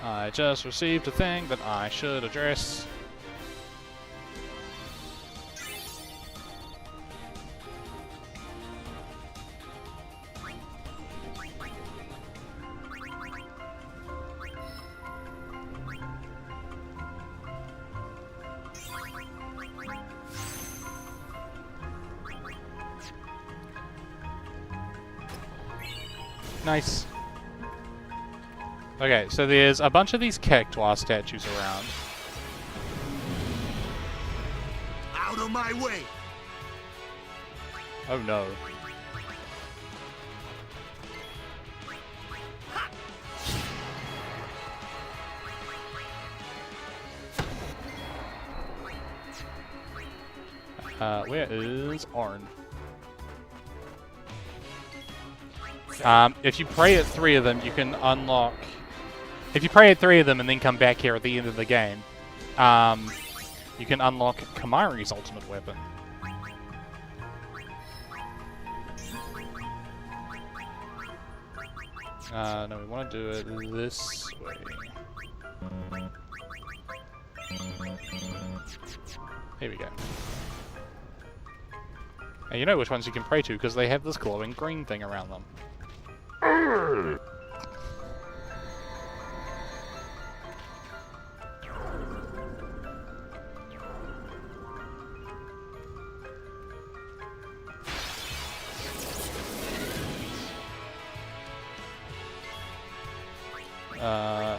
I just received a thing that I should address. Nice. Okay, so there's a bunch of these cactuar statues around. Out of my way! Oh no. Where is Arn? If you pray at 3 of them, you can unlock... If you pray at 3 of them and then come back here at the end of the game, you can unlock Kamari's ultimate weapon. No, we want to do it this way. Here we go. And you know which ones you can pray to because they have this glowing green thing around them.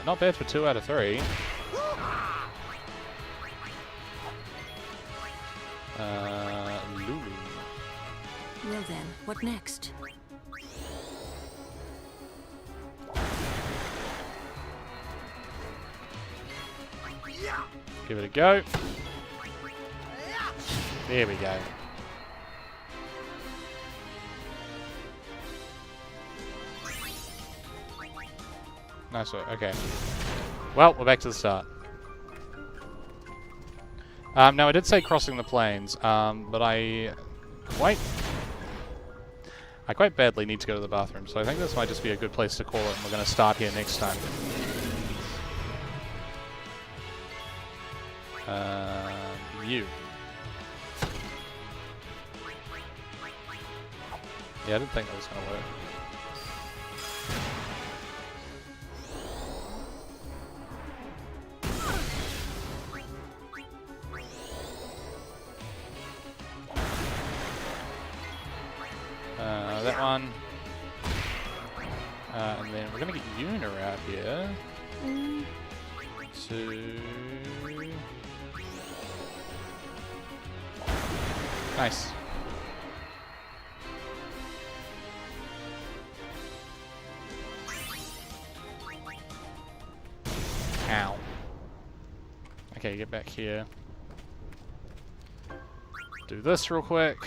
Not bad for 2 out of 3. Lulu. Well then, what next? Give it a go. There we go. Nice work, okay. Well, we're back to the start. Now I did say crossing the plains, but I quite badly need to go to the bathroom, so I think this might just be a good place to call it, and we're going to start here next time. You. Yeah, I didn't think that was going to work. That one. And then we're going to get Yuna out here. To... Nice. Ow. Okay, get back here. Do this real quick.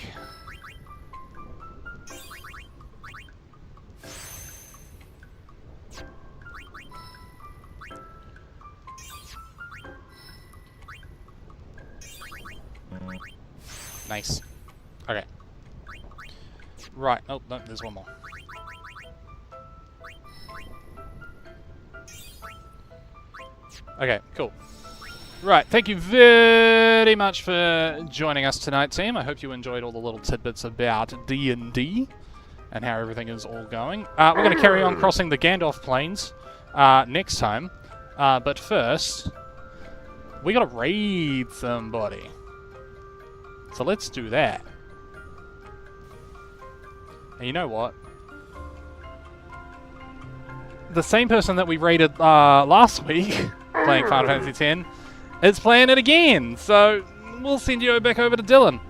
Nice. Okay. Right. Oh, no, there's one more. Okay, cool. Right, thank you very much for joining us tonight, team. I hope you enjoyed all the little tidbits about D&D and how everything is all going. We're going to carry on crossing the Gandalf Plains next time. But first, we got to raid somebody. So let's do that. And you know what? The same person that we raided last week, playing Final Fantasy X, is playing it again. So we'll send you back over to Dylan.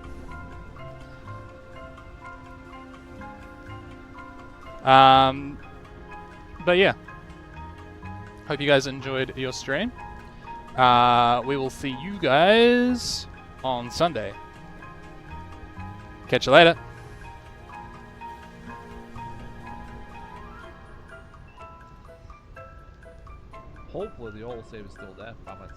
But yeah. Hope you guys enjoyed your stream. We will see you guys on Sunday. Catch you later. Hopefully the old save is still there. Damn it.